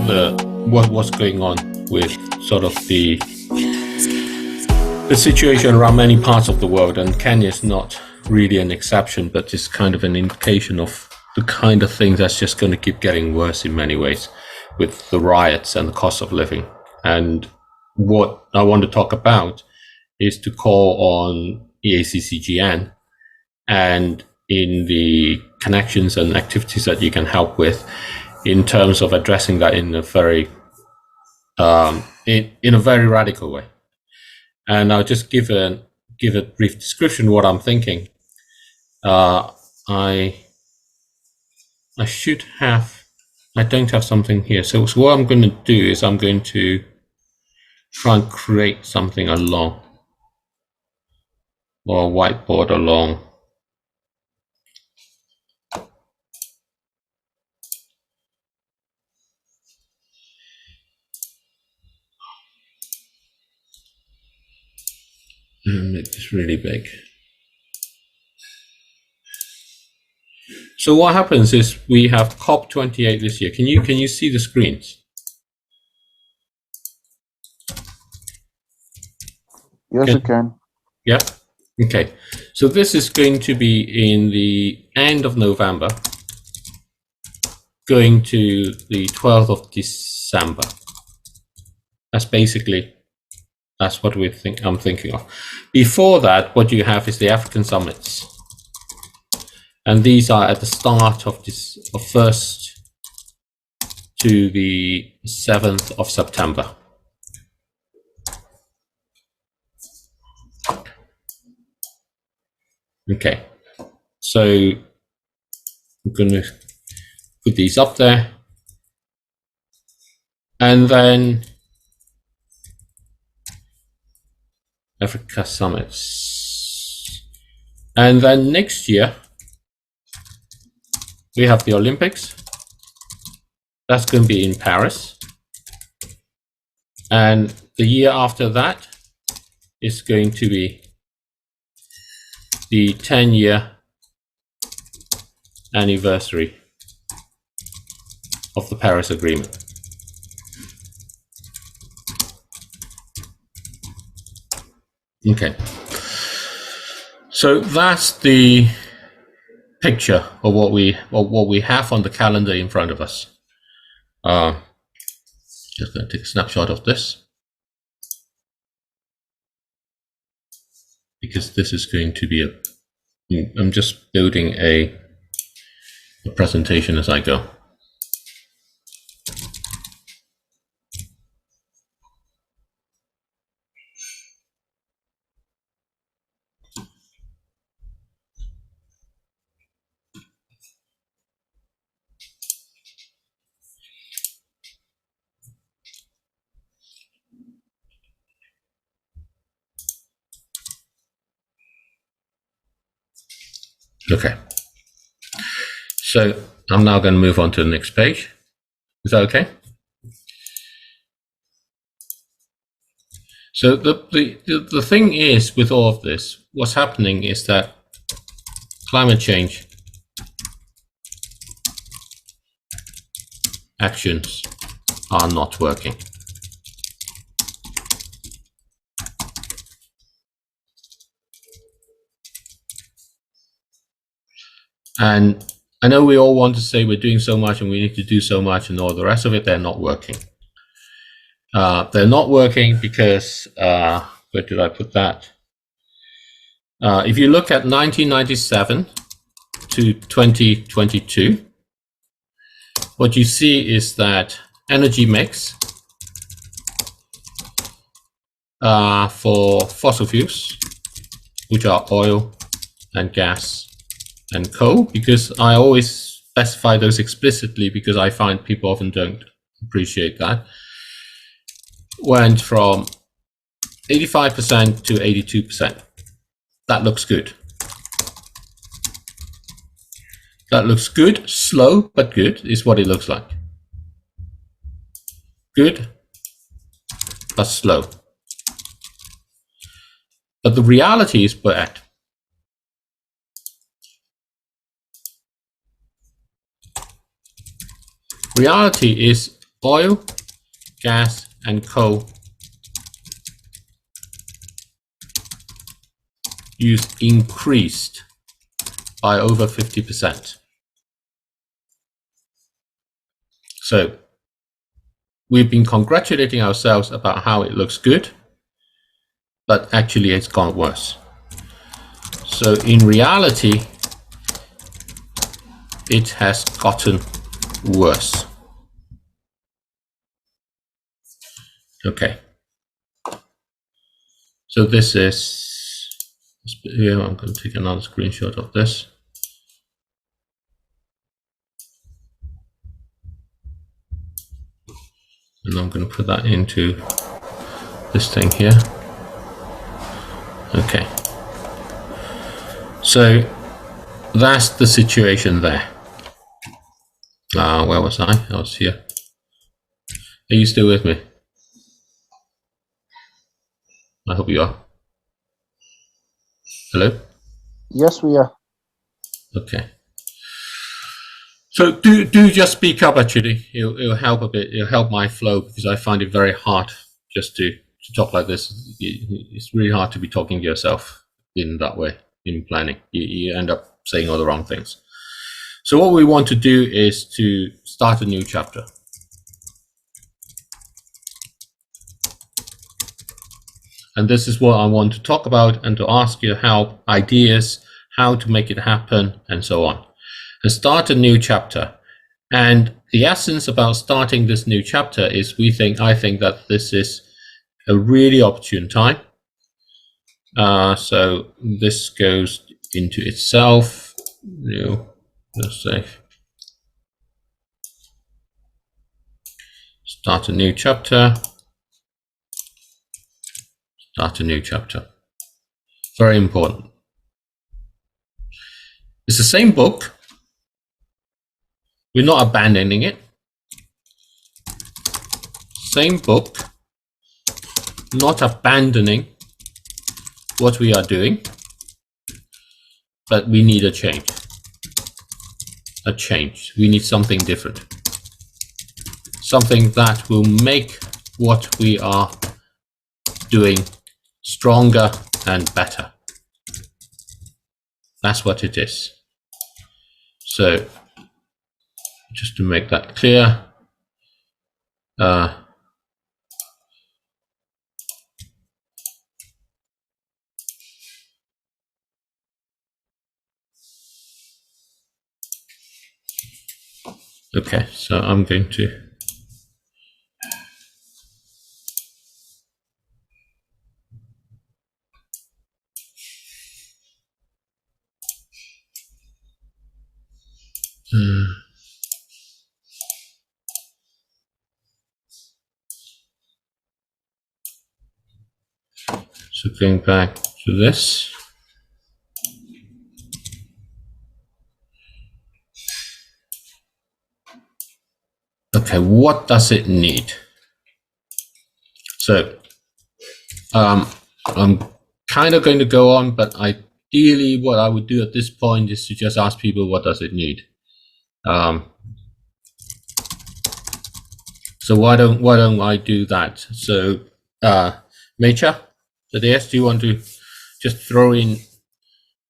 what was going on with sort of the situation around many parts of the world, and Kenya is not really an exception, but it's kind of an indication of the kind of thing that's just going to keep getting worse in many ways with the riots and the cost of living. And what I want to talk about is to call on EACCGN and in the connections and activities that you can help with in terms of addressing that in a very in a very radical way. And I'll just give a brief description of what I'm thinking. I don't have something here. So what I'm going to do is I'm going to try and create something along, or a whiteboard along. And make this really big. So what happens is we have COP28 this year. Can you see the screens? Yes, I can. Yeah. Okay. So this is going to be in the end of November, going to the 12th of December. That's what I'm thinking of. Before that, what you have is the African summits. And these are at the start of 1st to the 7th of September. Okay, so I'm going to put these up there. And then Africa summits. And then next year, we have the Olympics. That's going to be in Paris. And the year after that is going to be the 10-year anniversary of the Paris Agreement. Okay. So that's the picture of what we have on the calendar in front of us. Just going to take a snapshot of this, because this is going to be I'm just building a presentation as I go. Okay, so I'm now going to move on to the next page. Is that okay? So the thing is with all of this, what's happening is that climate change actions are not working. And I know we all want to say we're doing so much and we need to do so much and all the rest of it. They're not working. They're not working because, where did I put that? If you look at 1997 to 2022, what you see is that energy mix for fossil fuels, which are oil and gas and coal, because I always specify those explicitly because I find people often don't appreciate that, went from 85% to 82%. That looks good. That looks good. Slow, but good is what it looks like. Good, but slow. But the reality is bad. Reality is oil, gas, and coal use increased by over 50%. So we've been congratulating ourselves about how it looks good, but actually it's gone worse. So in reality, it has gotten worse. Okay. So this is here. I'm going to take another screenshot of this. And I'm going to put that into this thing here. Okay. So that's the situation there. Where was I? I was here. Are you still with me? I hope you are. Hello? Yes, we are. Okay. So do just speak up. Actually, it'll help a bit. It'll help my flow, because I find it very hard just to talk like this. It's really hard to be talking to yourself in that way in planning. You end up saying all the wrong things. So what we want to do is to start a new chapter. And this is what I want to talk about and to ask you help, ideas, how to make it happen, and so on. And start a new chapter. And the essence about starting this new chapter is I think that this is a really opportune time. So this goes into itself. Let's say start a new chapter. Start a new chapter. Very important. It's the same book. We're not abandoning it. Same book. Not abandoning what we are doing, but we need a change. A change. We need something different. Something that will make what we are doing stronger and better. That's what it is. So just to make that clear, okay, so I'm going to so going back to this. Okay, what does it need? So I'm kind of going to go on, but ideally what I would do at this point is to just ask people, what does it need? So why don't I do that? So Mecha, Thaddeus, do you want to just throw in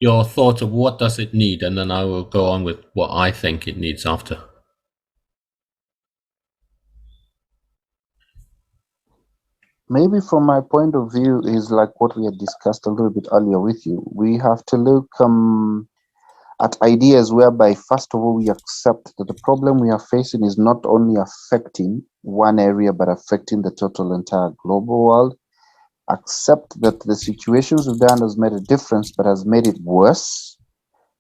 your thoughts of what does it need, and then I will go on with what I think it needs after. Maybe from my point of view is like what we had discussed a little bit earlier with you. We have to look at ideas whereby, first of all, we accept that the problem we are facing is not only affecting one area, but affecting the total entire global world. Accept that the situations we've done has made a difference, but has made it worse.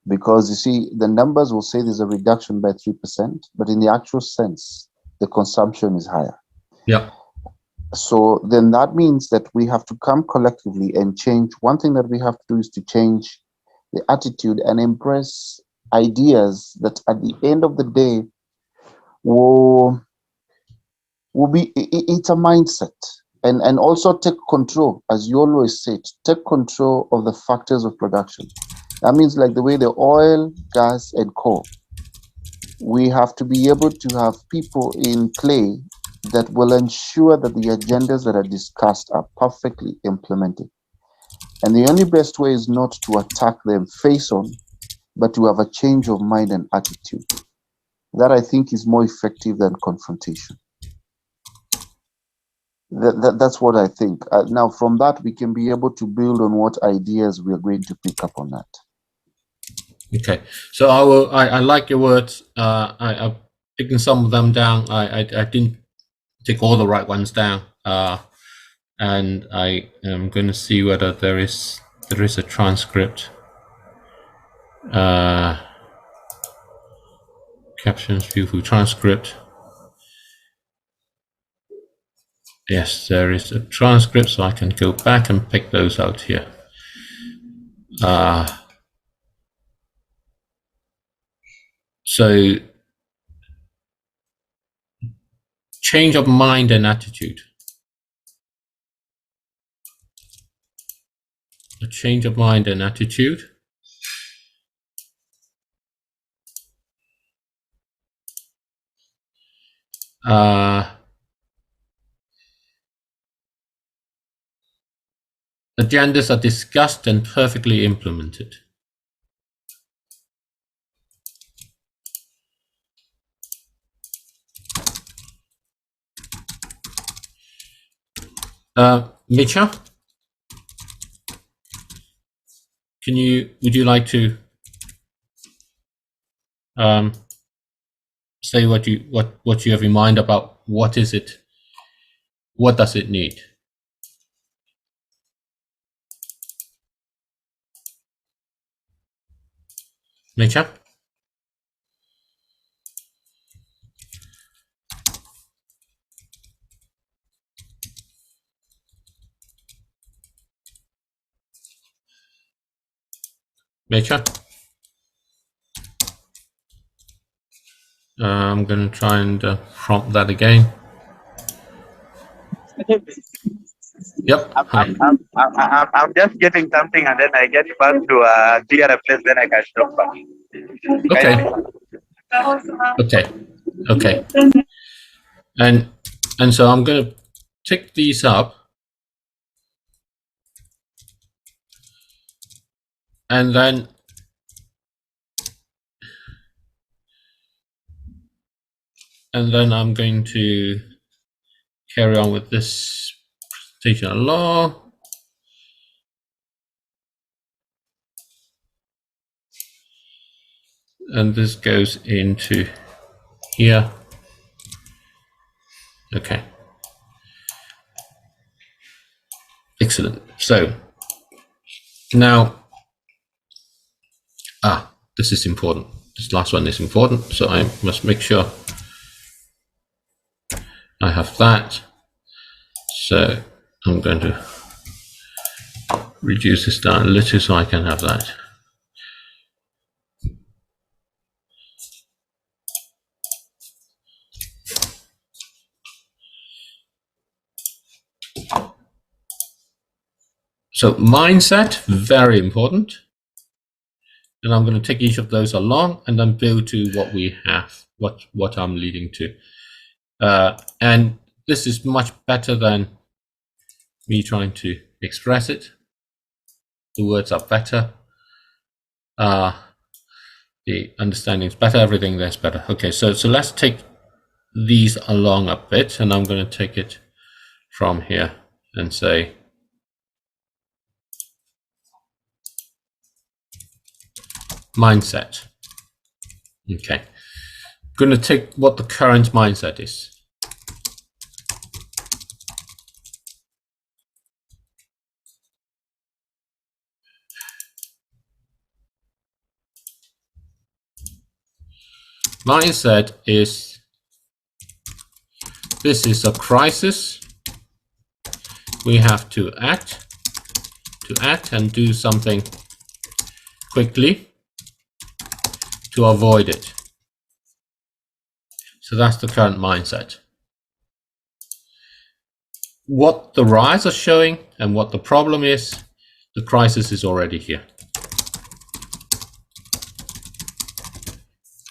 Because you see, the numbers will say there's a reduction by 3%, but in the actual sense, the consumption is higher. Yeah. So then that means that we have to come collectively and change. One thing that we have to do is to change the attitude and embrace ideas that at the end of the day will be, it's a mindset. And also take control, as you always say, take control of the factors of production. That means like the way the oil, gas, and coal. We have to be able to have people in play that will ensure that the agendas that are discussed are perfectly implemented. And the only best way is not to attack them face on, but to have a change of mind and attitude. That, I think, is more effective than confrontation. That's what I think. Now, from that, we can be able to build on what ideas we are going to pick up on that. Okay, so I like your words. I've taken some of them down. I didn't take all the right ones down, and I am going to see whether there is a transcript. Captions, view through transcript. Yes, there is a transcript, so I can go back and pick those out here. So change of mind and attitude. A change of mind and attitude. Agendas are discussed and perfectly implemented. Micha, would you like to say what you have in mind about what is it? What does it need? Micha? Micha? I'm going to try and prompt that again. Yep. I'm just getting something and then I get back to a clearer place, then I can drop back. Okay. Okay. And so I'm going to tick these up, and then I'm going to carry on with this presentation along. And this goes into here. Okay. Excellent. So now, this is important. This last one is important. So I must make sure I have that. So I'm going to reduce this down a little so I can have that. So mindset, very important. And I'm going to take each of those along and then build to what we have, what I'm leading to. And this is much better than me trying to express it. The words are better. The understanding is better. Everything there's better. Okay, so let's take these along a bit, and I'm going to take it from here and say, mindset. Okay, I'm going to take what the current mindset is. Mindset is, this is a crisis. We have to act and do something quickly to avoid it. So that's the current mindset. What the rise are showing and what the problem is, the crisis is already here.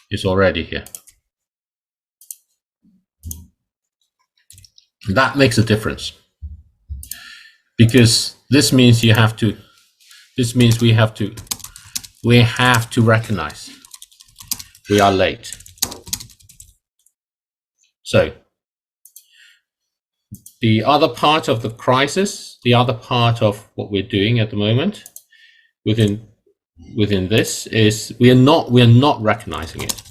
It's already here. That makes a difference, because this means we have to recognize we are late. So the other part of the crisis, the other part of what we're doing at the moment within this is we are not recognizing it.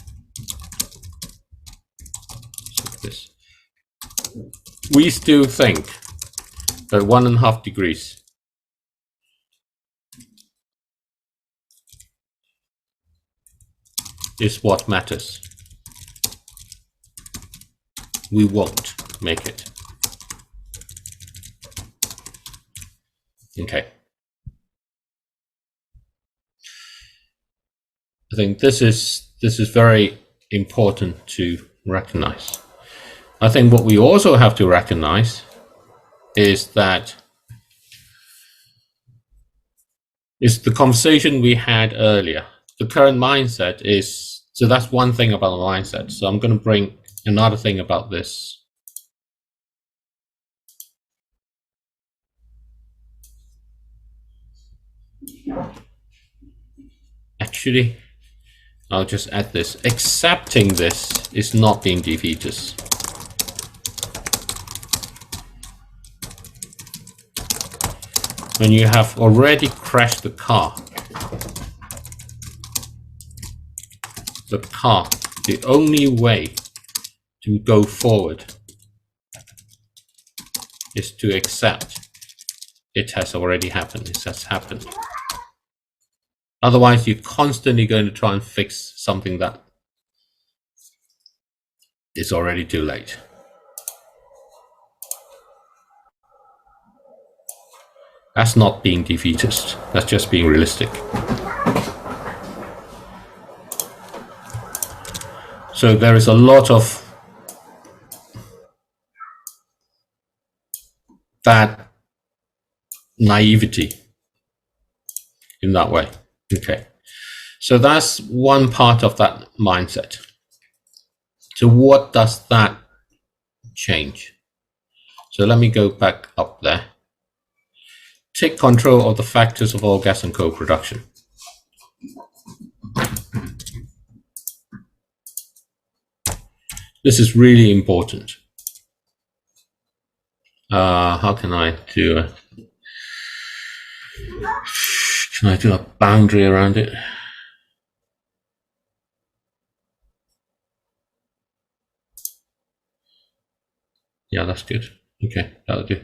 So we still think that 1.5 degrees is what matters. We won't make it. Okay. I think this is very important to recognize. I think what we also have to recognize is that the conversation we had earlier. The current mindset is, so that's one thing about the mindset. So I'm going to bring another thing about this. Actually, I'll just add this. Accepting this is not being defeatist. When you have already crashed the car, the only way to go forward is to accept it has already happened. It has happened. Otherwise, you're constantly going to try and fix something that is already too late. That's not being defeatist. That's just being realistic. So there is a lot of that naivety in that way. Okay. So that's one part of that mindset. So what does that change? So let me go back up there. Take control of the factors of oil, gas, and coal production. This is really important. How can I do a boundary around it? Yeah, that's good. Okay, that'll do.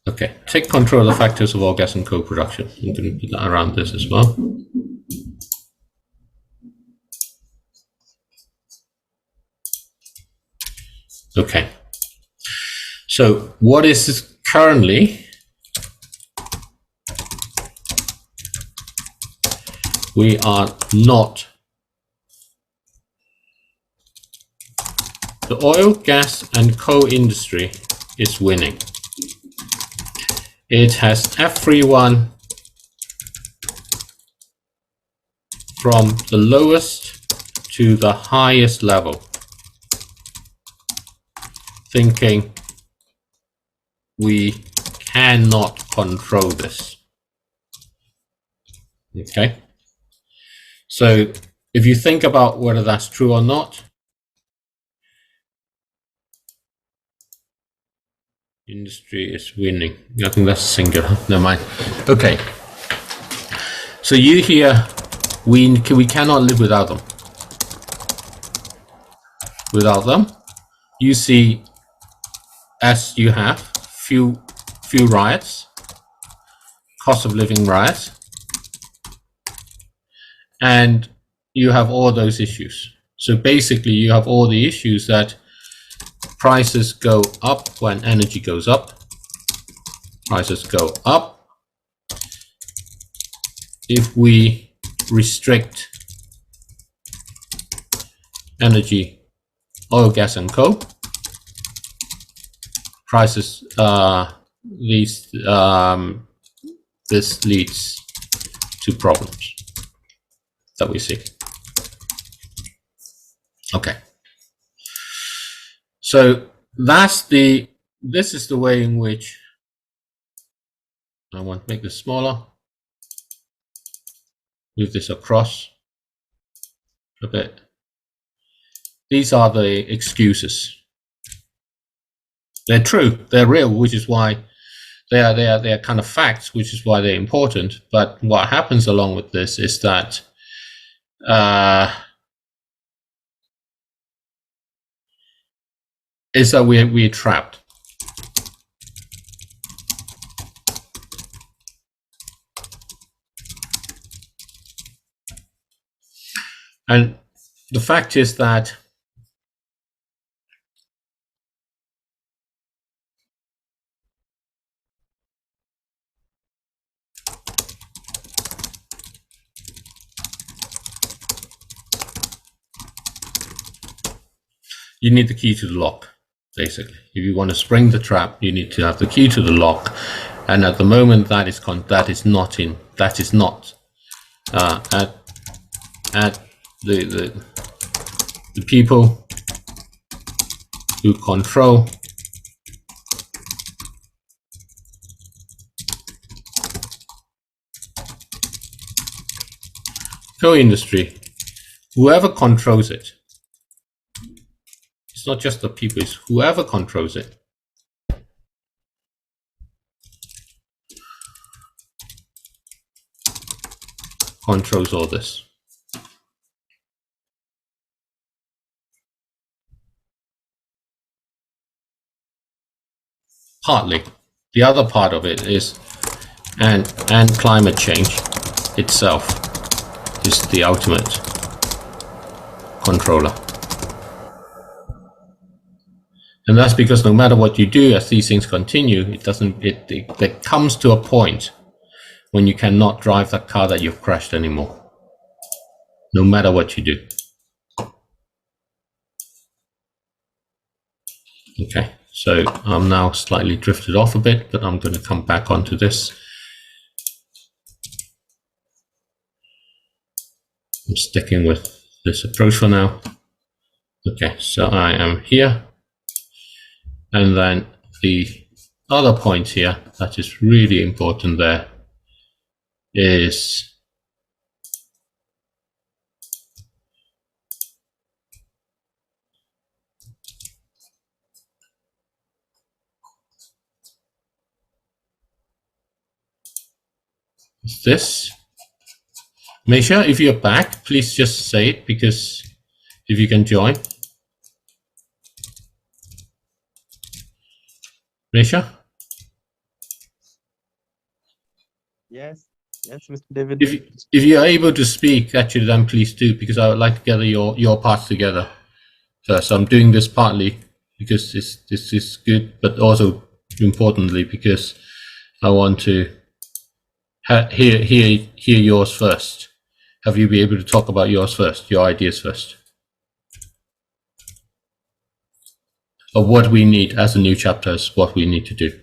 Okay, take control of the factors of oil, gas, and coal production. I'm going to put that around this as well. Okay. So what is currently? We are not. The oil, gas, and coal industry is winning. It has everyone from the lowest to the highest level thinking we cannot control this. Okay. So if you think about whether that's true or not, industry is winning. I think that's singular. Never mind. Okay. So you hear we cannot live without them. Without them, you see, as you have few riots, cost of living riots, and you have all those issues. So basically, you have all the issues that prices go up when energy goes up. Prices go up if we restrict energy, oil, gas, and coal. Prices, this leads to problems that we see. Okay. So this is the way in which I want to make this smaller, move this across a bit. These are the excuses. They're true, they're real, which is why they are kind of facts, which is why they're important. But what happens along with this is that we're trapped. And the fact is that you need the key to the lock, basically. If you want to spring the trap, you need to have the key to the lock. And at the moment, that is not at the people who control co-industry, whoever controls it. It's not just the people, it's whoever controls it. Controls all this. Partly. The other part of it is, and climate change itself is the ultimate controller. And that's because no matter what you do, as these things continue, it comes to a point when you cannot drive that car that you've crashed anymore. No matter what you do. Okay, so I'm now slightly drifted off a bit, but I'm going to come back onto this. I'm sticking with this approach for now. Okay, so I am here. And then the other point here that is really important there is this. Misha, if you're back, please just say it, because if you can join. Misha? Yes, Mr. David. If you're able to speak, actually, then please do, because I would like to gather your parts together first. So I'm doing this partly because this is good, but also importantly because I want to hear yours first. Have you be able to talk about yours first, your ideas first, of what we need as a new chapter, is what we need to do.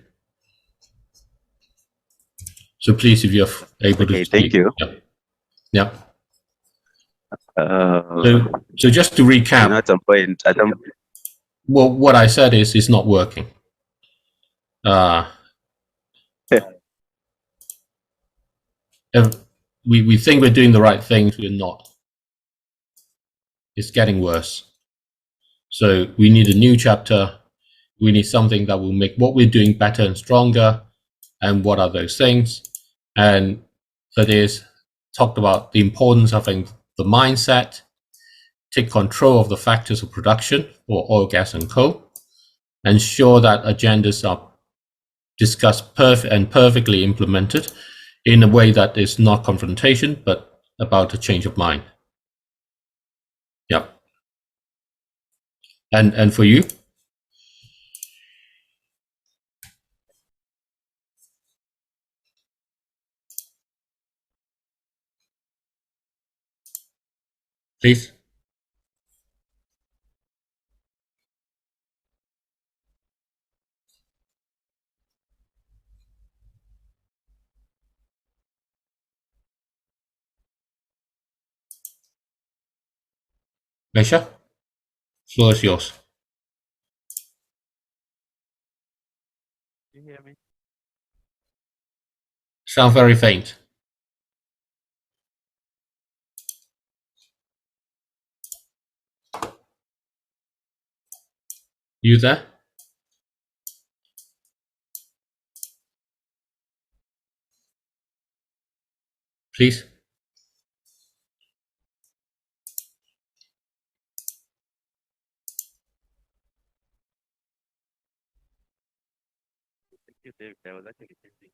So please, if you're able to speak. Thank you. Yeah. So just to recap, at some point, well, what I said is it's not working. If we think we're doing the right things, we're not. It's getting worse. So we need a new chapter. We need something that will make what we're doing better and stronger. And what are those things? And that is talked about the importance of having the mindset, take control of the factors of production for oil, gas, and coal, ensure that agendas are discussed and perfectly implemented in a way that is not confrontation, but about a change of mind. Yeah. And for you? Please. Mesha, floor is yours. You hear me? Sound very faint. You there? Please. Thank you, David. I was actually thinking.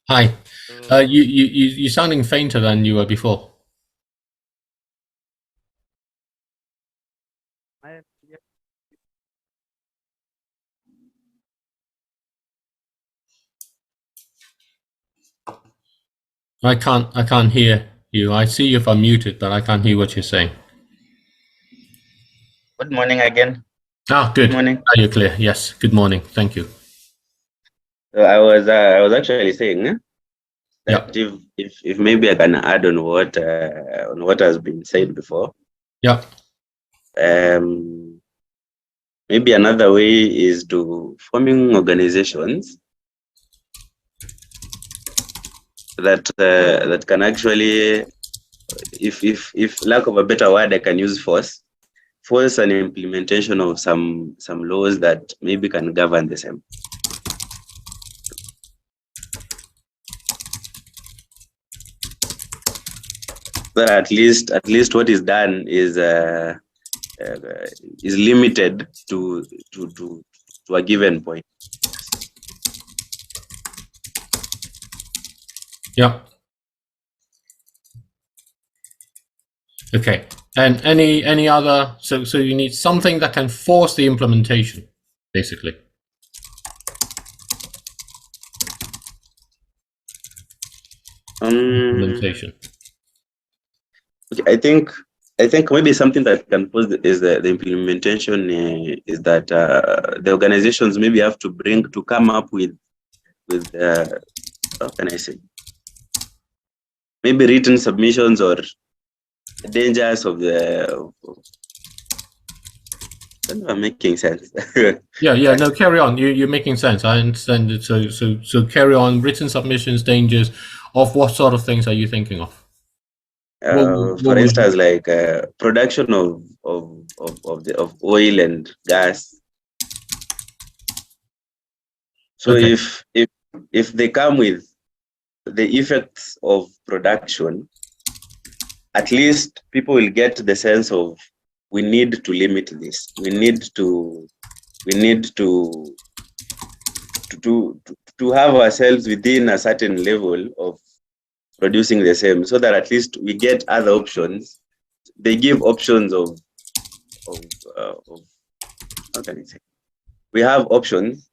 Hi. So, You're sounding fainter than you were before. yeah, I can't hear you. I see you've unmuted, but I can't hear what you're saying. good morning again. Ah, good. Good morning. Now you're clear. Yes. Good morning. Thank you. So I was actually saying that if maybe I can add on what has been said before. Yeah. Maybe another way is to forming organizations that can actually, if lack of a better word, I can use force an implementation of some laws that maybe can govern the same. That at least what is done is limited to a given point. Yeah. Okay. And any other? So you need something that can force the implementation, basically. Implementation. Okay, I think maybe something that can pose is the implementation is that the organizations maybe have to come up with how can I say, maybe written submissions or dangers of the. I don't know if I'm making sense. Yeah. No, carry on. You're making sense. I understand it. So carry on. Written submissions, dangers of what sort of things are you thinking of? For instance, like production of oil and gas. So okay. if they come with the effects of production, at least people will get the sense of we need to limit this. We need to have ourselves within a certain level of producing the same, so that at least we get other options. They give options of how can I say? We have options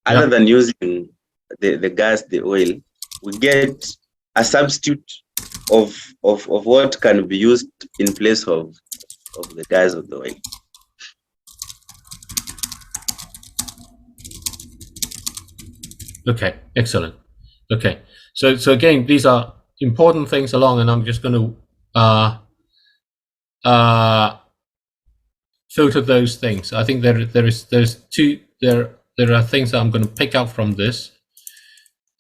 other than using the gas, the oil. We get a substitute of what can be used in place of the gas or the oil. Okay, excellent. Okay, so again, these are important things along, and I'm just going to filter those things. I think there are things that I'm going to pick out from this,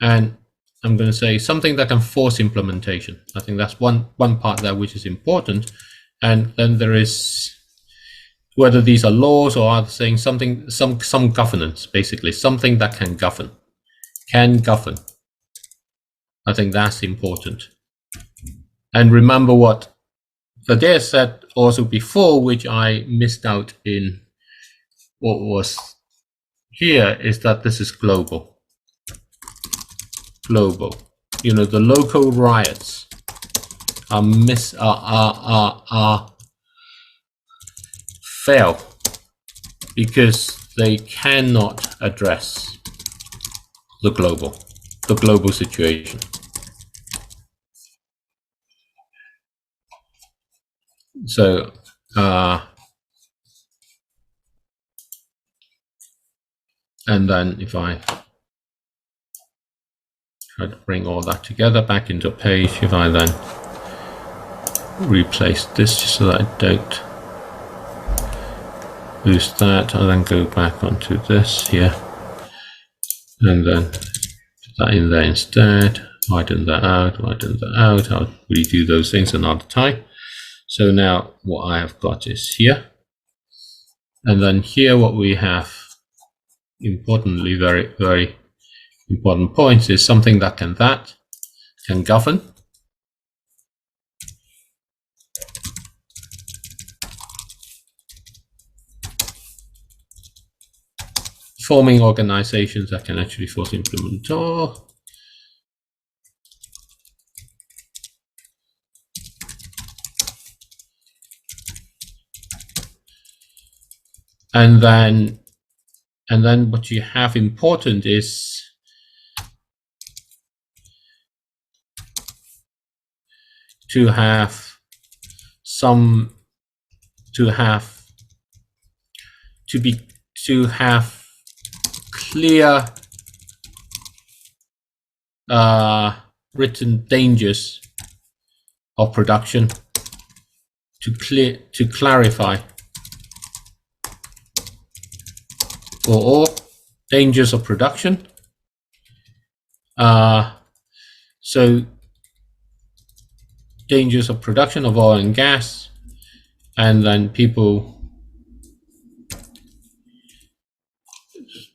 and I'm going to say something that can force implementation. I think that's one part there which is important, and then there is whether these are laws or other things, something some governance, basically something that can govern. I think that's important. And remember what Adair said also before, which I missed out in what was here, is that this is global. Global. You know, the local riots fail because they cannot address the global situation. So and then if I try to bring all that together back into a page, if I then replace this just so that I don't lose that, I then go back onto this here. and then put that in there instead. Widen that out, widen that out. I'll redo those things another time. So now what I have got is here. And then here what we have, importantly, very, very important points, is something that can govern. Forming organizations that can actually force implement or and then what you have important is to have clear written dangers of production, to clarify or dangers of production. So dangers of production of oil and gas, and then people,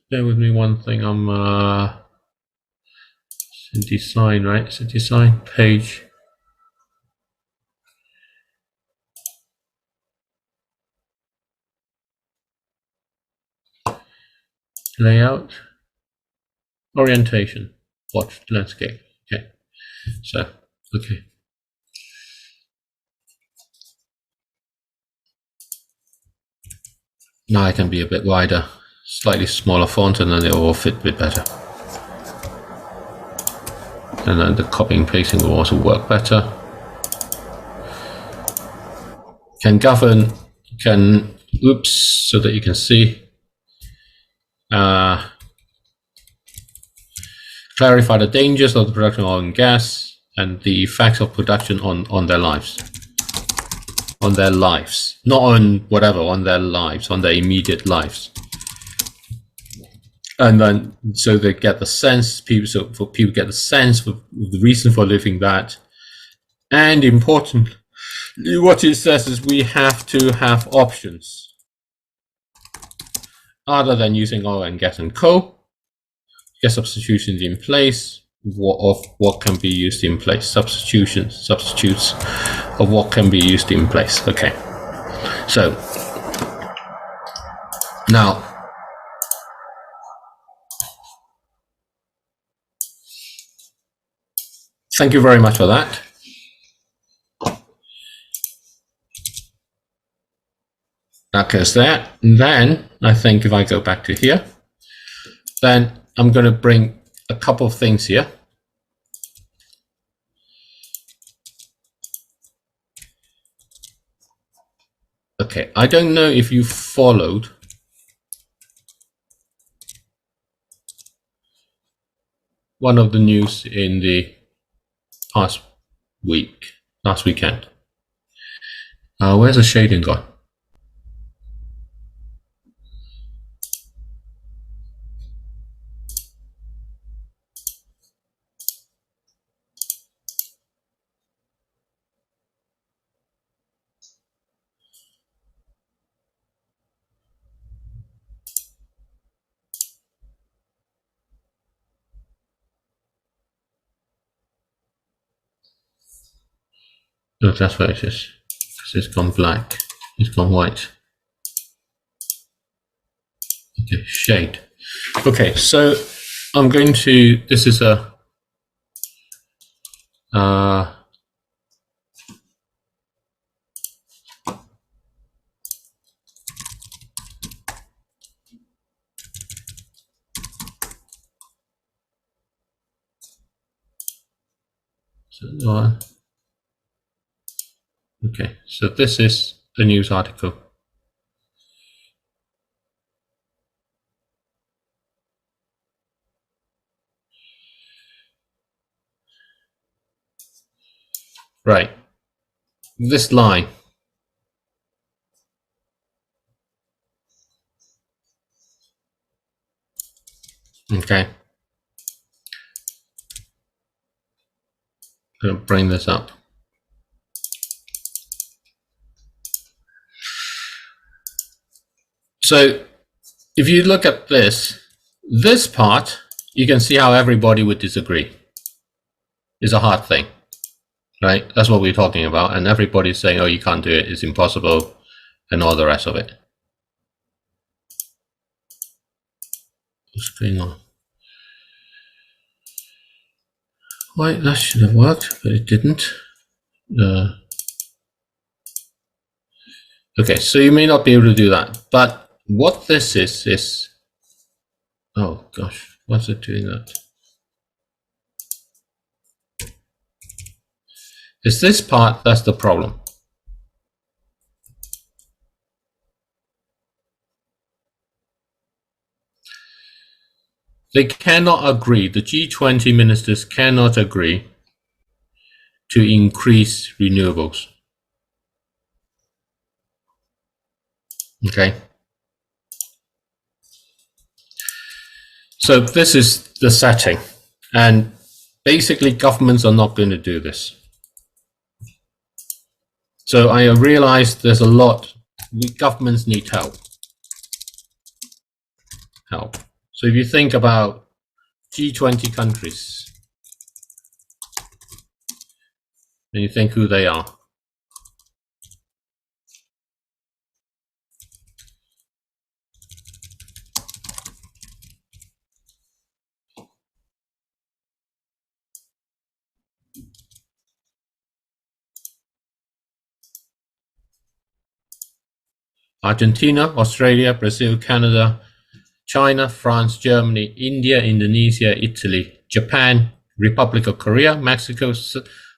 bear with me one thing, I'm in design, right? It's a design page. Layout, orientation, watch, landscape. Okay, so okay. Now I can be a bit wider, slightly smaller font, and then it will all fit a bit better. And then the copying and pasting will also work better. Can govern, can, oops, so that you can see. Clarify the dangers of the production of oil and gas and the effects of production on their lives. On their lives, not on whatever, on their lives, on their immediate lives. And then, so they get the sense, people get the sense of the reason for living that. And importantly, what it says is we have to have options other than using oil and gas and coal. Get substitutions in place of what can be used in place. Substitutes of what can be used in place. Okay, so now thank you very much for that. That goes there. And then I think if I go back to here, then I'm going to bring a couple of things here. Okay, I don't know if you followed one of the news in the past weekend. Where's the shading gone? No, that's where it is. Because it's gone black. It's gone white. Okay, shade. Okay, so I'm going to, this is a okay, so this is the news article. Right, this line. Okay, going to bring this up. So if you look at this part, you can see how everybody would disagree. It's a hard thing, right? That's what we're talking about. And everybody's saying, oh, you can't do it, it's impossible, and all the rest of it. What's going on? Why, that should have worked, but it didn't. Okay, so you may not be able to do that, but what this is, oh gosh, what's it doing that? It's this part that's the problem. They cannot agree, the G20 ministers cannot agree to increase renewables. Okay. So this is the setting, and basically governments are not going to do this. So I realize there's a lot, governments need help. So if you think about G20 countries, and you think who they are. Argentina, Australia, Brazil, Canada, China, France, Germany, India, Indonesia, Italy, Japan, Republic of Korea, Mexico,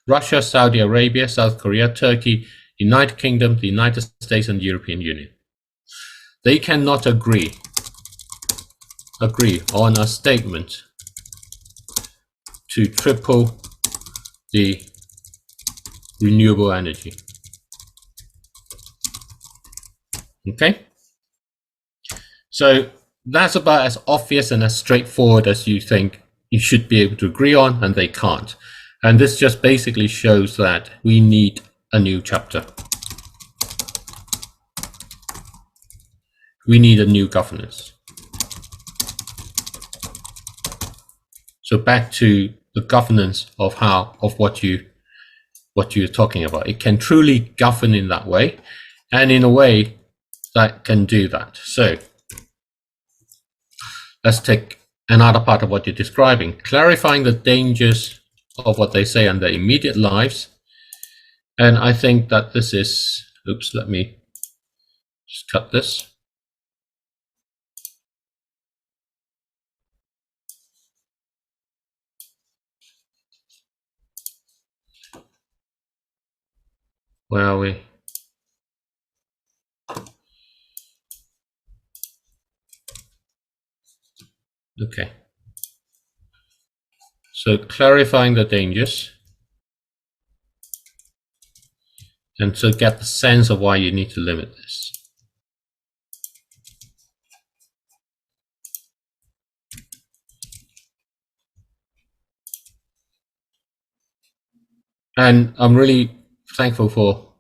Russia, Saudi Arabia, South Korea, Turkey, United Kingdom, the United States, and the European Union. They cannot agree on a statement to triple the renewable energy. Okay? So that's about as obvious and as straightforward as you think you should be able to agree on, and they can't. And this just basically shows that we need a new chapter. We need a new governance. So back to the governance of what you're talking about. It can truly govern in that way, and in a way that can do that. So let's take another part of what you're describing, clarifying the dangers of what they say and their immediate lives. And I think that this is, oops, let me just cut this. Where are we? Okay. So clarifying the dangers, and to get the sense of why you need to limit this. And I'm really thankful for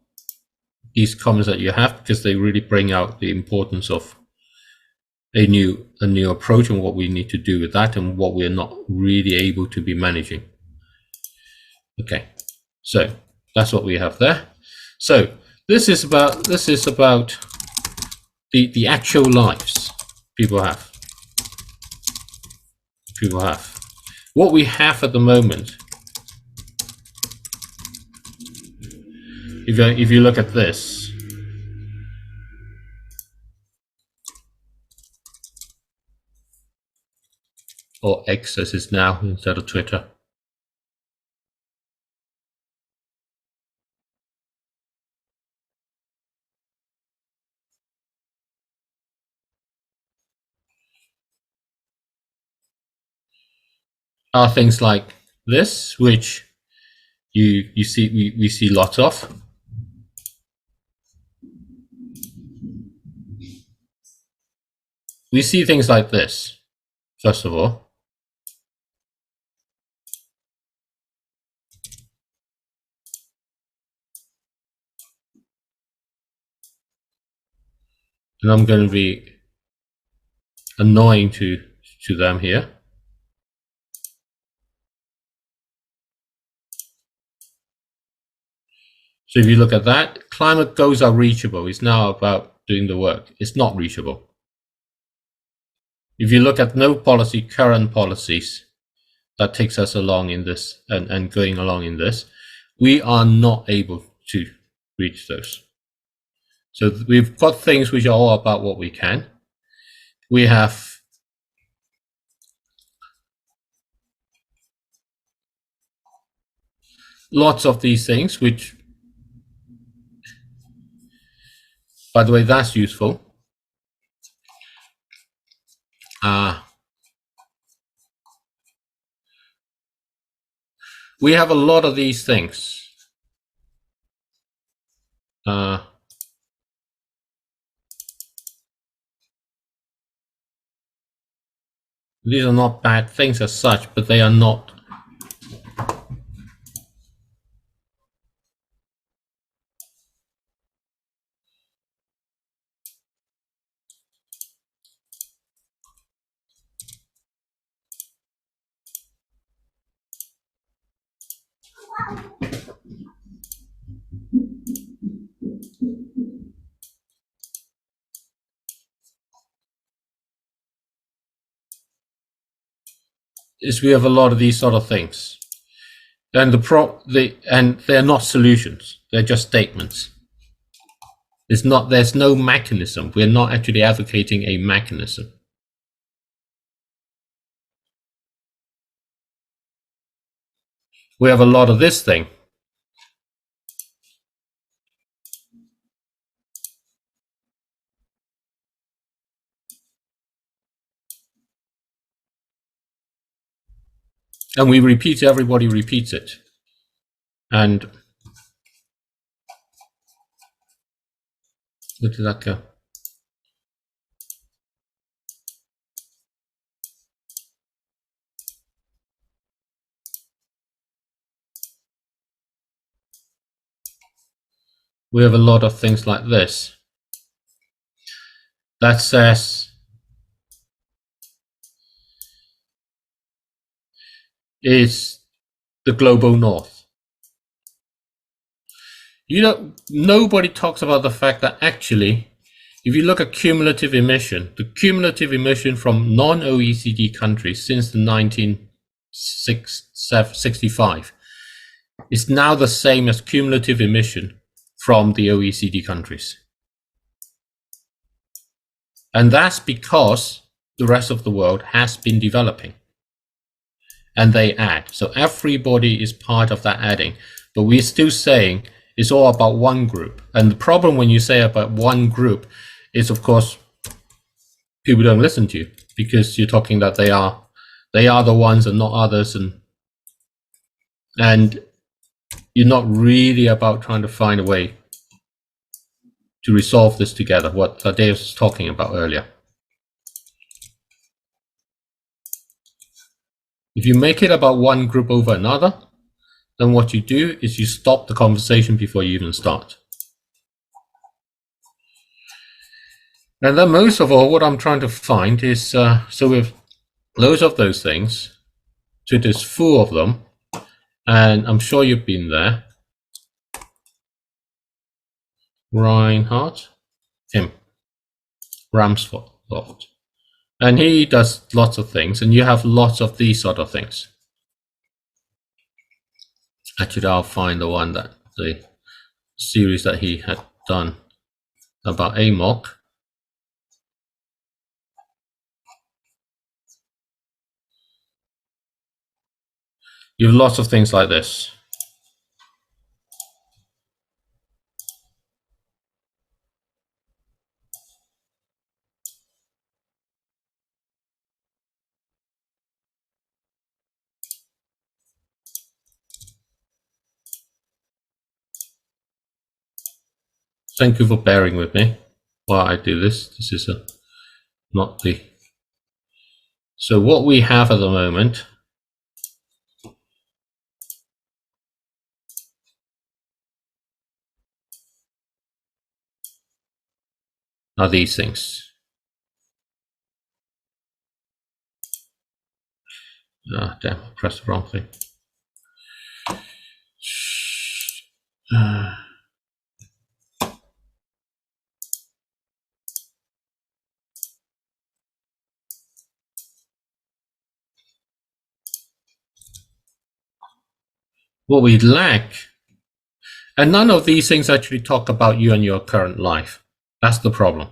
these comments that you have, because they really bring out the importance of a new approach and what we need to do with that, and what we're not really able to be managing. Okay, so that's what we have there. So this is about the actual lives people have. What we have at the moment. If you look at this, or X as is now instead of Twitter. Are things like this, which we see lots of. We see things like this, first of all. and I'm going to be annoying to them here. So if you look at that, climate goals are reachable. It's now about doing the work. It's not reachable. If you look at no policy, current policies that takes us along in this and going along in this, we are not able to reach those. So we've got things which are all about what we can. We have lots of these things, which, by the way, that's useful. We have a lot of these things. These are not bad things as such, but they are not. Is we have a lot of these sort of things, and and they're not solutions. They're just statements. There's no mechanism. We're not actually advocating a mechanism. We have a lot of this thing. And we repeat it, everybody repeats it. And where did that go? We have a lot of things like this that says is the global north. You know, nobody talks about the fact that actually, if you look at cumulative emission, the cumulative emission from non-OECD countries since the 1965 is now the same as cumulative emission from the OECD countries. And that's because the rest of the world has been developing. And they add. So everybody is part of that adding. But we're still saying it's all about one group. And the problem when you say about one group is, of course, people don't listen to you because you're talking that they are the ones and not others, and you're not really about trying to find a way to resolve this together, what Dave was talking about earlier. If you make it about one group over another, then what you do is you stop the conversation before you even start. And then most of all, what I'm trying to find is, so with loads of those things, so there's full of them, and I'm sure you've been there. Reinhardt, him, Ramsford, and he does lots of things, and you have lots of these sort of things. Actually, I'll find the one that the series that he had done about AMOC. You have lots of things like this. Thank you for bearing with me while I do this. This is not the... So what we have at the moment are these things. Ah, damn, I pressed the wrong thing. What we lack, and none of these things actually talk about you and your current life. That's the problem,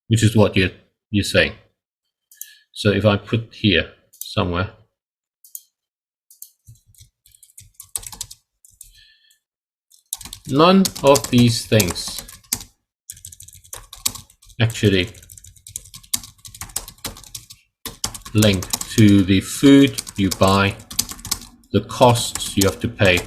which is what you're saying. So if I put here somewhere, none of these things actually link to the food you buy, the costs you have to pay,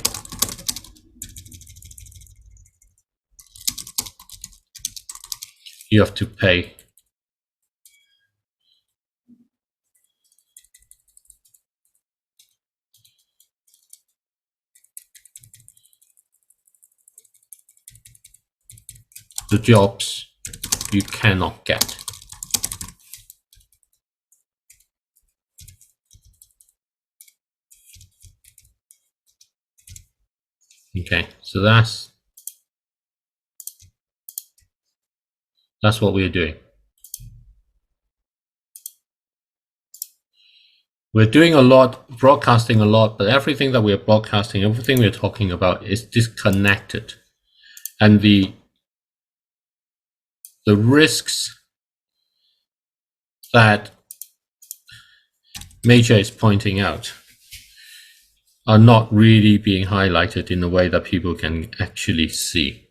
the jobs you cannot get. Okay, so that's what we're doing. We're doing a lot, broadcasting a lot, but everything that we're broadcasting, everything we're talking about is disconnected. And the risks that Major is pointing out are not really being highlighted in a way that people can actually see.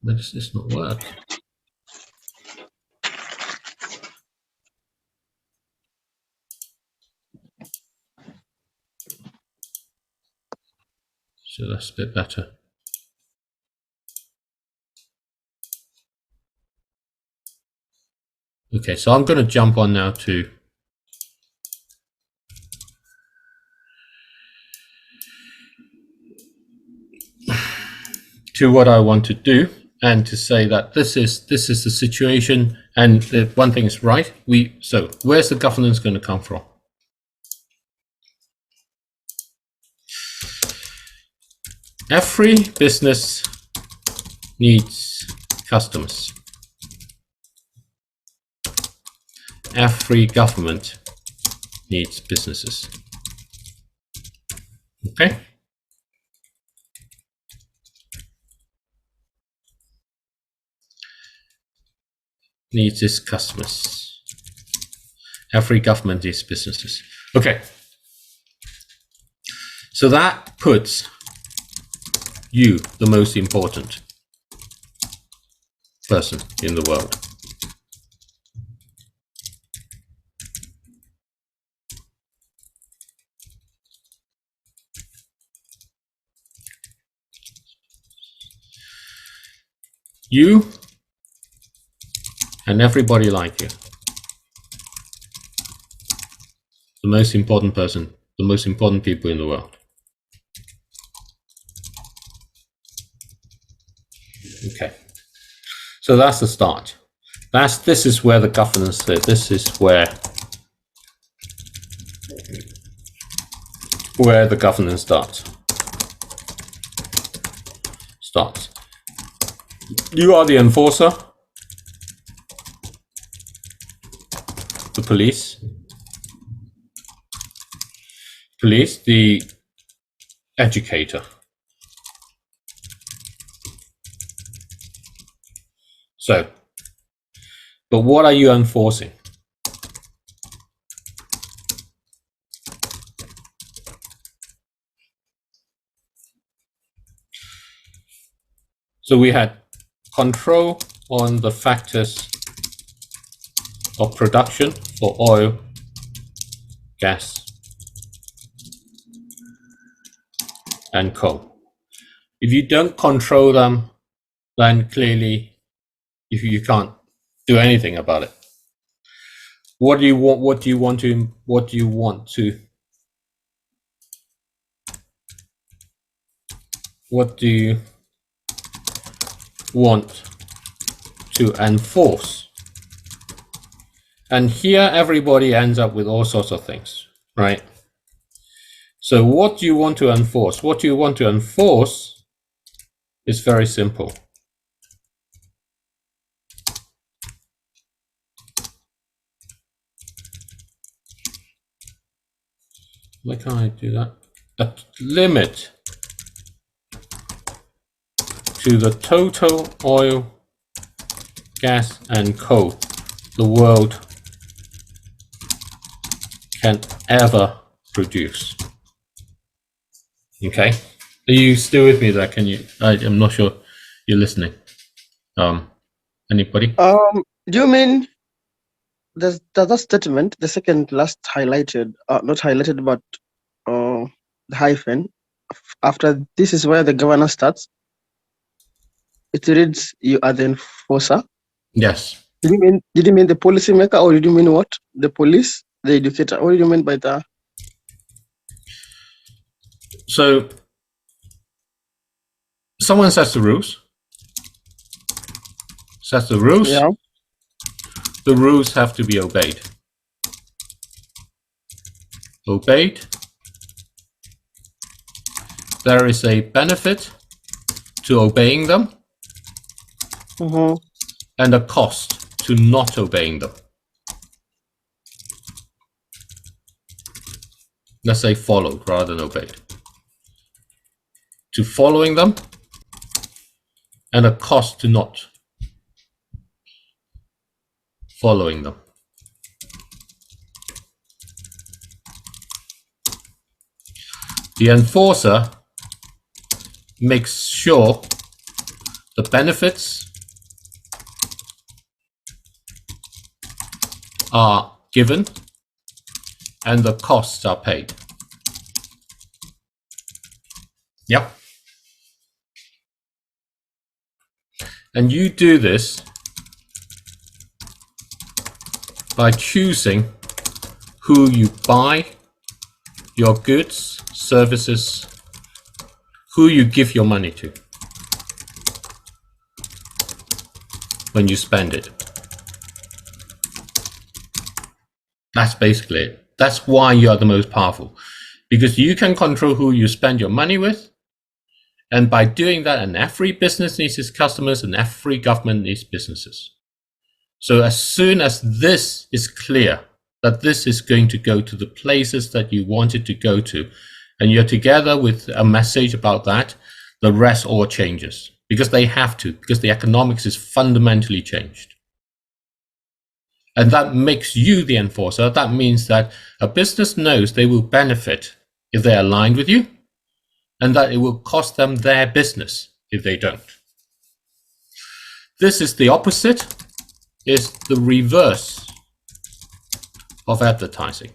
Does this not work? So that's a bit better. Okay, so I'm going to jump on now to what I want to do, and to say that this is the situation, and the one thing is right. So where's the governance going to come from? Every business needs customers. Every government needs businesses. Okay? Needs its customers. Every government needs businesses. Okay. So that puts you, the most important person in the world. You and everybody like you. The most important person, the most important people in the world. Okay. So that's the start. This is where the governance is. This is where the governance starts. You are the enforcer, the police, the educator. So, but what are you enforcing? So we had control on the factors of production for oil, gas, and coal. If you don't control them, then clearly you can't do anything about it. What do you want? What do you want to? want to enforce. And here everybody ends up with all sorts of things, right? So what do you want to enforce? What you want to enforce is very simple. Why can't I do that? A limit to the total oil, gas, and coal the world can ever produce. Okay, are you still with me there? Can you? I'm not sure you're listening. Anybody? Do you mean there's that statement, the second last highlighted, not highlighted, but the hyphen after this is where the governor starts. It reads, "You are the enforcer." Yes. Did you mean the policy maker, or did you mean what? The police, the educator? What do you mean by that? So someone sets the rules. Sets the rules. Yeah. The rules have to be obeyed. Obeyed. There is a benefit to obeying them, and a cost to not obeying them. Let's say followed rather than obeyed. To following them, and a cost to not following them. The enforcer makes sure the benefits are given and the costs are paid. Yep. And you do this by choosing who you buy your goods, services, who you give your money to when you spend it. That's basically it. That's why you are the most powerful, because you can control who you spend your money with. And by doing that, and every business needs its customers and every government needs businesses. So as soon as this is clear, that this is going to go to the places that you want it to go to, and you're together with a message about that, the rest all changes, because they have to, because the economics is fundamentally changed. And that makes you the enforcer. That means that a business knows they will benefit if they're aligned with you, and that it will cost them their business if they don't. This is the opposite, is the reverse of advertising.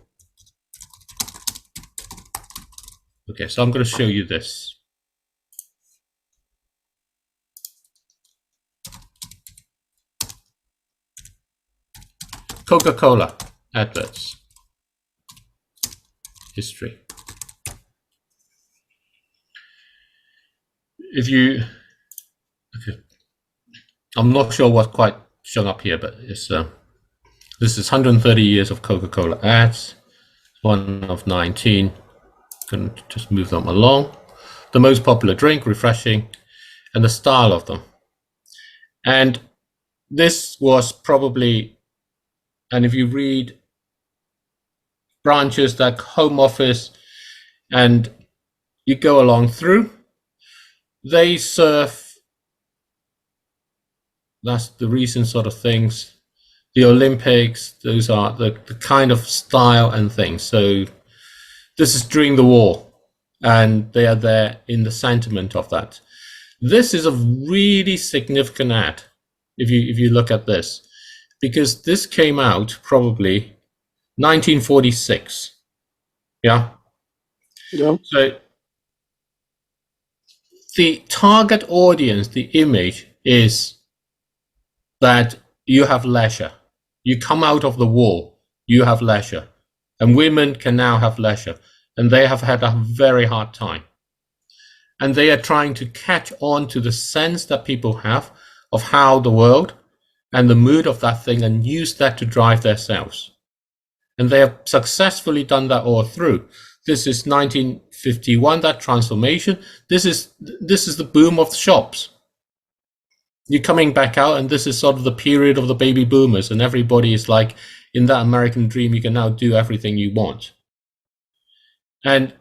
Okay, so I'm going to show you this. Coca-Cola adverts. History. If you, okay, I'm not sure what's quite shown up here, but it's this is 130 years of Coca-Cola ads, one of 19. Can just move them along. The most popular drink, refreshing, and the style of them. And this was probably, and if you read branches like Home Office and you go along through, they serve, that's the recent sort of things, the Olympics, those are the kind of style and things. So this is during the war, and they are there in the sentiment of that. This is a really significant ad, if you look at this, because this came out probably 1946. Yeah. Yeah. So the target audience, the image is that you have leisure. You come out of the war, you have leisure. And women can now have leisure. And they have had a very hard time. And they are trying to catch on to the sense that people have of how the world and the mood of that thing and use that to drive their sales. And they have successfully done that all through. This is 1951, that transformation. This is the boom of the shops. You're coming back out, and this is sort of the period of the baby boomers, and everybody is like, in that American dream, you can now do everything you want. And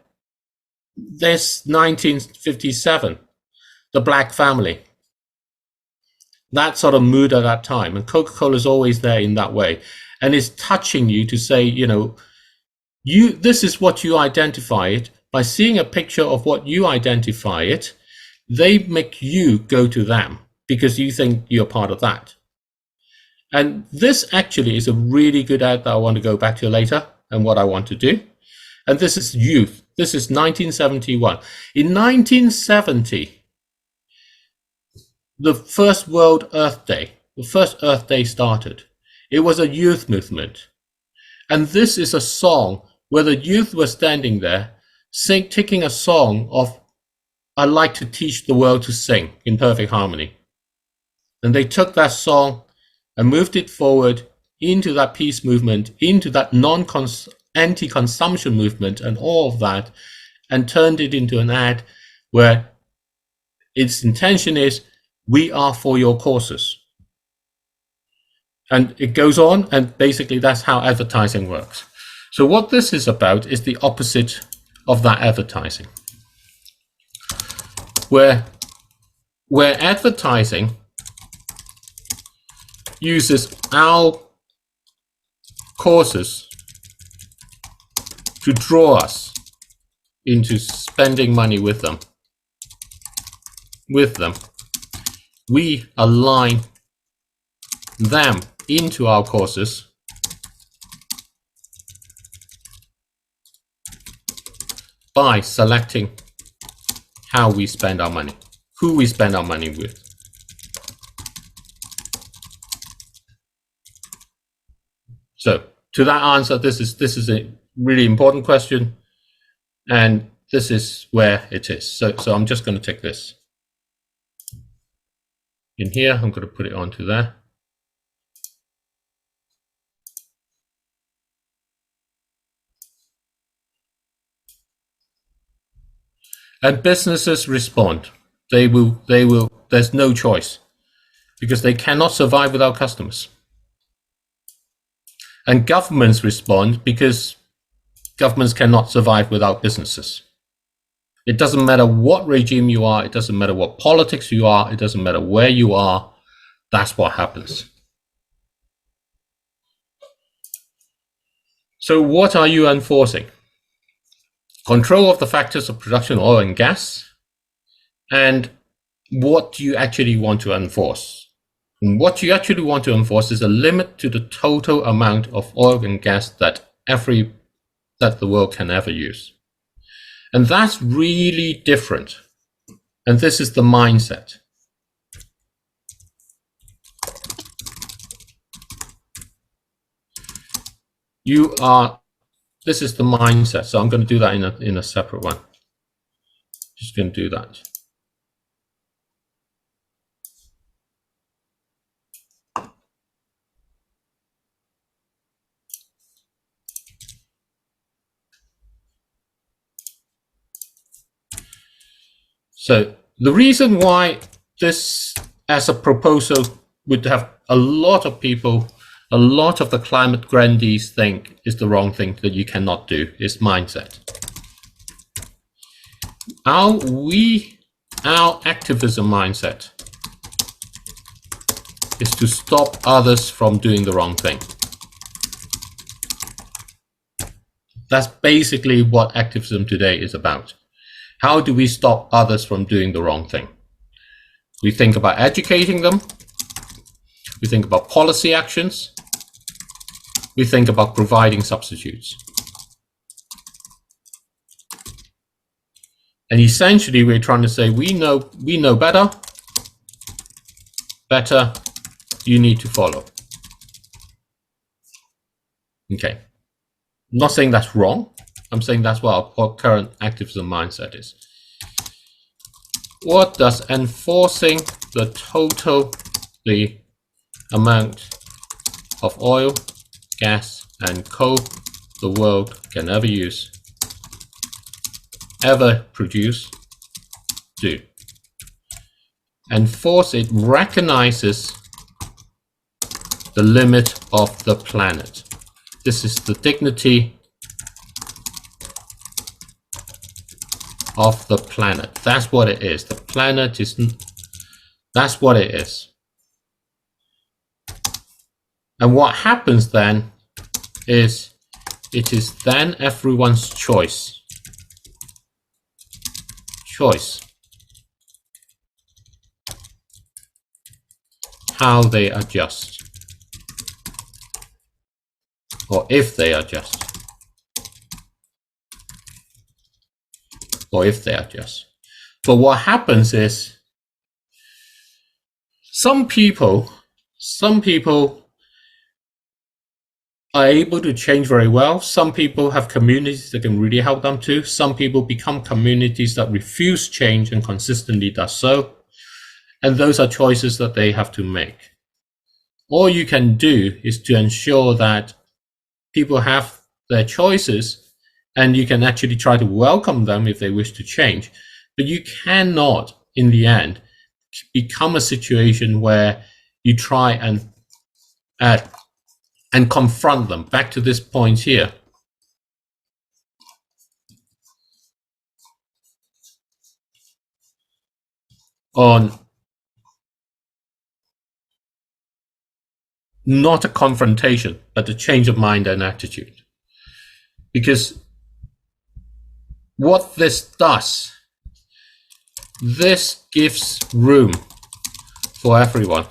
this 1957, the black family, that sort of mood at that time, and Coca-Cola is always there in that way, and it's touching you to say, you know, this is what you identify it. By seeing a picture of what you identify it, they make you go to them because you think you're part of that. And this actually is a really good ad that I want to go back to later and what I want to do. And this is youth. This is 1971. In 1970, the first World Earth Day, the first Earth Day started. It was a youth movement. And this is a song where the youth were standing there, taking a song of, I like to teach the world to sing in perfect harmony. And they took that song and moved it forward into that peace movement, into that anti-consumption movement and all of that, and turned it into an ad where its intention is, we are for your causes. And it goes on, and basically that's how advertising works. So what this is about is the opposite of that advertising, where advertising uses our causes to draw us into spending money with them. We align them into our causes by selecting how we spend our money, who we spend our money with. So to that answer, this is a really important question, and this is where it is. So I'm just going to take this in here. I'm going to put it onto there. And businesses respond. They will, there's no choice because they cannot survive without customers. And governments respond because governments cannot survive without businesses. It doesn't matter what regime you are. It doesn't matter what politics you are. It doesn't matter where you are. That's what happens. So what are you enforcing? Control of the factors of production of oil and gas. And what do you actually want to enforce? And what you actually want to enforce is a limit to the total amount of oil and gas that the world can ever use. And that's really different. And this is the mindset. This is the mindset. So I'm going to do that in a separate one. Just going to do that. So the reason why this as a proposal would have a lot of people, a lot of the climate grandees think is the wrong thing that you cannot do is mindset. Our activism mindset is to stop others from doing the wrong thing. That's basically what activism today is about. How do we stop others from doing the wrong thing? We think about educating them. We think about policy actions. We think about providing substitutes. And essentially, we're trying to say, we know better. Better, you need to follow. Okay. I'm not saying that's wrong. I'm saying that's what our current activism mindset is. What does enforcing the total the amount of oil, gas, and coal the world can ever use, ever produce, do. And fourth, it recognizes the limit of the planet. This is the dignity of the planet. That's what it is. The planet is, that's what it is. And what happens then is it is then everyone's choice. How they adjust, or if they adjust, But what happens is some people are able to change very well. Some people have communities that can really help them too. Some people become communities that refuse change and consistently does so. And those are choices that they have to make. All you can do is to ensure that people have their choices and you can actually try to welcome them if they wish to change. But you cannot, in the end, become a situation where you try and confront them. Back to this point here. On not a confrontation, but a change of mind and attitude. Because what this does, this gives room for everyone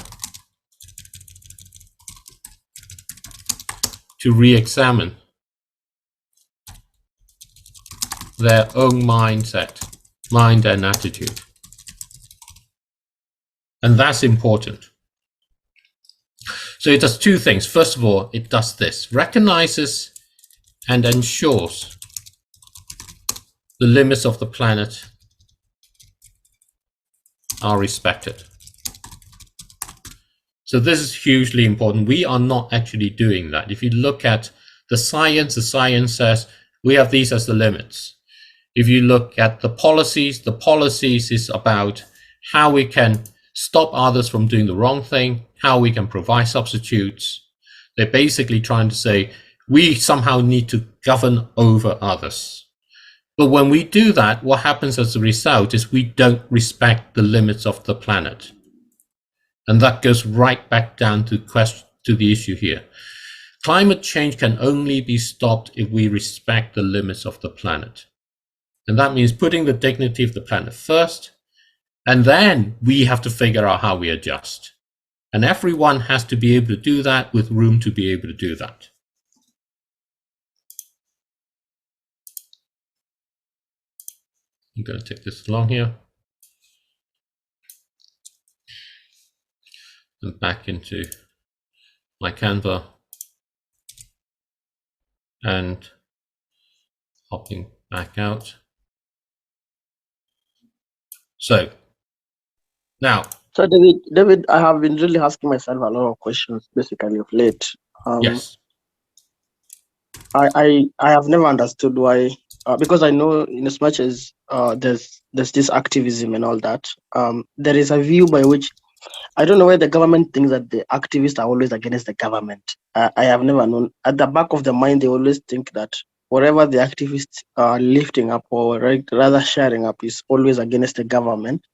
to re-examine their own mindset, mind and attitude. And that's important. So it does two things. First of all, it does this, recognizes and ensures the limits of the planet are respected. So this is hugely important. We are not actually doing that. If you look at the science says we have these as the limits. If you look at the policies is about how we can stop others from doing the wrong thing, how we can provide substitutes. They're basically trying to say we somehow need to govern over others. But when we do that, what happens as a result is we don't respect the limits of the planet. And that goes right back down to the issue here. Climate change can only be stopped if we respect the limits of the planet. And that means putting the dignity of the planet first, and then we have to figure out how we adjust. And everyone has to be able to do that with room to be able to do that. I'm going to take this along here. And back into my Canva. And hopping back out. So now, so David, I have been really asking myself a lot of questions basically of late. yes. I have never understood why, because I know in as much as there's this activism and all that, there is a view by which I don't know why the government thinks that the activists are always against the government. I have never known. At the back of the mind, they always think that whatever the activists are lifting up or rather sharing up is always against the government.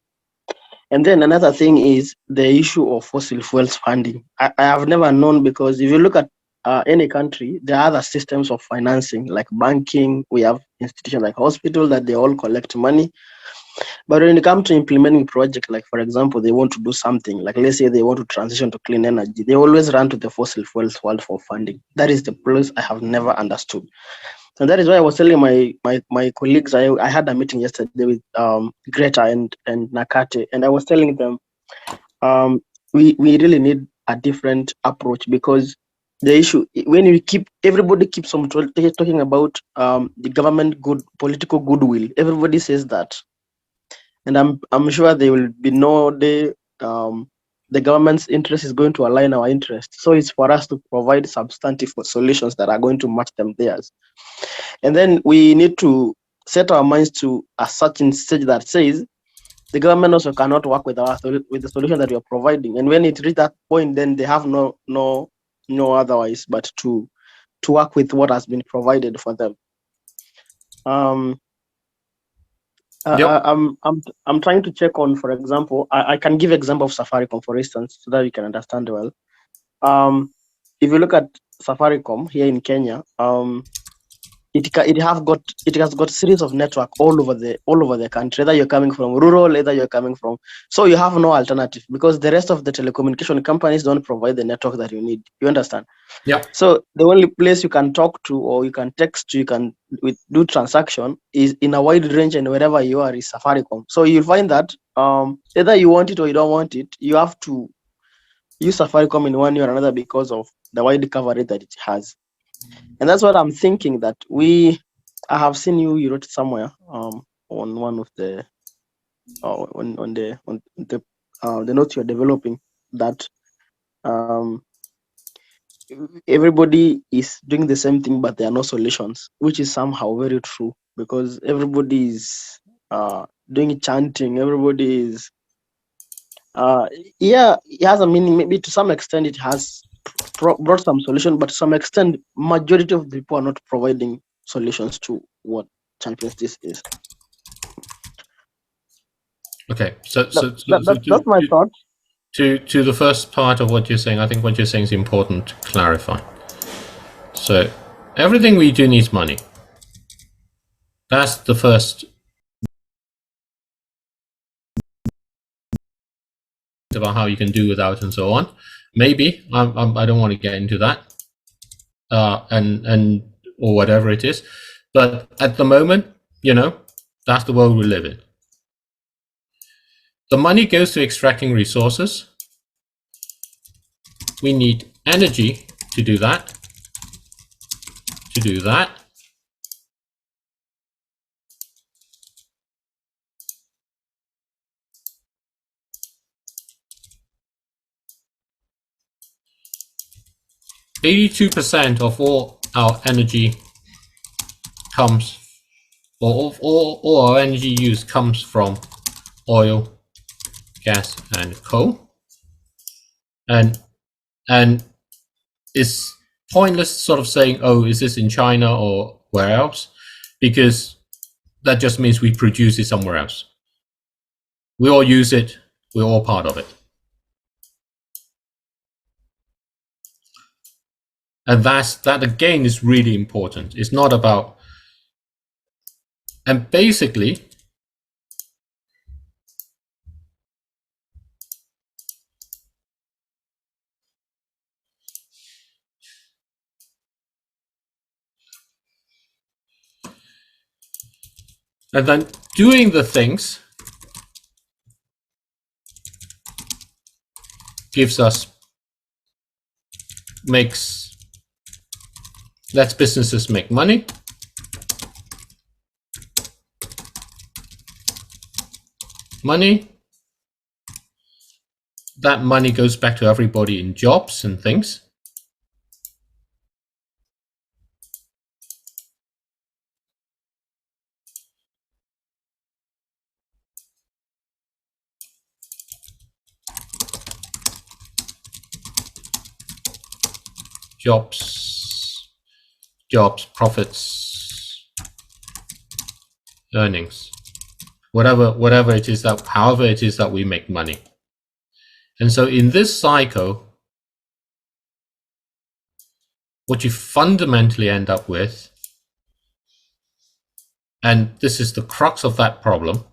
And then another thing is the issue of fossil fuels funding. I have never known, because if you look at any country, there are other systems of financing like banking. We have institutions like hospital that they all collect money. But when it comes to implementing projects, like for example, they want to do something, like let's say they want to transition to clean energy, they always run to the fossil fuels world for funding. That is the place I have never understood. And that is why I was telling my colleagues, I had a meeting yesterday with Greta and Nakate, and I was telling them we really need a different approach, because the issue, when everybody keeps on talking about the government political goodwill, everybody says that. And I'm sure there will be no day the government's interest is going to align our interest. So it's for us to provide substantive solutions that are going to match them theirs. And then we need to set our minds to a certain stage that says the government also cannot work with with the solution that we are providing. And when it reaches that point, then they have no otherwise but to work with what has been provided for them. Yep. I'm trying to check on, for example, I can give example of Safaricom, for instance, so that you can understand well. If you look at Safaricom here in Kenya, it has got series of network all over the country. Either you're coming from rural, either you're coming from, so you have no alternative because the rest of the telecommunication companies don't provide the network that you need. You understand? Yeah. So the only place you can talk to, or you can text to, you can do transaction is in a wide range, and wherever you are is Safaricom. So you'll find that either you want it or you don't want it, you have to use Safaricom in one way or another because of the wide coverage that it has. And that's what I'm thinking that I have seen you wrote somewhere on one of the on the notes you're developing that everybody is doing the same thing, but there are no solutions, which is somehow very true because everybody is doing chanting. Everybody is it has a meaning. Maybe to some extent it has brought some solution, but to some extent, majority of the people are not providing solutions to what champions this is. Okay. So That's my thought. to the first part of what you're saying, I think what you're saying is important to clarify. So everything we do needs money. That's the first about how you can do without and so on. Maybe I don't want to get into that, and or whatever it is, but at the moment, that's the world we live in. The money goes to extracting resources. We need energy to do that. To do that. %82 of all our energy comes, or all our energy use comes from oil, gas, and coal, and it's pointless sort of saying, oh, is this in China or where else, because that just means we produce it somewhere else. We all use it. We're all part of it. And that again is really important. It's not about, and basically, and then doing the things lets businesses make money. That money goes back to everybody in jobs and things. Jobs, profits, earnings, whatever it is that, however it is that we make money. And so in this cycle, what you fundamentally end up with, and this is the crux of that problem,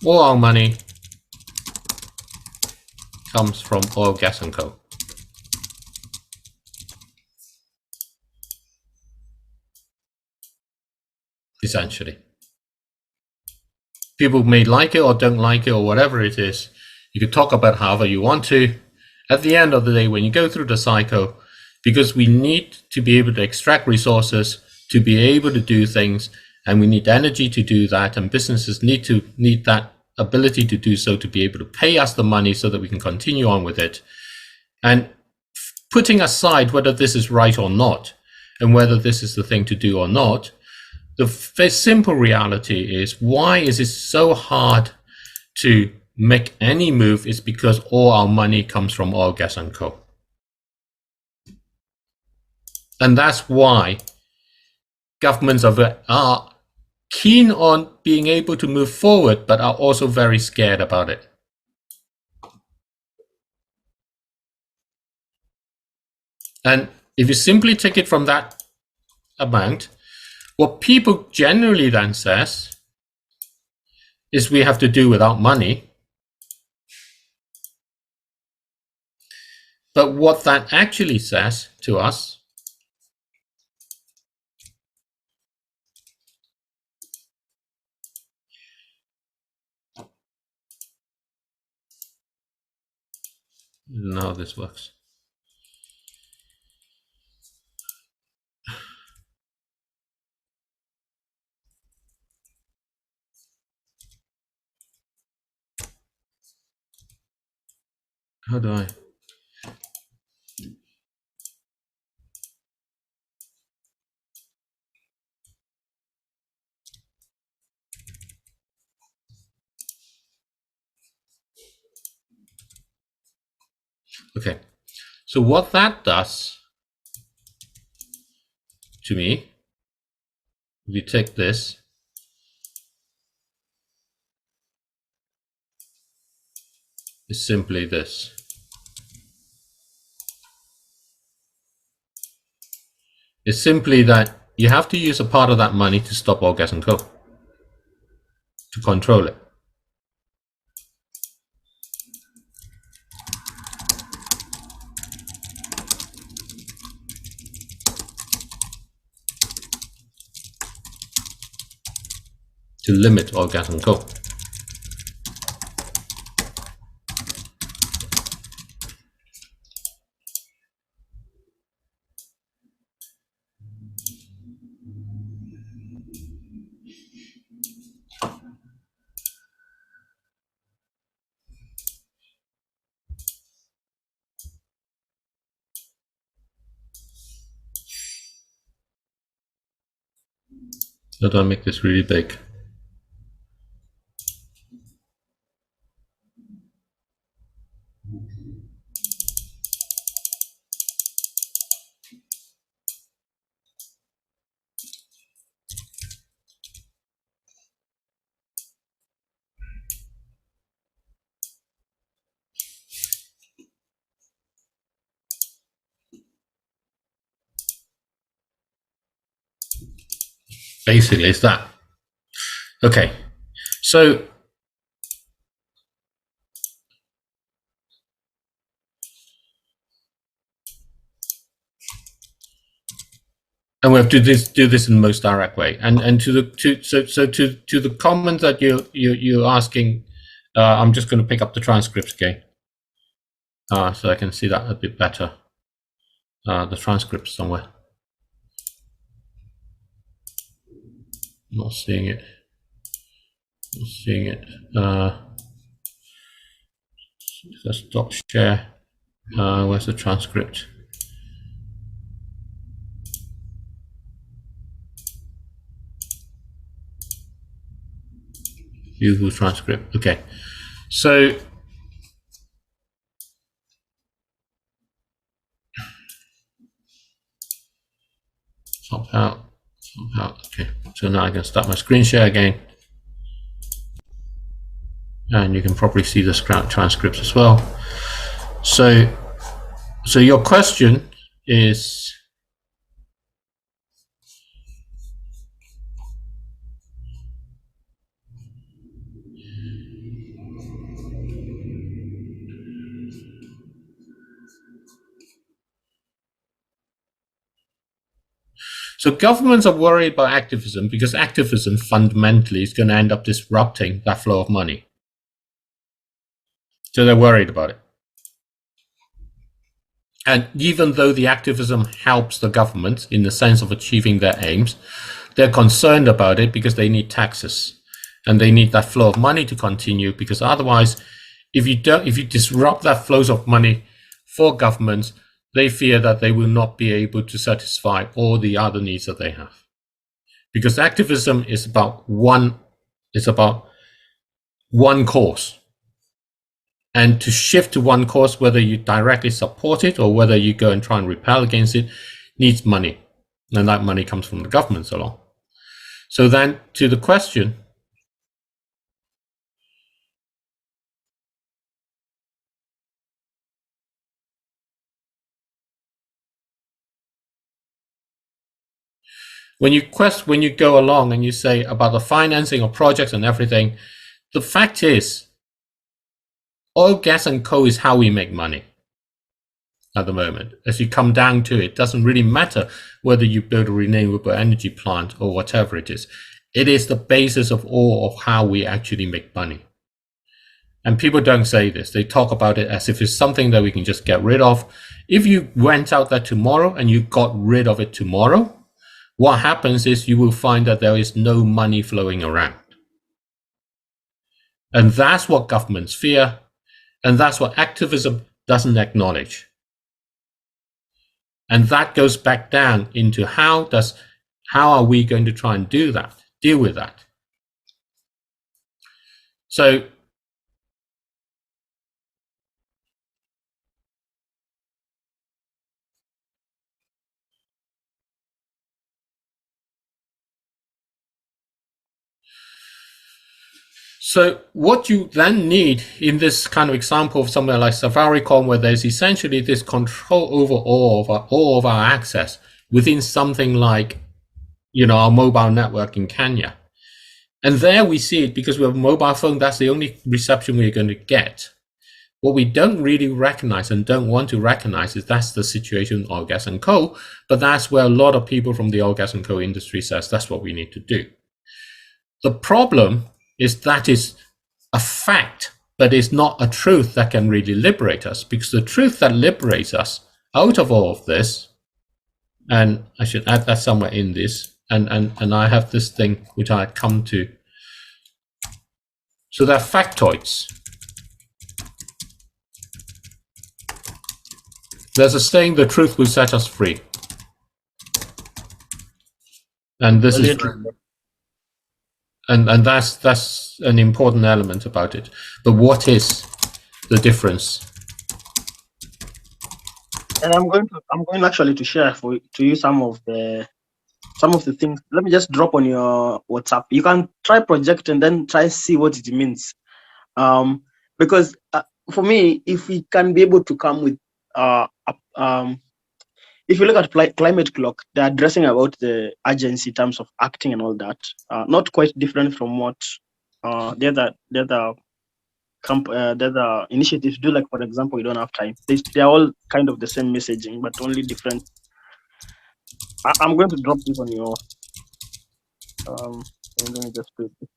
all our money comes from oil, gas, and coal. Essentially. People may like it or don't like it or whatever it is. You can talk about however you want to. At the end of the day, when you go through the cycle, because we need to be able to extract resources, to be able to do things, and we need energy to do that, and businesses need that ability to do so, to be able to pay us the money so that we can continue on with it. And putting aside whether this is right or not, and whether this is the thing to do or not, the simple reality is, why is it so hard to make any move? Is because all our money comes from oil, gas, and coal. And that's why governments are keen on being able to move forward, but are also very scared about it. And if you simply take it from that amount, what people generally then says is we have to do without money. But what that actually says to us how this works. How do I? Okay, so what that does to me, if you take this, is simply this. It's simply that you have to use a part of that money to stop oil, gas, and coal, to control it. To limit oil, gas, and coal. How do I make this really big? Basically, it's that. Okay, so and we have to do this in the most direct way. And to the comment that you're asking, I'm just going to pick up the transcripts again, so I can see that a bit better. The transcript somewhere. Not seeing it. Not seeing it. Let's stop share. Where's the transcript? View transcript. Okay. So somehow. Okay. So now I can start my screen share again. And you can probably see the transcripts as well. So your question is, So governments are worried about activism because activism fundamentally is going to end up disrupting that flow of money. So they're worried about it. And even though the activism helps the government in the sense of achieving their aims, they're concerned about it because they need taxes and they need that flow of money to continue, because otherwise, if you disrupt that flows of money for governments, they fear that they will not be able to satisfy all the other needs that they have. Because activism is about one cause. And to shift to one cause, whether you directly support it or whether you go and try and repel against it, needs money. And that money comes from the governments along. So then to the question, when you go along and you say about the financing of projects and everything, the fact is, oil, gas, and coal is how we make money at the moment. As you come down to it, it doesn't really matter whether you build a renewable energy plant or whatever it is. It is the basis of all of how we actually make money. And people don't say this. They talk about it as if it's something that we can just get rid of. If you went out there tomorrow and you got rid of it tomorrow, what happens is you will find that there is no money flowing around. And that's what governments fear. And that's what activism doesn't acknowledge. And that goes back down into how are we going to try and deal with that? So what you then need in this kind of example of somewhere like Safaricom, where there's essentially this control over all of our access within something like, our mobile network in Kenya. And there we see it because we have a mobile phone, that's the only reception we're going to get. What we don't really recognize and don't want to recognize is that's the situation in oil, gas, and coal, but that's where a lot of people from the oil, gas, and coal industry says that's what we need to do. The problem is that is a fact, but it's not a truth that can really liberate us, because the truth that liberates us out of all of this, and I should add that somewhere in this, and I have this thing which I had come to. So they're factoids. There's a saying, the truth will set us free. And this is and that's an important element about it. But what is the difference? And I'm going actually to share to you some of the things. Let me just drop on your WhatsApp. You can try project and then try see what it means. Because for me, if we can be able to come with if you look at climate clock, they're addressing about the urgency in terms of acting and all that. Not quite different from what the other initiatives do. Like, for example, we don't have time. They're all kind of the same messaging, but only different. I'm going to drop this on your. And let me just put it.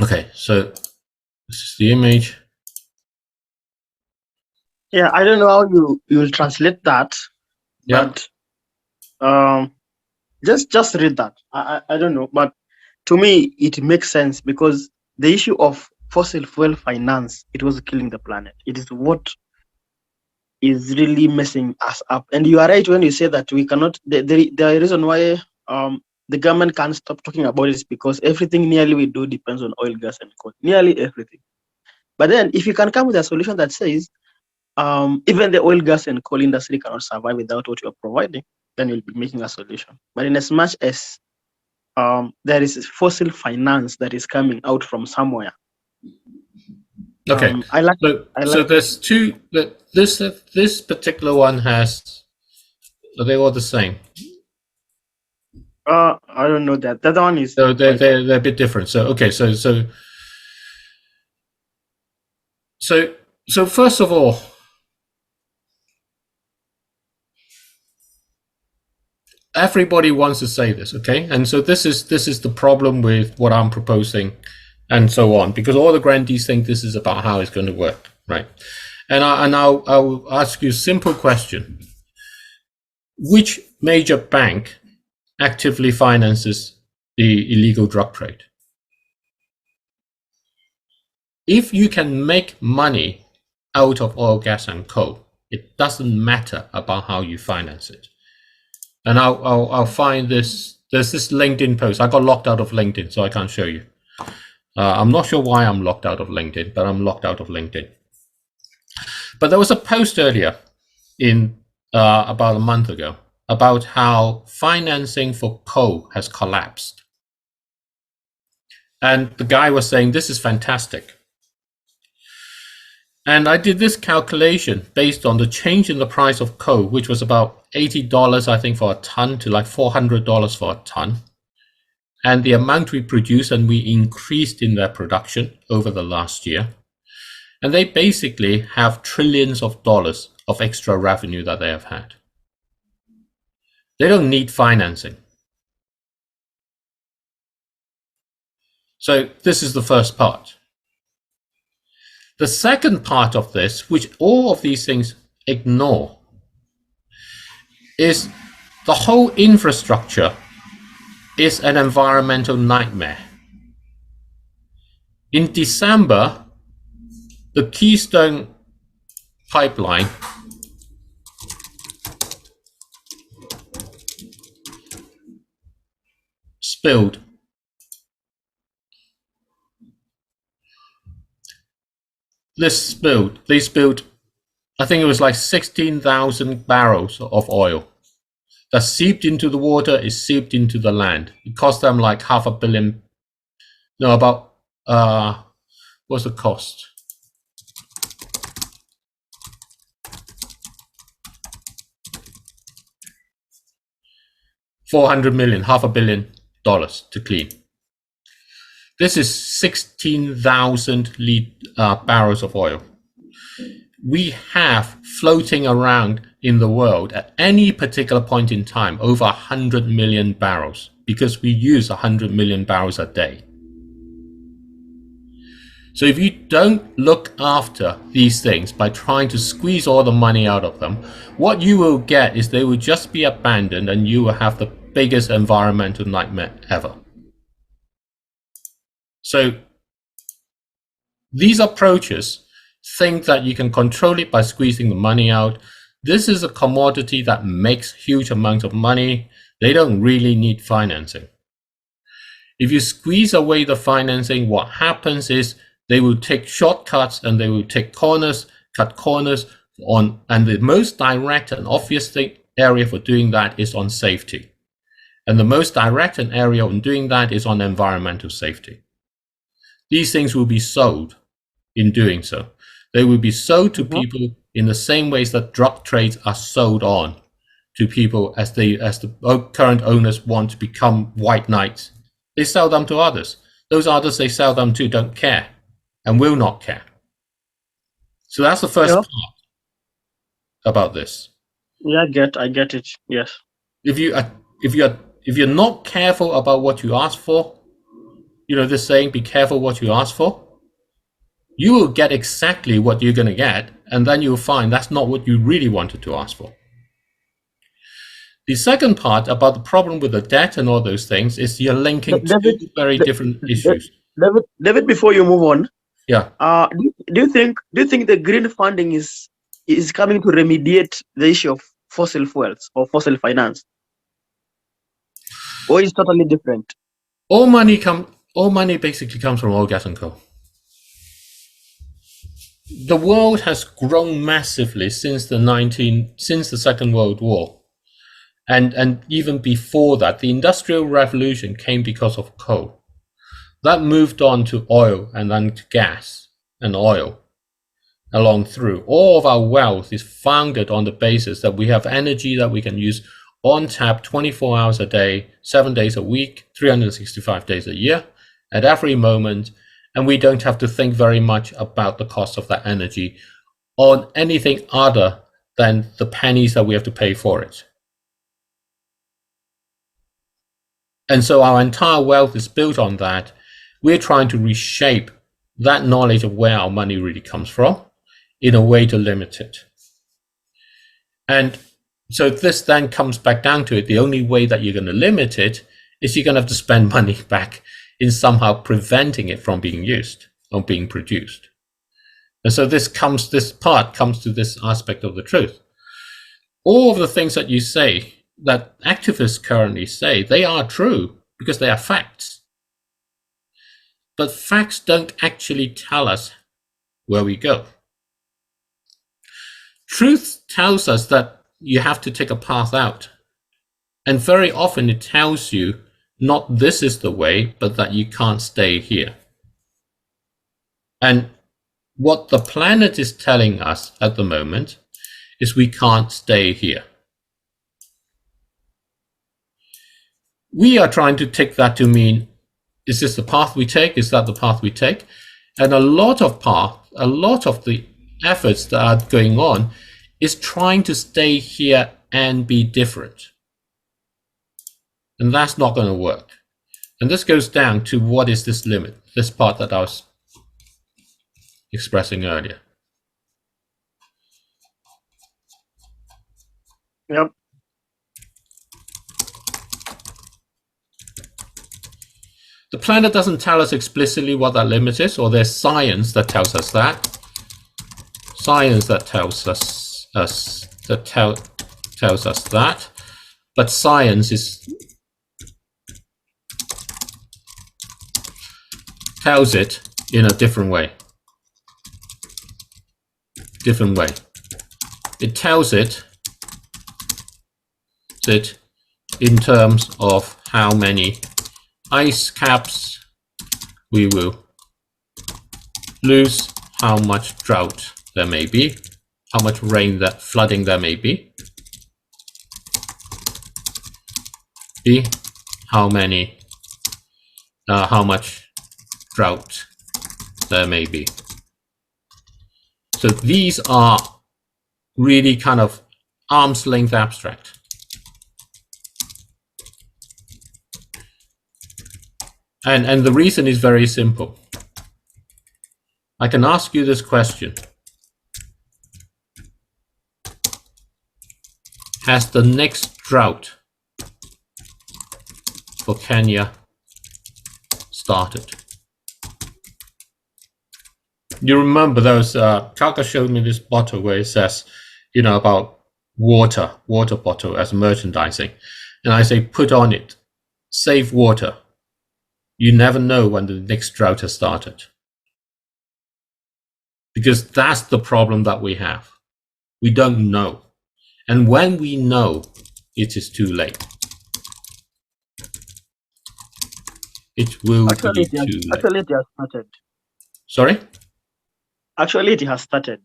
Okay, so this is the image. Yeah, I don't know how you will translate that, but just read that. I don't know, but to me, it makes sense because the issue of fossil fuel finance, it was killing the planet. It is what is really messing us up. And you are right when you say that we cannot, the reason why the government can't stop talking about it is because everything nearly we do depends on oil, gas, and coal. Nearly everything. But then if you can come with a solution that says, even the oil, gas, and coal industry cannot survive without what you're providing, then you'll be making a solution. But in as much as there is fossil finance that is coming out from somewhere. Okay. So there's two. This particular one has. Are they all the same? I don't know that. The other one is. So they're a bit different. So okay. So first of all, everybody wants to say this, okay? And so this is the problem with what I'm proposing, and so on, because all the grantees think this is about how it's going to work, right? And I'll ask you a simple question: which major bank actively finances the illegal drug trade? If you can make money out of oil, gas, and coal, it doesn't matter about how you finance it. And I'll find this. There's this LinkedIn post. I got locked out of LinkedIn, so I can't show you. I'm not sure why I'm locked out of LinkedIn, but I'm locked out of LinkedIn. But there was a post earlier in about a month ago about how financing for coal has collapsed. And the guy was saying, this is fantastic. And I did this calculation based on the change in the price of coal, which was about $80, I think, for a ton, to like $400 for a ton. And the amount we produced, and we increased in their production over the last year. And they basically have trillions of dollars of extra revenue that they have had. They don't need financing. So this is the first part. The second part of this, which all of these things ignore, is the whole infrastructure is an environmental nightmare. In December, the Keystone pipeline spilled. They spilled, I think it was like 16,000 barrels of oil that seeped into the water, is seeped into the land. It cost them like $500 million. No, about, what's the cost? $400 million, $500 million to clean. This is 16,000 barrels of oil. We have floating around in the world at any particular point in time over 100 million barrels, because we use 100 million barrels a day. So if you don't look after these things by trying to squeeze all the money out of them, what you will get is they will just be abandoned, and you will have the biggest environmental nightmare ever. So these approaches think that you can control it by squeezing the money out. This is a commodity that makes huge amounts of money. They don't really need financing. If you squeeze away the financing, what happens is they will take shortcuts, and they will take corners, cut corners on, and the most direct and obvious area for doing that is on safety. And the most direct area on doing that is on environmental safety. These things will be sold in doing so. They will be sold to people in the same ways that drug trades are sold on to people as the current owners want to become white knights. They sell them to others. Those others they sell them to don't care and will not care. So that's the first part about this. Yeah, I get it. Yes. If you're not careful about what you ask for, you know this saying, be careful what you ask for, you will get exactly what you're going to get, and then you'll find that's not what you really wanted to ask for. The second part about the problem with the debt and all those things is you're linking David, two very different issues. David, before you move on, Yeah. Do you think the green funding is coming to remediate the issue of fossil fuels or fossil finance, or is it totally different? All money basically comes from oil, gas, and coal. The world has grown massively since the Second World War, and even before that, the Industrial Revolution came because of coal. That moved on to oil and then to gas and oil along through. All of our wealth is founded on the basis that we have energy that we can use on tap 24 hours a day, 7 days a week, 365 days a year, at every moment, and we don't have to think very much about the cost of that energy on anything other than the pennies that we have to pay for it. And so our entire wealth is built on that. We're trying to reshape that knowledge of where our money really comes from in a way to limit it. And so this then comes back down to it. The only way that you're going to limit it is you're going to have to spend money back in somehow preventing it from being used or being produced. And so this part comes to this aspect of the truth. All of the things that you say, that activists currently say, they are true because they are facts. But facts don't actually tell us where we go. Truth tells us that you have to take a path out. And very often it tells you not this is the way, but that you can't stay here. And what the planet is telling us at the moment is we can't stay here. We are trying to take that to mean, is this the path we take? Is that the path we take? And a lot of the efforts that are going on is trying to stay here and be different. And that's not going to work. And this goes down to what is this limit, this part that I was expressing earlier. Yep. The planet doesn't tell us explicitly what that limit is, or there's science that tells us that. Science that tells us that, but science tells it in a different way. It tells it in terms of how many ice caps we will lose, how much drought there may be, how much rain, flooding there may be, how much drought there may be. So these are really kind of arm's length abstract. And the reason is very simple. I can ask you this question. Has the next drought for Kenya started? You remember those, Kaka showed me this bottle where it says, you know, about water bottle as merchandising. And I say, put on it, save water. You never know when the next drought has started. Because that's the problem that we have. We don't know. And when we know, it is too late. It will be too late. Actually, it has started. Sorry? Actually, it has started.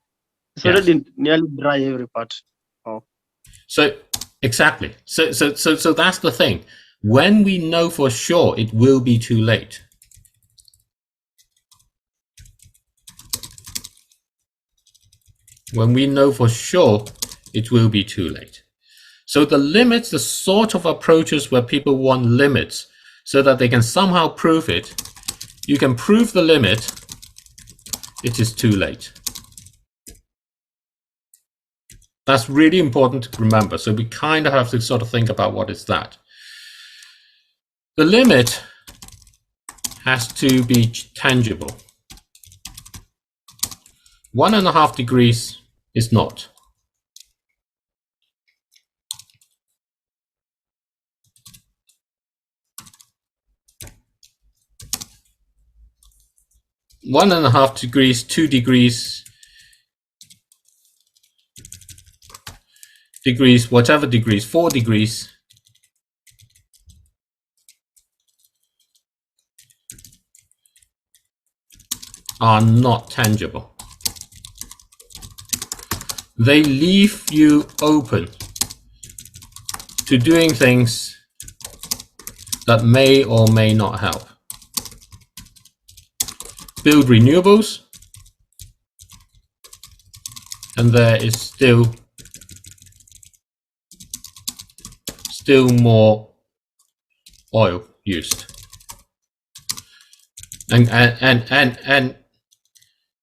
It's already nearly dry every part. Oh. So exactly. So that's the thing. When we know for sure, it will be too late. When we know for sure, it will be too late. So the limits, the sort of approaches where people want limits so that they can somehow prove it, you can prove the limit, it is too late. That's really important to remember. So we kind of have to sort of think about what is that. The limit has to be tangible. 1.5 degrees is not. One and a half degrees, 2 degrees, whatever degrees, 4 degrees are not tangible. They leave you open to doing things that may or may not help. Build renewables, and there is still more oil used. And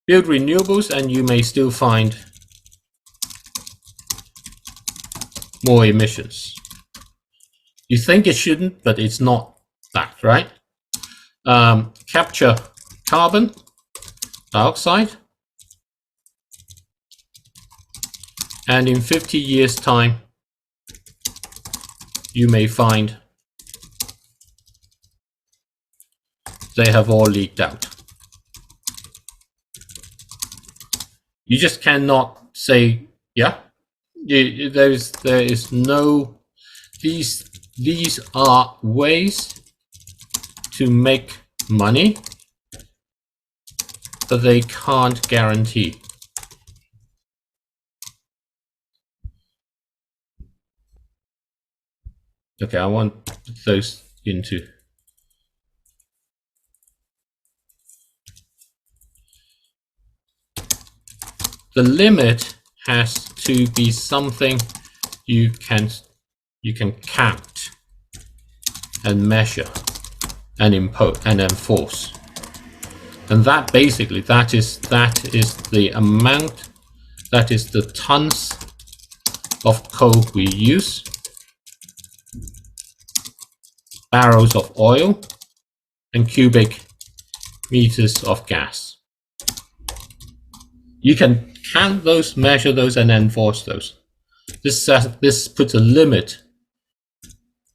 build renewables, and you may still find more emissions. You think it shouldn't, but it's not that, right? Capture carbon dioxide, and in 50 years' time, you may find they have all leaked out. You just cannot say, yeah, there is no, these are ways to make money, but they can't guarantee. Okay, I want those into. The limit has to be something you can count and measure and impose and enforce. And that basically, that is the amount, that is the tons of coal we use, barrels of oil, and cubic meters of gas. You can count those, measure those, and enforce those. This puts a limit.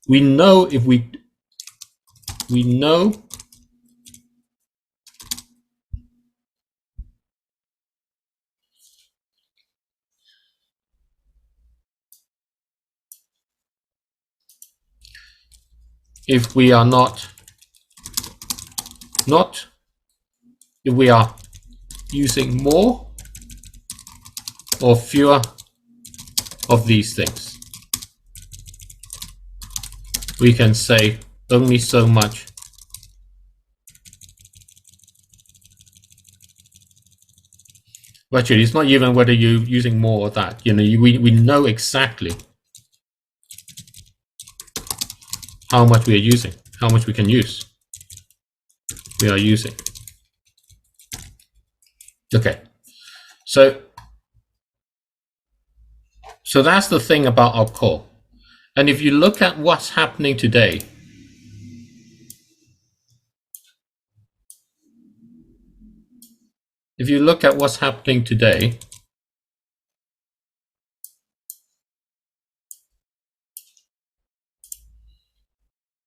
We know if we know if we are if we are using more or fewer of these things. We can say only so much. Actually, it's not even whether you're using more or that. You know, we know exactly how much we are using, how much we can use. We are using. Okay, so that's the thing about our coal. And if you look at what's happening today,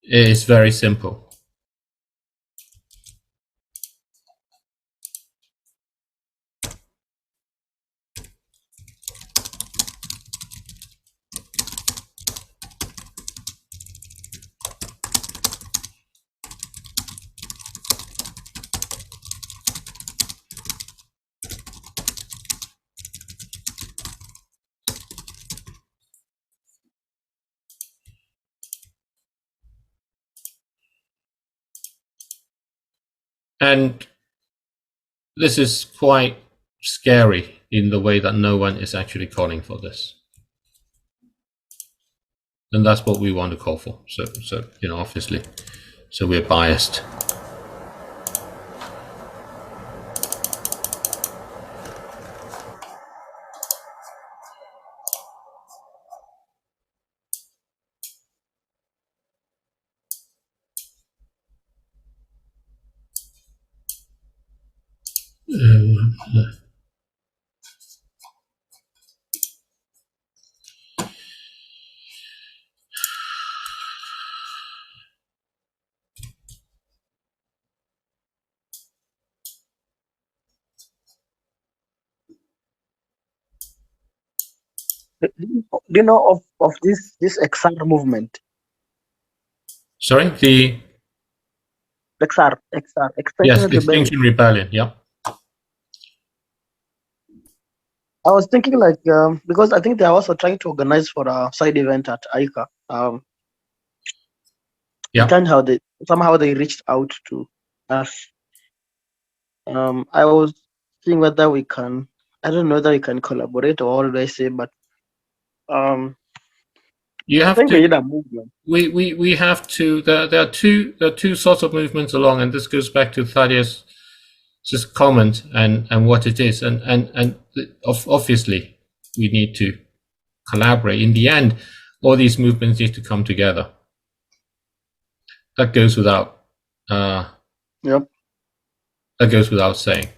it is very simple. And this is quite scary in the way that no one is actually calling for this. And that's what we want to call for. So you know, obviously, so we're biased. Do you know of this XR movement? Sorry, the XR, yes, Extinction Rebellion. Extinction Rebellion. Yeah. I was thinking like because I think they're also trying to organize for a side event at ICA. Yeah. And how they somehow they reached out to us. I was seeing whether we can. I don't know whether we can collaborate or what do I say, but You I have think we to. need a movement. We have to. There are two sorts of movements along, and this goes back to Thaddeus' just comment and what it is, and obviously we need to collaborate. In the end, all these movements need to come together. That goes without. Yep. That goes without saying.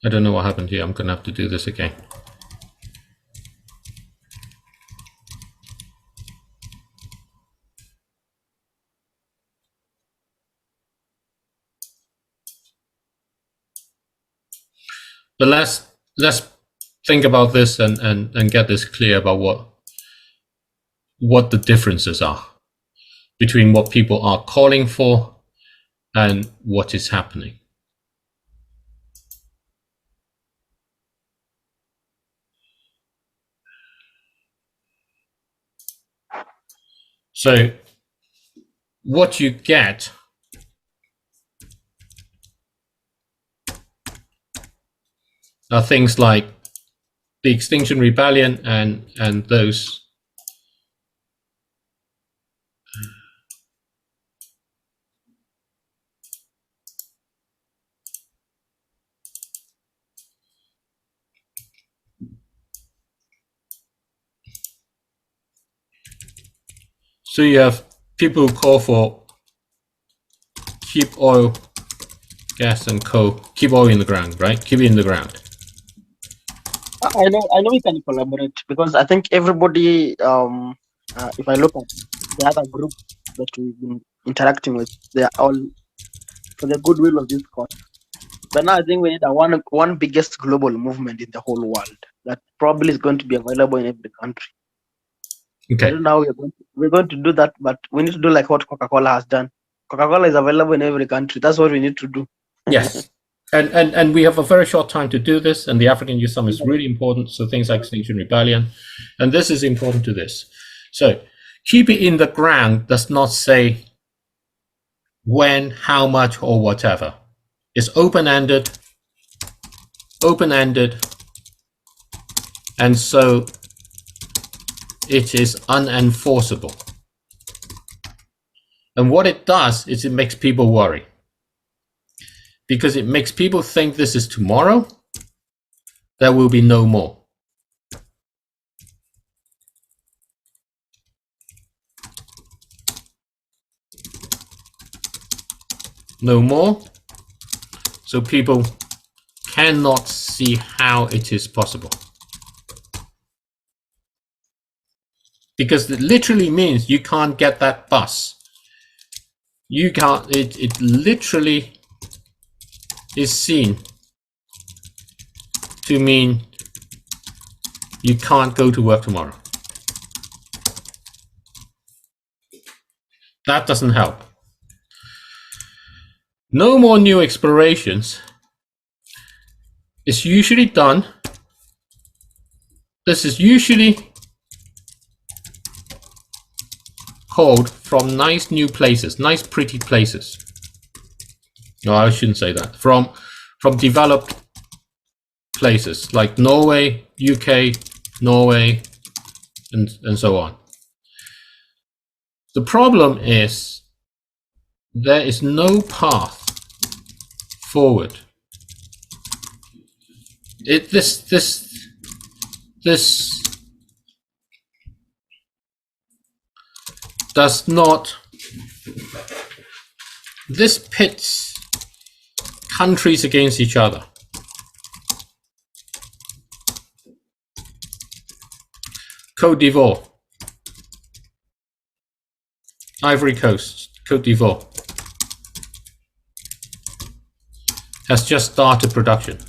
I don't know what happened here. I'm gonna have to do this again. But let's think about this and get this clear about what the differences are between what people are calling for and what is happening. So what you get are things like the Extinction Rebellion and those so you have people who call for keep oil, gas and coal, keep oil in the ground, right? Keep it in the ground. I know we can collaborate because I think everybody if I look at the other groups that we've been interacting with, they are all for the goodwill of this cause. But now I think we need a one biggest global movement in the whole world that probably is going to be available in every country. Okay. I don't know how we're going to do that, but we need to do like what Coca-Cola has done. Coca-Cola is available in every country. That's what we need to do. Yes. And we have a very short time to do this, and the African Youth Summit is really important. So things like Extinction Rebellion, and this is important to this. So keep it in the ground does not say when, how much, or whatever. It's open-ended, and so it is unenforceable. And what it does is it makes people worry. Because it makes people think this is tomorrow, there will be no more. No more. So people cannot see how it is possible. Because it literally means you can't get that bus. You can't, it literally is seen to mean you can't go to work tomorrow. That doesn't help. No more new explorations is usually done. This is usually called from nice new places, nice pretty places. No, I shouldn't say that. From developed places like Norway, UK, Norway, and so on. The problem is there is no path forward. This does not. This pits countries against each other. Côte d'Ivoire, Ivory Coast, Côte d'Ivoire has just started production.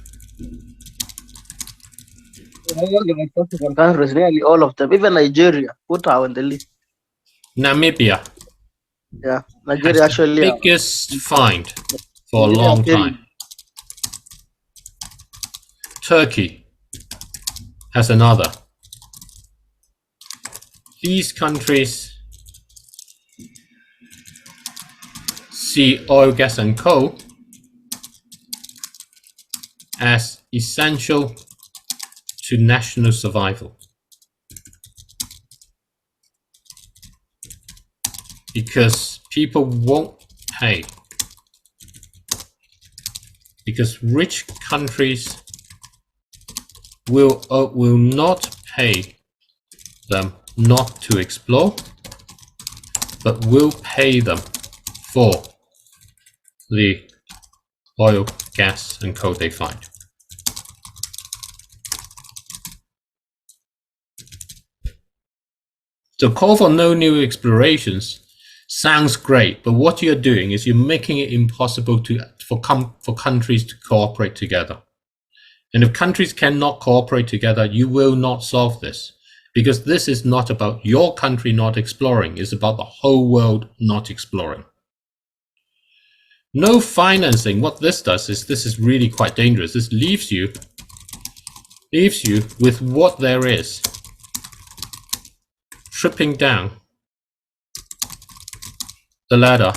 Countries, nearly all of them, even Nigeria, put her on the list. Namibia Yeah, has Nigeria the actually. biggest find for a Nigeria long very- time. Turkey has another. These countries see oil, gas, and coal as essential to national survival. Because people won't pay. Because rich countries will not pay them not to explore, but will pay them for the oil, gas, and coal they find. The call for no new explorations sounds great, but what you're doing is you're making it impossible for countries to cooperate together. And if countries cannot cooperate together, you will not solve this, because this is not about your country not exploring, it's about the whole world not exploring. No financing, what this does is, this is really quite dangerous. This leaves you with what there is, tripping down the ladder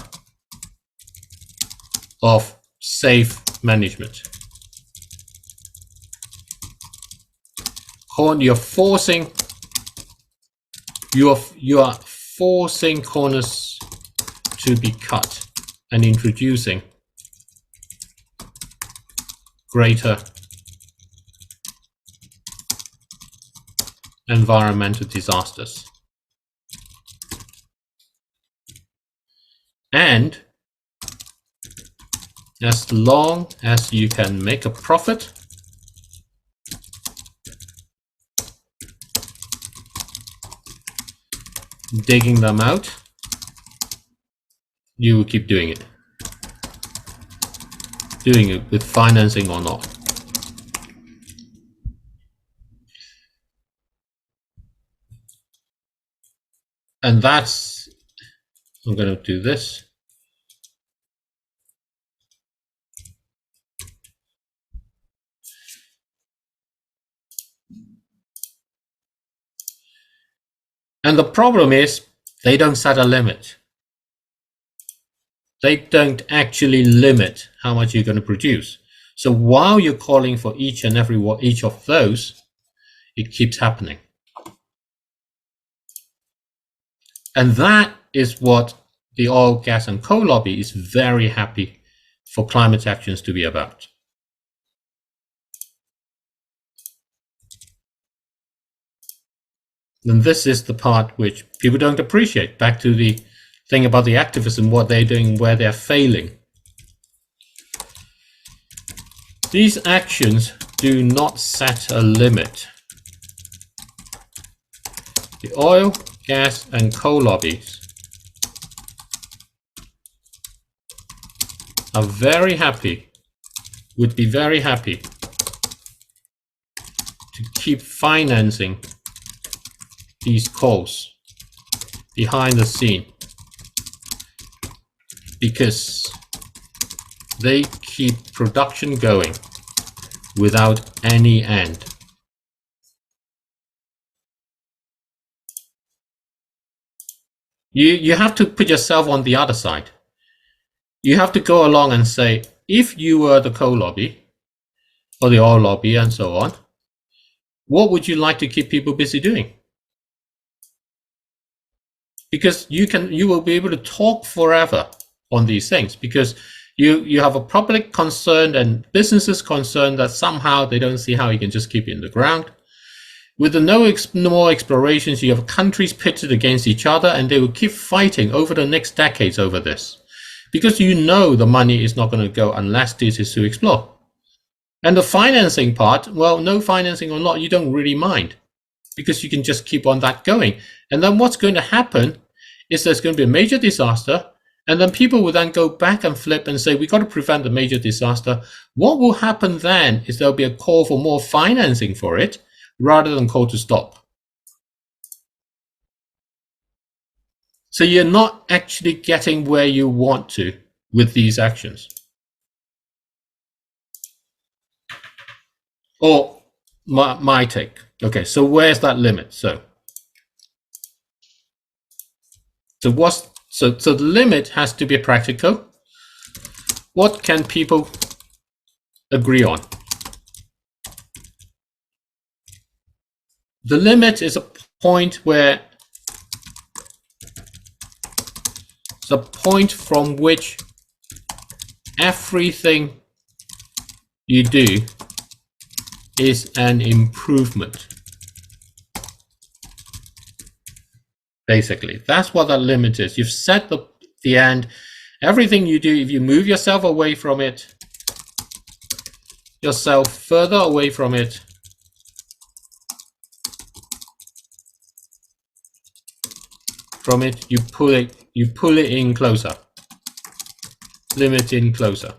of safe management. You are forcing corners to be cut and introducing greater environmental disasters. And as long as you can make a profit, digging them out, you will keep doing it. Doing it with financing or not. And that's, I'm going to do this. And the problem is they don't set a limit. They don't actually limit how much you're going to produce. So while you're calling for each of those, it keeps happening. And that is what the oil, gas, and coal lobby is very happy for climate actions to be about. And this is the part which people don't appreciate. Back to the thing about the activism, what they're doing, where they're failing. These actions do not set a limit. The oil, gas, and coal lobbies are very happy, would be very happy to keep financing these calls behind the scene, because they keep production going without any end. You have to put yourself on the other side. You have to go along and say, if you were the coal lobby or the oil lobby and so on, what would you like to keep people busy doing? Because you will be able to talk forever on these things, because you have a public concern and businesses concerned that somehow they don't see how you can just keep it in the ground. With the no more explorations, you have countries pitted against each other, and they will keep fighting over the next decades over this, because you know the money is not going to go unless this is to explore. And the financing part, well, no financing or not, you don't really mind. because you can just keep on that going. And then what's going to happen is there's going to be a major disaster, and then people will then go back and flip and say, we got to prevent the major disaster. What will happen then is there'll be a call for more financing for it rather than call to stop. So you're not actually getting where you want to with these actions. Or my take. Okay, so where's that limit? So the limit has to be practical. What can people agree on? The limit is a point where the point from which everything you do is an improvement. Basically, that's what that limit is. You've set the end. Everything you do, if you move yourself away from it, yourself further away from it, you pull it in closer. Limit in closer.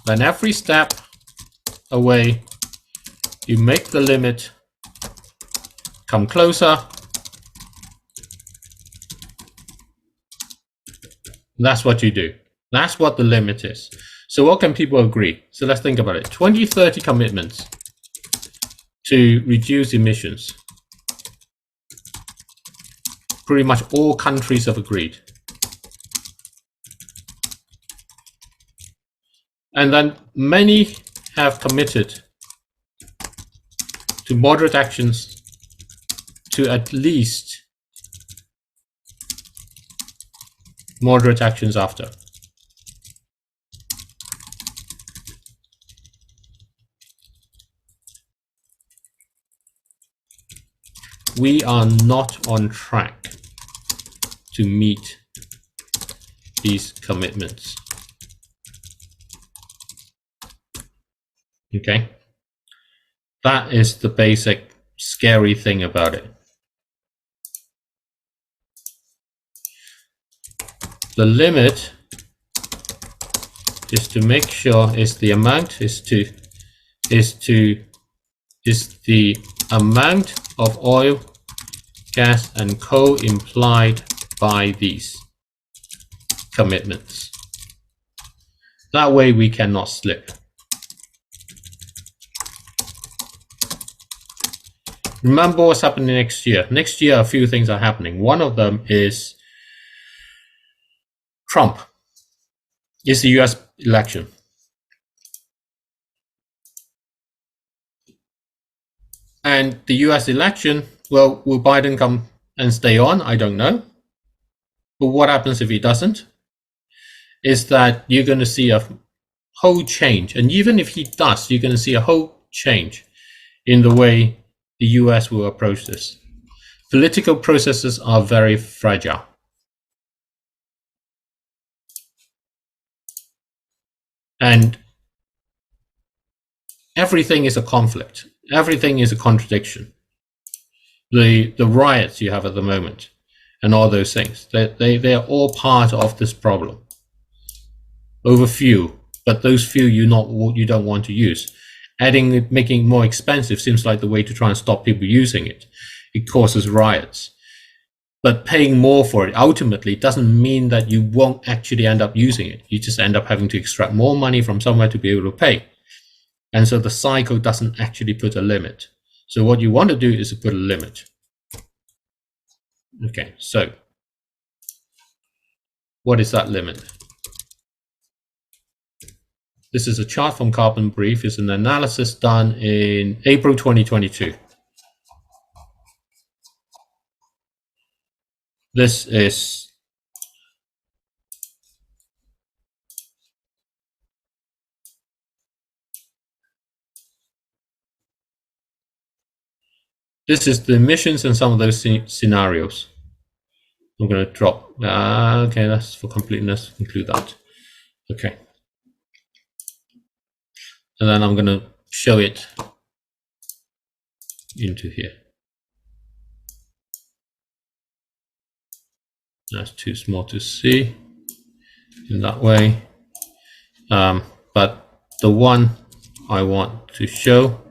Then every step away, you make the limit come closer. That's what you do. That's what the limit is. So what can people agree? So let's think about it. 2030 commitments to reduce emissions. Pretty much all countries have agreed. And then many have committed to moderate actions to at least moderate actions after. We are not on track to meet these commitments. Okay? That is the basic scary thing about it. The limit is to make sure the amount of oil, gas, and coal implied by these commitments. That way we cannot slip. Remember what's happening next year. Next year, a few things are happening. One of them is Trump. It's the US election. And the US election, well, will Biden come and stay on? I don't know. But what happens if he doesn't? Is that you're going to see a whole change. And even if he does, you're going to see a whole change in the way the US will approach this. Political processes are very fragile. And everything is a conflict. Everything is a contradiction. The riots you have at the moment and all those things, they are all part of this problem. Over fuel, but those fuel you don't want to use. Making it more expensive seems like the way to try and stop people using it. It causes riots. But paying more for it ultimately doesn't mean that you won't actually end up using it. You just end up having to extract more money from somewhere to be able to pay. And so the cycle doesn't actually put a limit. So what you want to do is to put a limit. Okay, so what is that limit? This is a chart from Carbon Brief. It's an analysis done in April 2022. This is the emissions and some of those scenarios. I'm going to drop. Okay, that's for completeness. Include that. Okay. And then I'm going to show it into here. That's too small to see in that way. But the one I want to show,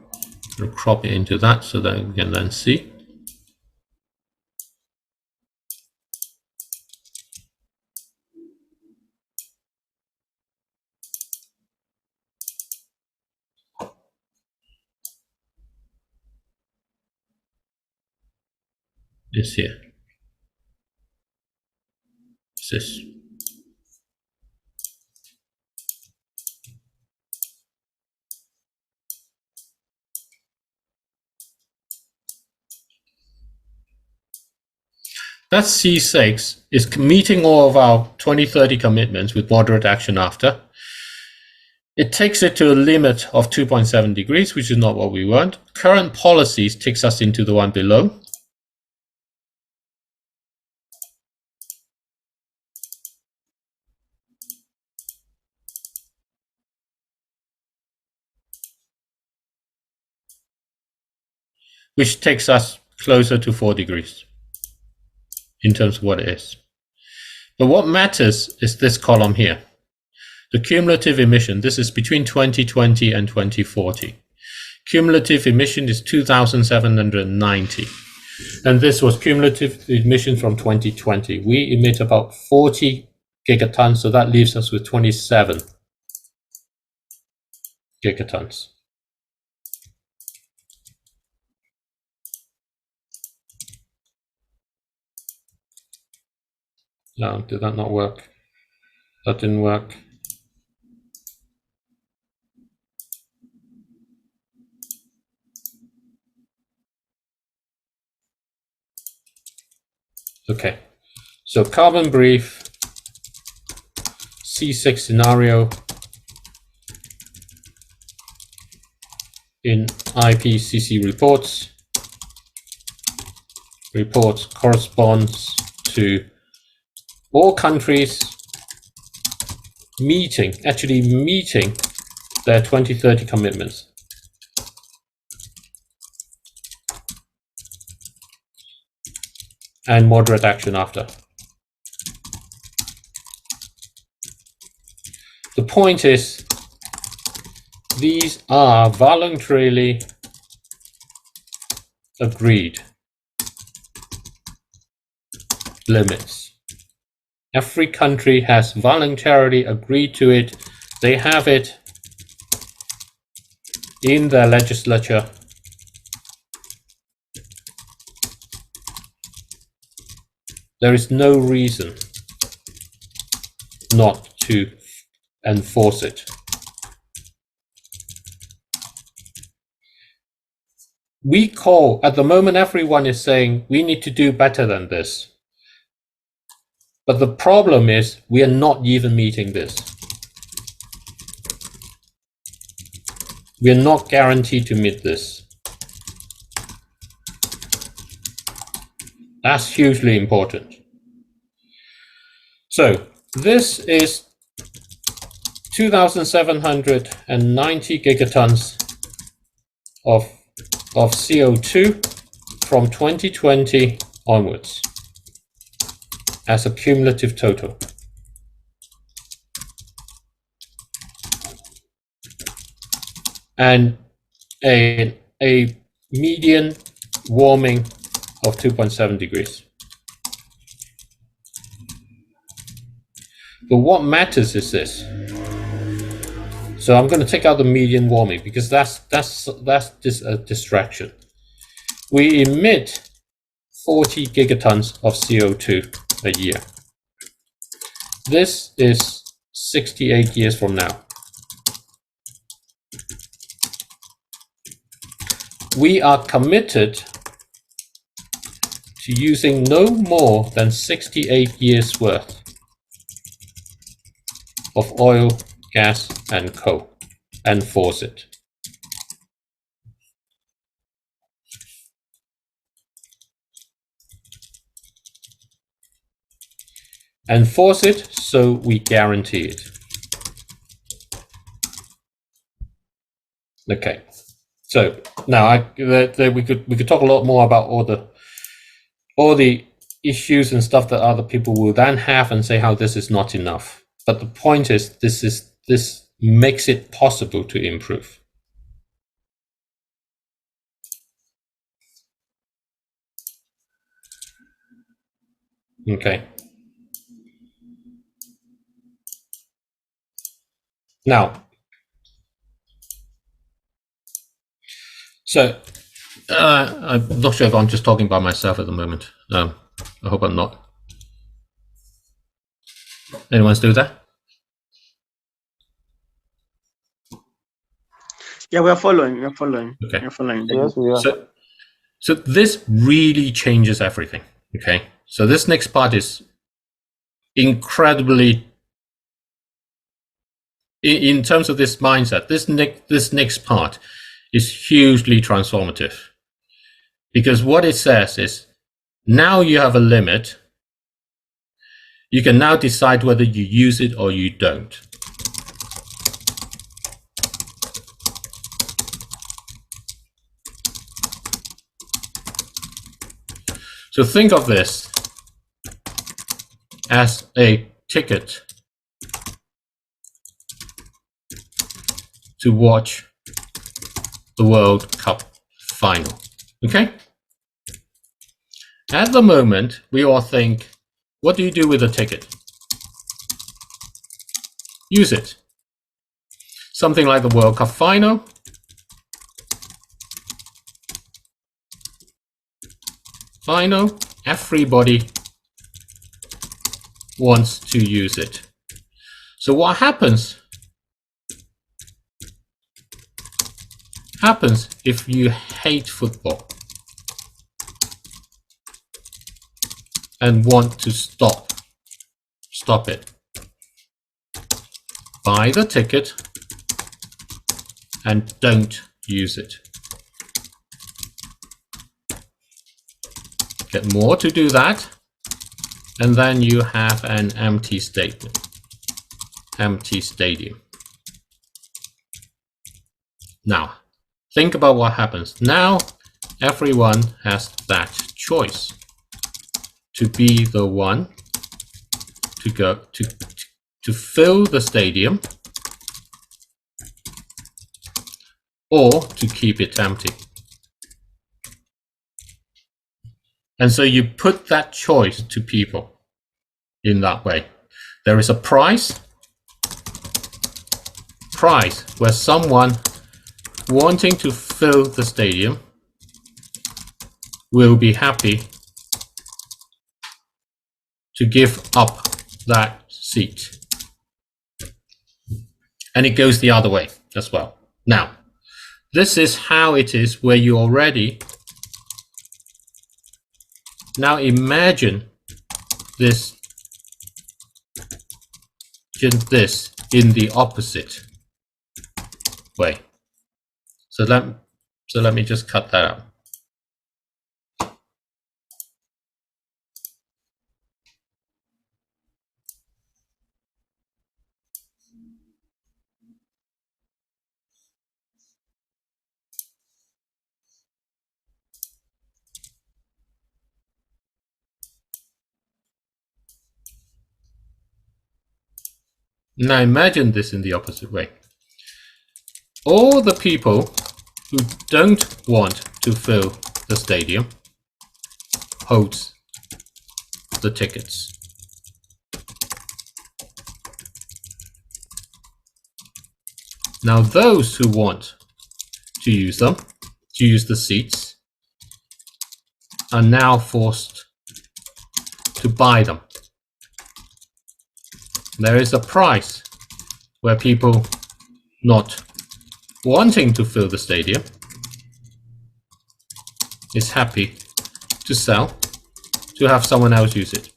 I'll crop it into that so that we can then see. Is here. This. That C6 is meeting all of our 2030 commitments with moderate action after. It takes it to a limit of 2.7 degrees, which is not what we want. Current policies takes us into the one below. Which takes us closer to 4 degrees in terms of what it is. But what matters is this column here. The cumulative emission, this is between 2020 and 2040. Cumulative emission is 2,790. And this was cumulative emission from 2020. We emit about 40 gigatons, so that leaves us with 27 gigatons. No, did that not work? That didn't work. Okay, so carbon brief, C6 scenario in IPCC reports. Reports corresponds to all countries actually meeting their 2030 commitments. And moderate action after. The point is, these are voluntarily agreed limits. Every country has voluntarily agreed to it. They have it in their legislature. There is no reason not to enforce it. At the moment, everyone is saying we need to do better than this. But the problem is we are not even meeting this. We are not guaranteed to meet this. That's hugely important. So this is 2,790 gigatons of CO2 from 2020 onwards as a cumulative total. And a median warming of 2.7 degrees. But what matters is this. So I'm going to take out the median warming because that's just a distraction. We emit 40 gigatons of CO2 a year. This is 68 years from now. We are committed to using no more than 68 years worth of oil, gas, and coal, and force it. And force it so we guarantee it. Okay, so Now, we could talk a lot more about all the issues and stuff that other people will then have and say how this is not enough. But the point is, this makes it possible to improve. Okay. Now, so I'm not sure if I'm just talking by myself at the moment. I hope I'm not. Anyone still there? Yeah, we are following. We are following. Okay. We are following. Yes, we are. So this really changes everything. Okay. So this next part is incredibly, in terms of this mindset, this next part is hugely transformative, because what it says is, now you have a limit. You can now decide whether you use it or you don't. So think of this as a ticket to watch the World Cup final. Okay? At the moment, we all think, what do you do with a ticket? Use it. Something like the World Cup final. Everybody wants to use it. So what happens if you hate football and want to stop it? Buy the ticket and don't use it. Get more to do that, and then you have an empty stadium. Now, think about what happens. Now, everyone has that choice to be the one to go to fill the stadium or to keep it empty. And so you put that choice to people in that way. There is a price where someone wanting to fill the stadium will be happy to give up that seat. And it goes the other way as well. Now, this is how it is where you already. Now imagine this in the opposite way. So let me just cut that out. Now imagine this in the opposite way. All the people who don't want to fill the stadium holds the tickets. Now those who want to use them, to use the seats, are now forced to buy them. There is a price where people not wanting to fill the stadium is happy to sell, to have someone else use it.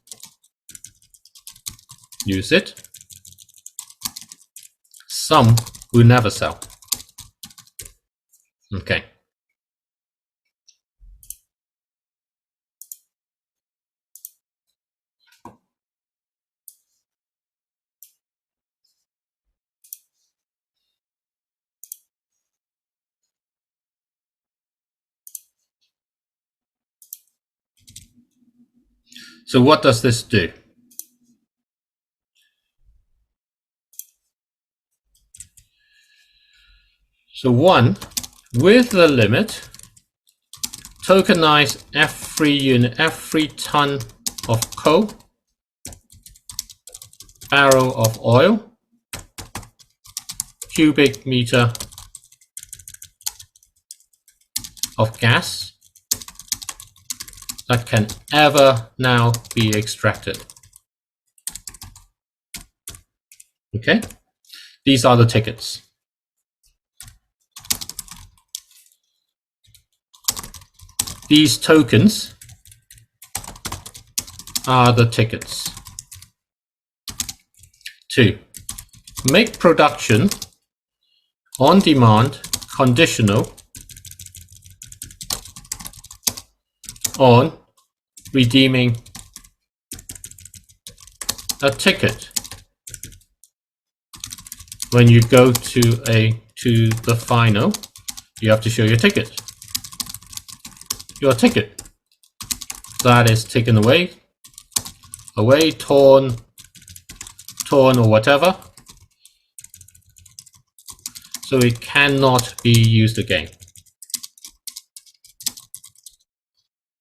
Use it. Some will never sell. Okay. So what does this do? So one, with the limit, tokenize every unit, every ton of coal, barrel of oil, cubic meter of gas that can ever now be extracted. Okay, these are the tickets. These tokens are the tickets. 2. Make production on demand conditional on redeeming a ticket. When you go to the final, you have to show your ticket. Your ticket that is taken away, torn or whatever, so it cannot be used again.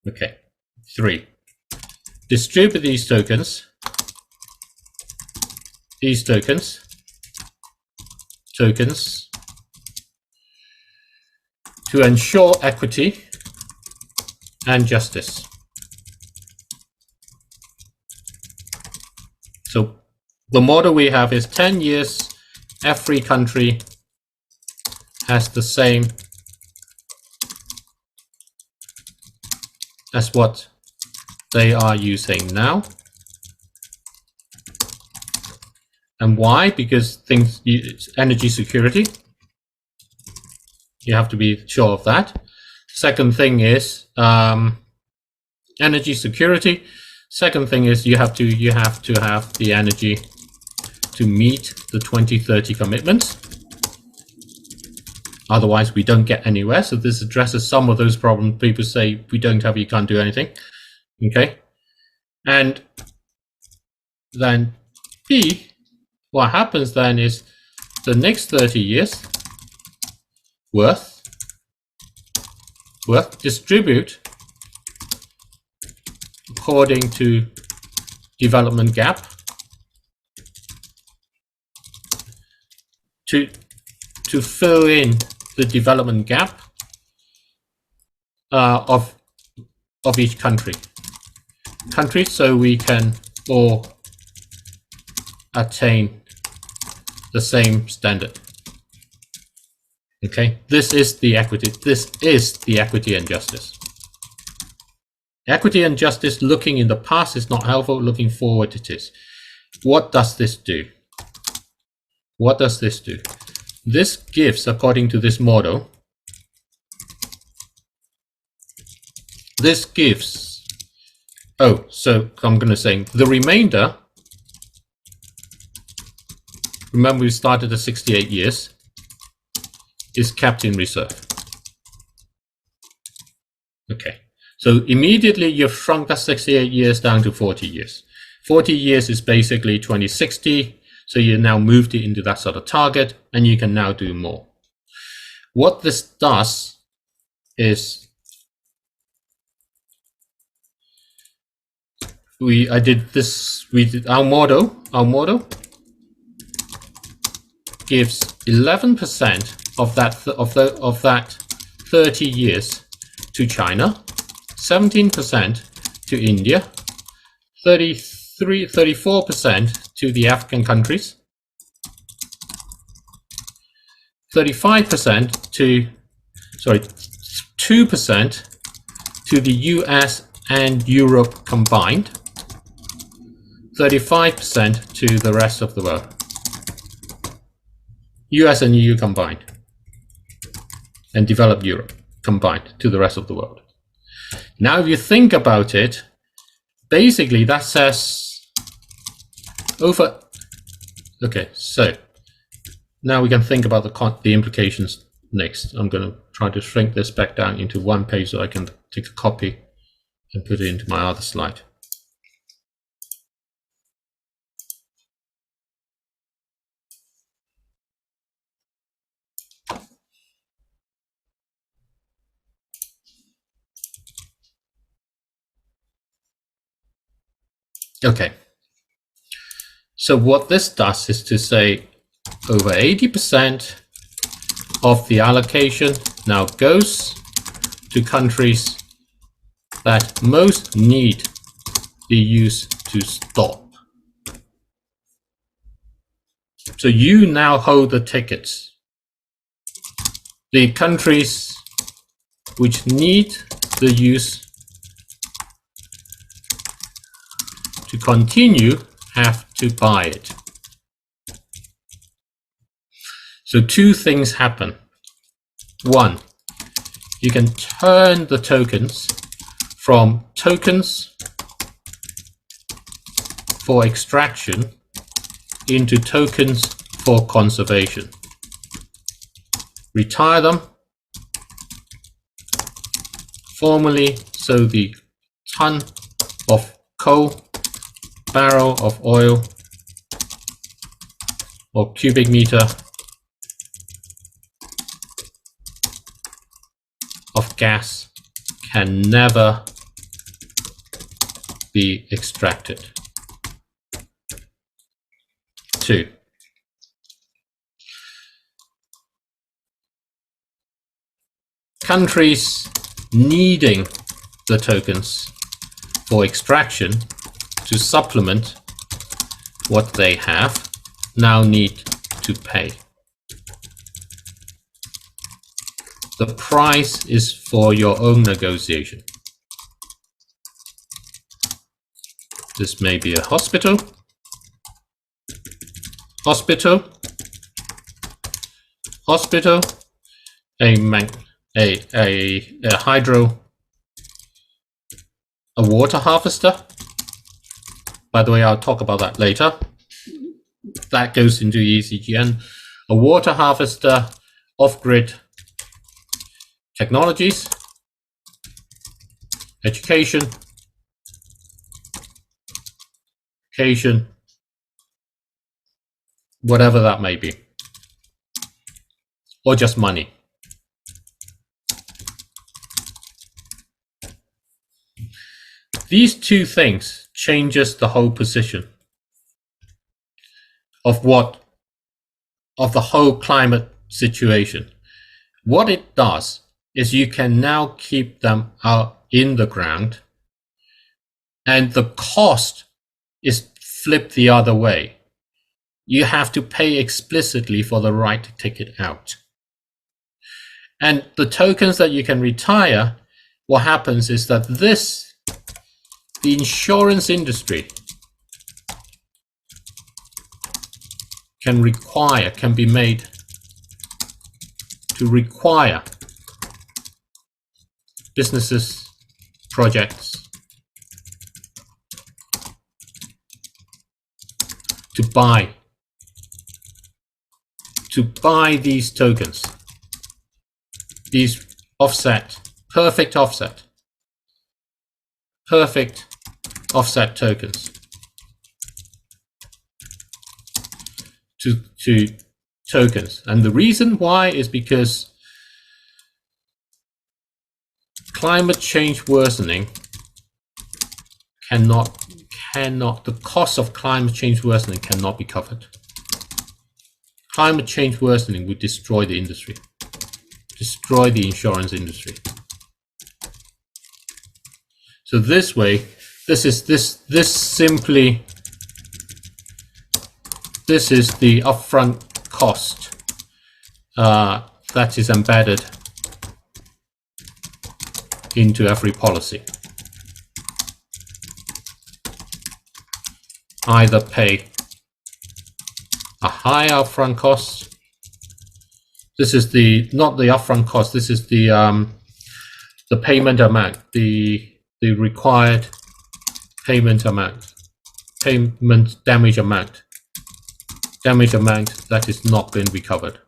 Okay. 3. Distribute these tokens to ensure equity and justice. So the model we have is 10 years, every country has the same as what they are using now. And why? Because it's energy security. You have to be sure of that. Second thing is energy security. Second thing is you have to have the energy to meet the 2030 commitments. Otherwise, we don't get anywhere. So this addresses some of those problems. People say, we don't have, you can't do anything. Okay. And then B, what happens then is the next 30 years worth distribute according to development gap to fill in the development gap of each country, so we can all attain the same standard. Okay, this is the equity. This is the equity and justice. Equity and justice looking in the past is not helpful. Looking forward, it is. What does this do? What does this do? This gives, according to this model, this gives, oh, so I'm going to say the remainder, remember we started at 68 years, is kept in reserve. Okay, so immediately you've shrunk that 68 years down to 40 years. 40 years is basically 2060. So you now moved it into that sort of target, and you can now do more. What this does is our model gives 11% of that 30 years to China, 17% to India, 34% to the African countries, 35% to, 2% to the US and Europe combined, 35% to the rest of the world. US and EU combined, and developed Europe combined to the rest of the world. Now, if you think about it, basically that says over. Okay, so now we can think about the implications next. I'm going to try to shrink this back down into one page so I can take a copy and put it into my other slide. Okay. So what this does is to say over 80% of the allocation now goes to countries that most need the use to stop. So you now hold the tickets. The countries which need the use to continue have to buy it. So two things happen. One, you can turn the tokens from tokens for extraction into tokens for conservation. Retire them formally, so the ton of coal, barrel of oil, or cubic meter of gas can never be extracted. 2. Countries needing the tokens for extraction to supplement what they have now need to pay. The price is for your own negotiation. This may be a hospital, a hydro, a water harvester. By the way, I'll talk about that later. That goes into EACCGN. A water harvester, off-grid technologies, education, whatever that may be, or just money. These two things changes the whole position of the whole climate situation. What it does is you can now keep them out in the ground, and the cost is flipped the other way. You have to pay explicitly for the right to take it out. And the tokens that you can retire, what happens is that the insurance industry can be made to require businesses, projects to buy these tokens, these perfect offset tokens to tokens. And the reason why is because climate change worsening the cost of climate change worsening cannot be covered. Climate change worsening would destroy the industry, destroy the insurance industry. So this way, this is the upfront cost that is embedded into every policy. Either pay a high upfront cost. This is not the upfront cost. This is the payment amount, the required payment amount, damage amount that is not going to be covered.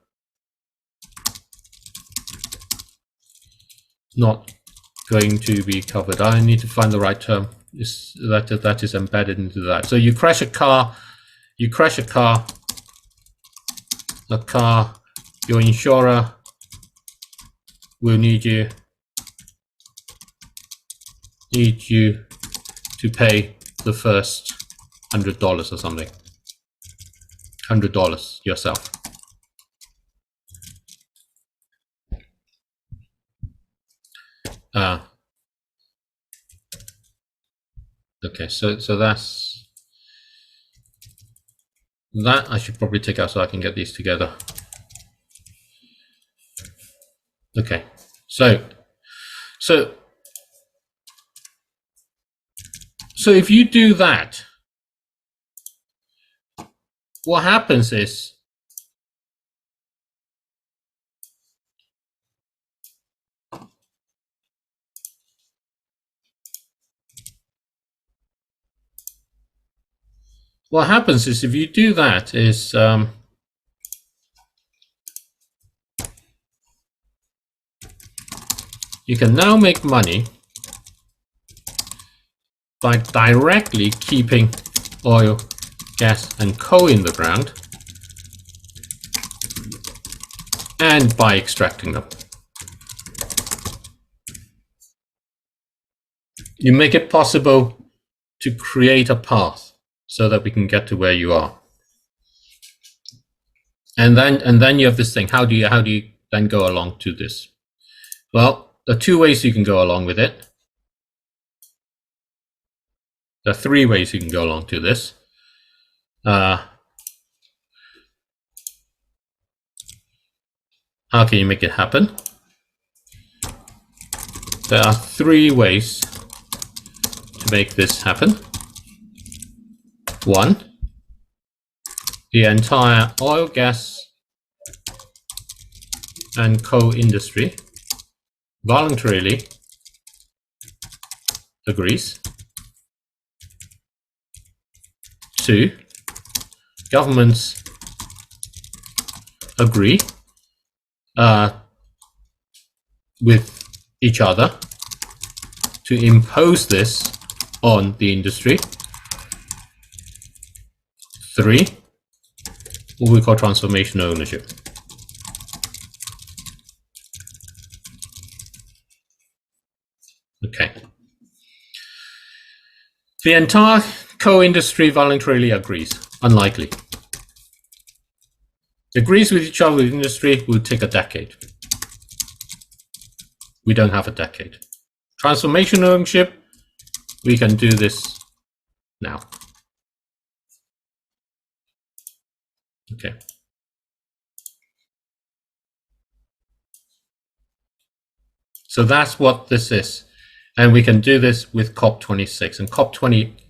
Not going to be covered. I need to find the right term. That is embedded into that. So you crash a car, your insurer will need you to pay the first $100 or something. $100 yourself. Okay, so that's that. I should probably take out so I can get these together. Okay, so if you do that, what happens is if you do that is you can now make money by directly keeping oil, gas, and coal in the ground, and by extracting them. You make it possible to create a path so that we can get to where you are. And then you have this thing. How do you then go along to this? Well, there are two ways you can go along with it. There are three ways you can go along to this. How can you make it happen? There are three ways to make this happen. One, the entire oil, gas, and coal industry voluntarily agrees. Two, governments agree with each other to impose this on the industry. Three, what we call transformational ownership. Okay. The entire coal industry voluntarily agrees. Unlikely. Agrees with each other with industry will take a decade. We don't have a decade. Transformational ownership, we can do this now. Okay. So that's what this is. And we can do this with COP26 and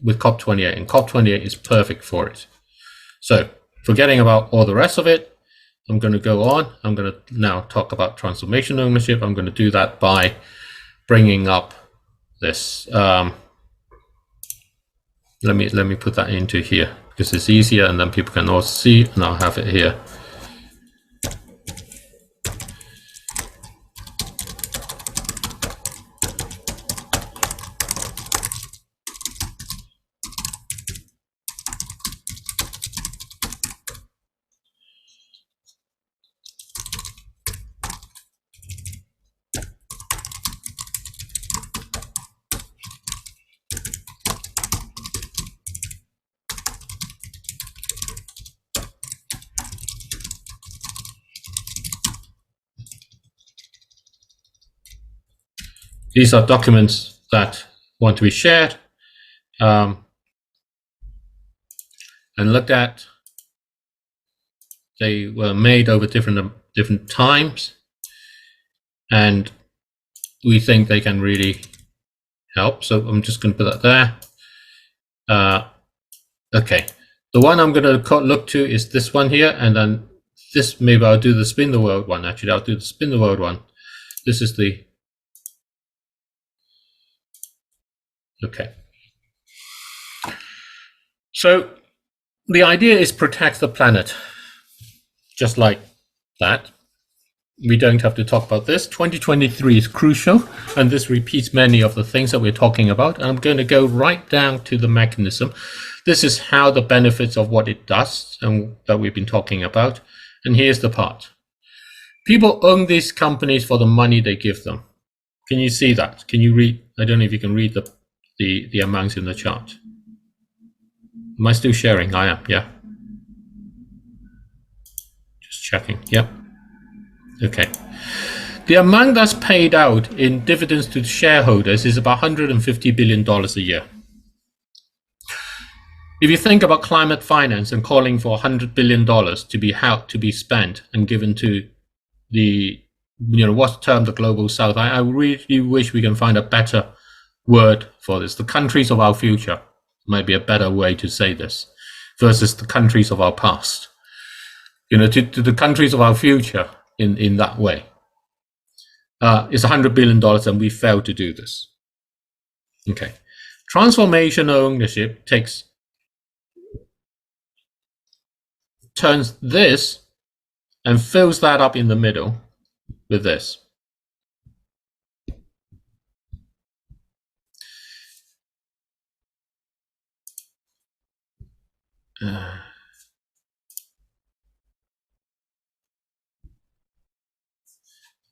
with COP28, and COP28 is perfect for it. So forgetting about all the rest of it, I'm going to go on. I'm going to now talk about transformational ownership. I'm going to do that by bringing up this. Let me put that into here because it's easier, and then people can all see, and I'll have it here. These are documents that want to be shared and looked at. They were made over different times, and we think they can really help. So I'm just going to put that there. Okay, the one I'm going to look to is this one here, and then this, maybe I'll do the spin the world one. Actually, I'll do the spin the world one. This is the okay. So the idea is protect the planet. Just like that. We don't have to talk about this. 2023 is crucial, and this repeats many of the things that we're talking about. And I'm going to go right down to the mechanism. This is how the benefits of what it does and that we've been talking about. And here's the part. People own these companies for the money they give them. Can you see that? Can you read? I don't know if you can read the amounts in the chart. Am I still sharing? I am, yeah. Just checking, yep. Okay. The amount that's paid out in dividends to shareholders is about $150 billion a year. If you think about climate finance and calling for $100 billion to be spent and given to the, what's termed the global south, I really wish we can find a better word for this. The countries of our future might be a better way to say this versus the countries of our past. To the countries of our future in that way. It's $100 billion and we failed to do this. Okay. Transformational ownership turns this and fills that up in the middle with this.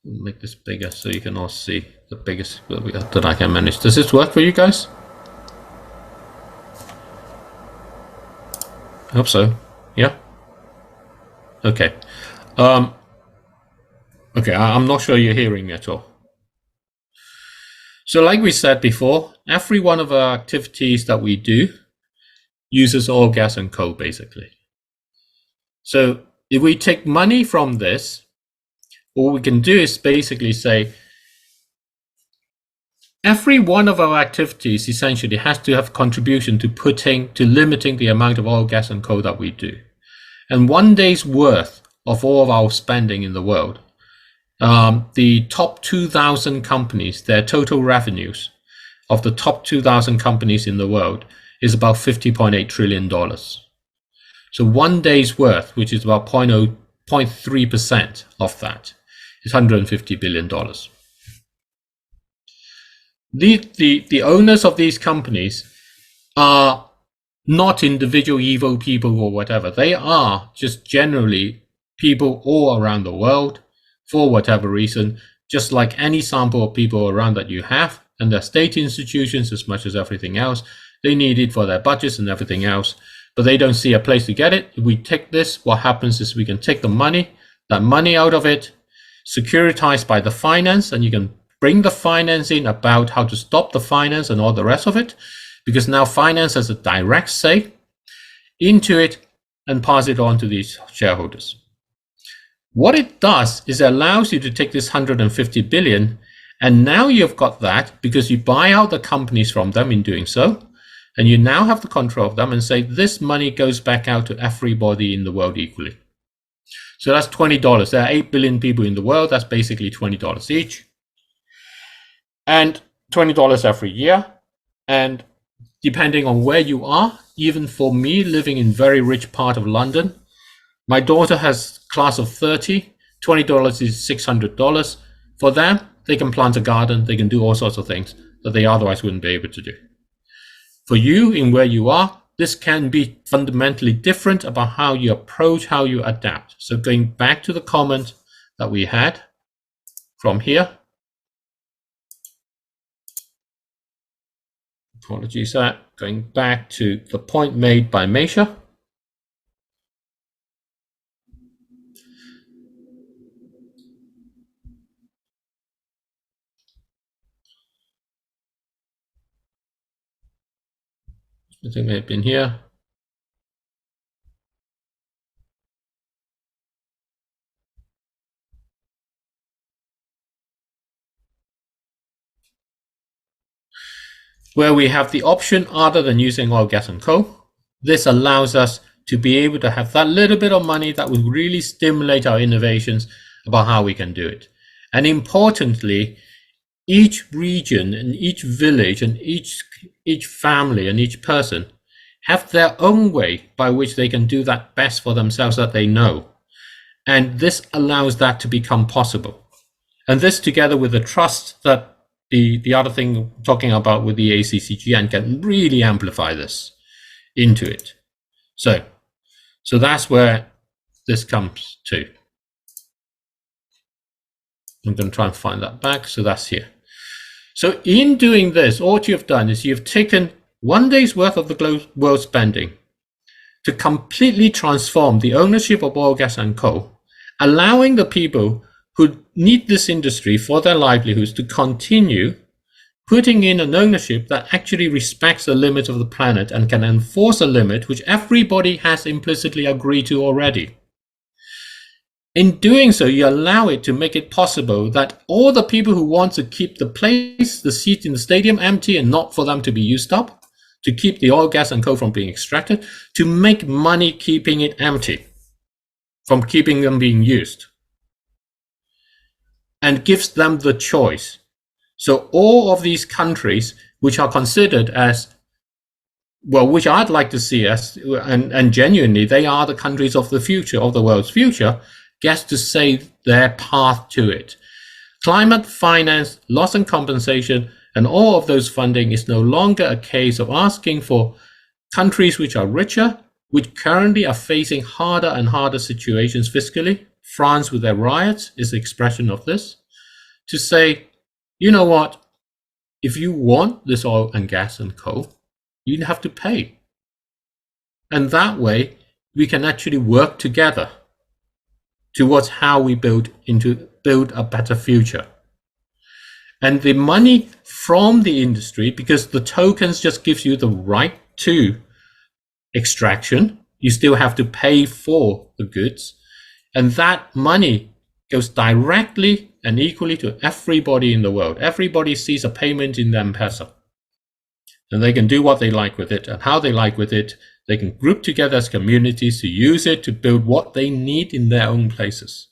Make this bigger so you can all see the biggest that I can manage. Does this work for you guys? I hope so. Yeah. Okay. Okay, I'm not sure you're hearing me at all. So like we said before, every one of our activities that we do uses oil, gas, and coal, basically. So if we take money from this, what we can do is basically say, every one of our activities essentially has to have contribution to limiting the amount of oil, gas, and coal that we do. And 1 day's worth of all of our spending in the world, the top 2,000 companies, their total revenues of the top 2,000 companies in the world is about $50.8 trillion. So 1 day's worth, which is about 0.3% of that, is $150 billion. The owners of these companies are not individual evil people or whatever. They are just generally people all around the world for whatever reason, just like any sample of people around that you have, and they're state institutions as much as everything else. They need it for their budgets and everything else, but they don't see a place to get it. If we take this, what happens is we can take the money, that money out of it, securitized by the finance, and you can bring the finance in about how to stop the finance and all the rest of it, because now finance has a direct say into it and pass it on to these shareholders. What it does is it allows you to take this 150 billion, and now you've got that because you buy out the companies from them in doing so, and you now have the control of them and say this money goes back out to everybody in the world equally. So that's $20. There are 8 billion people in the world. That's basically $20 each. And $20 every year. And depending on where you are, even for me living in very rich part of London, my daughter has class of 30, $20 is $600. For them, they can plant a garden, they can do all sorts of things that they otherwise wouldn't be able to do. For you, in where you are, this can be fundamentally different about how you approach, how you adapt. So going back to the comment that we had from here. Apologies, going back to the point made by Meisha. I think may have been here. Where we have the option other than using oil, gas, and coal. This allows us to be able to have that little bit of money that will really stimulate our innovations about how we can do it. And importantly, each region and each village and each family and each person have their own way by which they can do that best for themselves that they know. And this allows that to become possible. And this, together with the trust that the other thing talking about with the EACCGN, can really amplify this into it. So that's where this comes to. I'm going to try and find that back. So that's here. So in doing this, all you've done is you've taken 1 day's worth of the world spending to completely transform the ownership of oil, gas, and coal, allowing the people who need this industry for their livelihoods to continue, putting in an ownership that actually respects the limits of the planet and can enforce a limit which everybody has implicitly agreed to already. In doing so, you allow it to make it possible that all the people who want to keep the seat in the stadium empty and not for them to be used up, to keep the oil, gas, and coal from being extracted, to make money keeping it empty, from keeping them being used, and gives them the choice. So all of these countries, which are considered as, well, which I'd like to see as, and genuinely, they are the countries of the future, of the world's future, gets to say their path to it. Climate finance, loss and compensation, and all of those funding is no longer a case of asking for countries which are richer, which currently are facing harder and harder situations fiscally. France with their riots is the expression of this, to say, you know what, if you want this oil and gas and coal, you have to pay. And that way, we can actually work together towards how we build a better future. And the money from the industry, because the tokens just gives you the right to extraction, you still have to pay for the goods. And that money goes directly and equally to everybody in the world. Everybody sees a payment in the M-Pesa. And they can do what they like with it and how they like with it. They can group together as communities to use it to build what they need in their own places.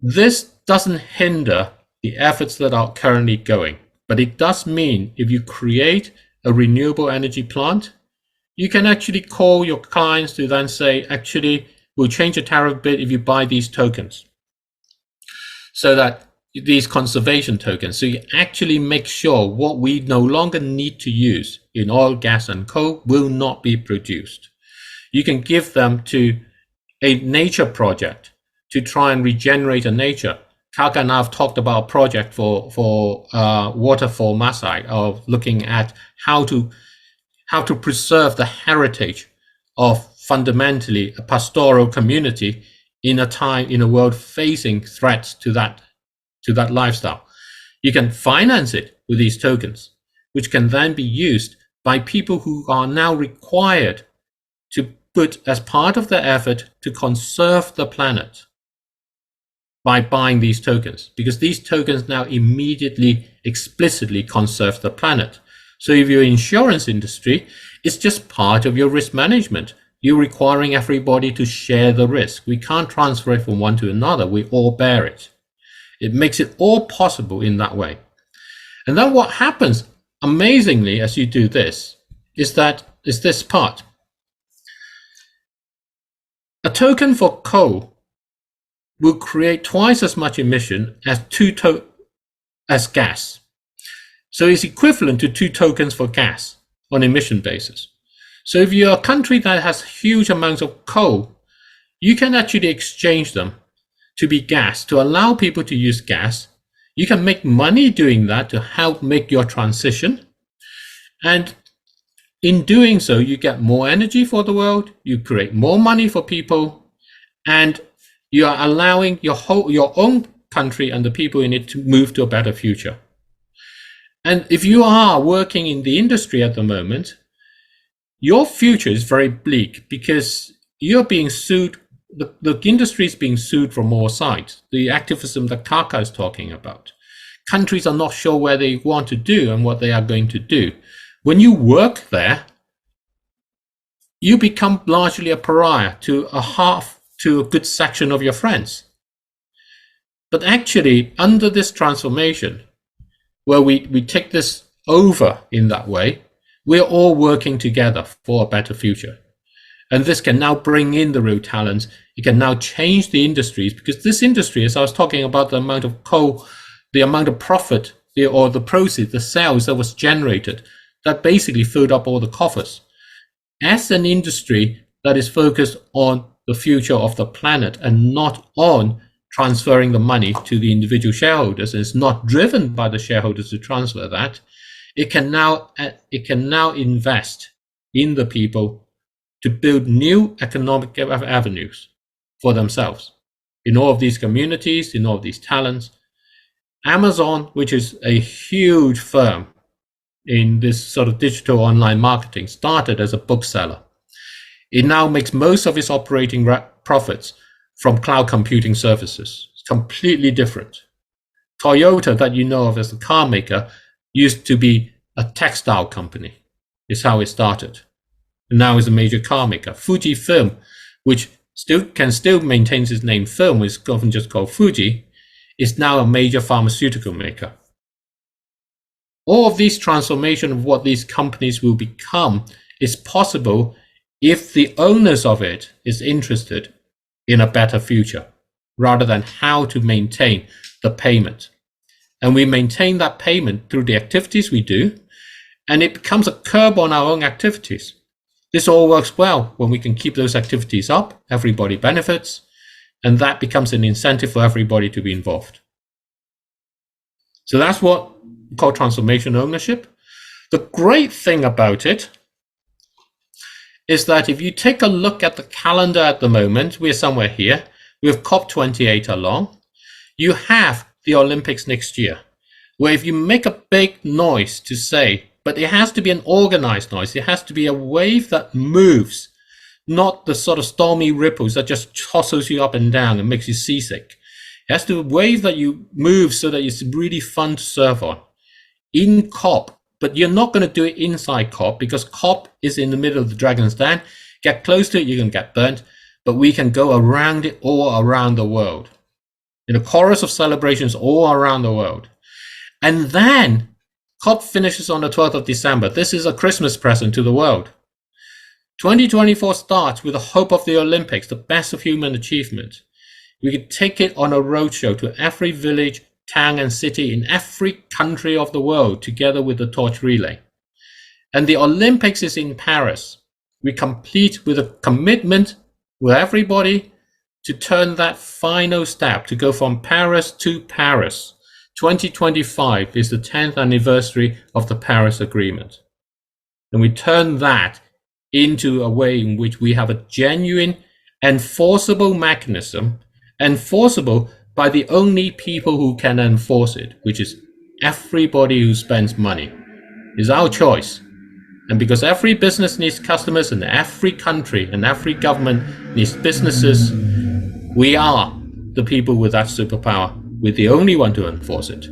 This doesn't hinder the efforts that are currently going, but it does mean if you create a renewable energy plant, you can actually call your clients to then say, actually, we'll change the tariff a bit if you buy these tokens. So that these conservation tokens, so you actually make sure what we no longer need to use in oil, gas, and coal will not be produced. You can give them to a nature project to try and regenerate a nature. Kaka and I have talked about a project for waterfall Maasai of looking at how to preserve the heritage of fundamentally a pastoral community in a world facing threats to that lifestyle. You can finance it with these tokens, which can then be used by people who are now required to put as part of their effort to conserve the planet by buying these tokens, because these tokens now immediately, explicitly conserve the planet. So if you're insurance industry, it's just part of your risk management. You're requiring everybody to share the risk. We can't transfer it from one to another. We all bear it. It makes it all possible in that way. And then what happens, amazingly, as you do this, is this part. A token for coal will create twice as much emission as gas. So it's equivalent to 2 tokens for gas on emission basis. So if you're a country that has huge amounts of coal, you can actually exchange them to be gas, to allow people to use gas. You can make money doing that to help make your transition. And in doing so, you get more energy for the world, you create more money for people, and you are allowing your own country and the people in it to move to a better future. And if you are working in the industry at the moment, your future is very bleak because you're being sued. The industry is being sued from all sides. The activism that Kaka is talking about. Countries are not sure where they want to do and what they are going to do. When you work there, you become largely a pariah to a good section of your friends. But actually, under this transformation, where we take this over in that way, we're all working together for a better future. And this can now bring in the real talents. It can now change the industries, because this industry, as I was talking about the amount of coal, the amount of profit, or the proceeds, the sales that was generated, that basically filled up all the coffers. As an industry that is focused on the future of the planet and not on transferring the money to the individual shareholders, and it's not driven by the shareholders to transfer that, it can now invest in the people to build new economic avenues for themselves in all of these communities, in all of these talents. Amazon, which is a huge firm in this sort of digital online marketing, started as a bookseller. It now makes most of its operating profits from cloud computing services. It's completely different. Toyota, that you know of as the car maker, used to be a textile company. Is how it started. And now is a major car maker. Fujifilm, which can still maintains its name film, is often just called Fuji, is now a major pharmaceutical maker. All of these transformation of what these companies will become is possible if the owners of it is interested in a better future, rather than how to maintain the payment. And we maintain that payment through the activities we do, and it becomes a curb on our own activities. This all works well when we can keep those activities up, everybody benefits, and that becomes an incentive for everybody to be involved. So that's what we call transformational ownership. The great thing about it is that if you take a look at the calendar at the moment, we're somewhere here, we have COP28 along, you have the Olympics next year, where if you make a big noise to say, but it has to be an organized noise, it has to be a wave that moves, not the sort of stormy ripples that just tosses you up and down and makes you seasick. It has to be a wave that you move so that it's really fun to surf on. In COP, but you're not going to do it inside COP because COP is in the middle of the Dragon's Den. Get close to it, you're going to get burnt, but we can go around it all around the world. In a chorus of celebrations all around the world. And then COP finishes on the 12th of December. This is a Christmas present to the world. 2024 starts with the hope of the Olympics, the best of human achievement. We could take it on a roadshow to every village, town and city in every country of the world together with the torch relay. And the Olympics is in Paris. We complete with a commitment with everybody to turn that final step to go from Paris to Paris. 2025 is the 10th anniversary of the Paris Agreement. And we turn that into a way in which we have a genuine enforceable mechanism, enforceable by the only people who can enforce it, which is everybody who spends money. It's our choice. And because every business needs customers and every country and every government needs businesses, we are the people with that superpower. We're the only one to enforce it.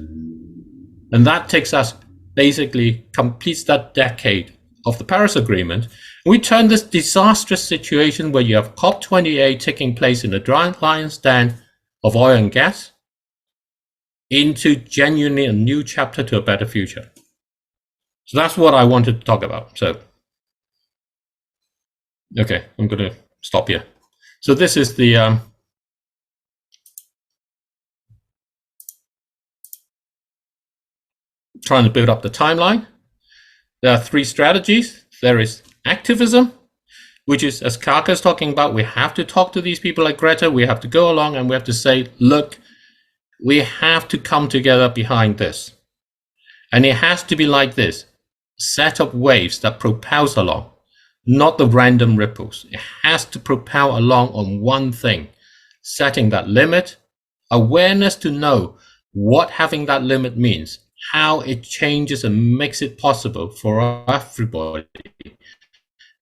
And that takes us, basically completes that decade of the Paris Agreement. We turn this disastrous situation where you have COP28 taking place in the giant lion's den of oil and gas into genuinely a new chapter to a better future. So that's what I wanted to talk about. So, okay, I'm going to stop here. So this is the trying to build up the timeline. There are three strategies. There is activism, which is, as Kaka is talking about, we have to talk to these people like Greta. We have to go along and we have to say, look, we have to come together behind this. And it has to be like this, set up waves that propels along, not the random ripples. It has to propel along on one thing, setting that limit, awareness to know what having that limit means, how it changes and makes it possible for everybody,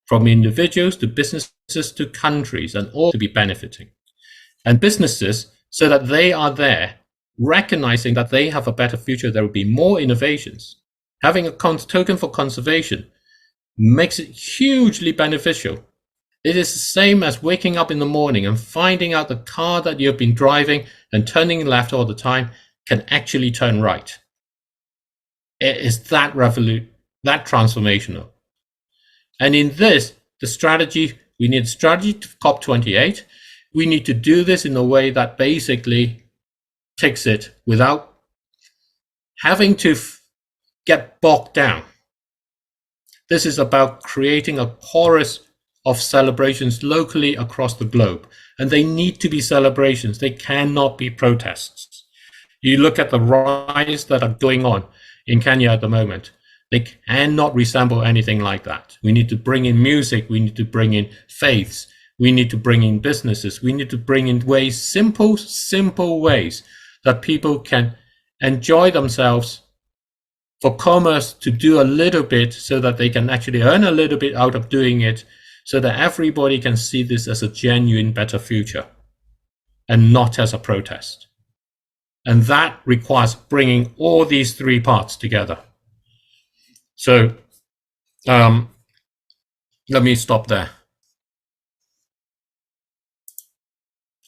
from individuals to businesses to countries, and all to be benefiting. And businesses, so that they are there, recognizing that they have a better future, there will be more innovations. Having a token for conservation makes it hugely beneficial. It is the same as waking up in the morning and finding out the car that you've been driving and turning left all the time can actually turn right. It is that transformational. And in this, the strategy, we need strategy to COP28. We need to do this in a way that basically takes it without having to get bogged down. This is about creating a chorus of celebrations locally across the globe. And they need to be celebrations. They cannot be protests. You look at the riots that are going on in Kenya at the moment. They cannot resemble anything like that. We need to bring in music. We need to bring in faiths. We need to bring in businesses. We need to bring in ways, simple ways that people can enjoy themselves, for commerce to do a little bit so that they can actually earn a little bit out of doing it, so that everybody can see this as a genuine better future and not as a protest. And that requires bringing all these three parts together. So let me stop there.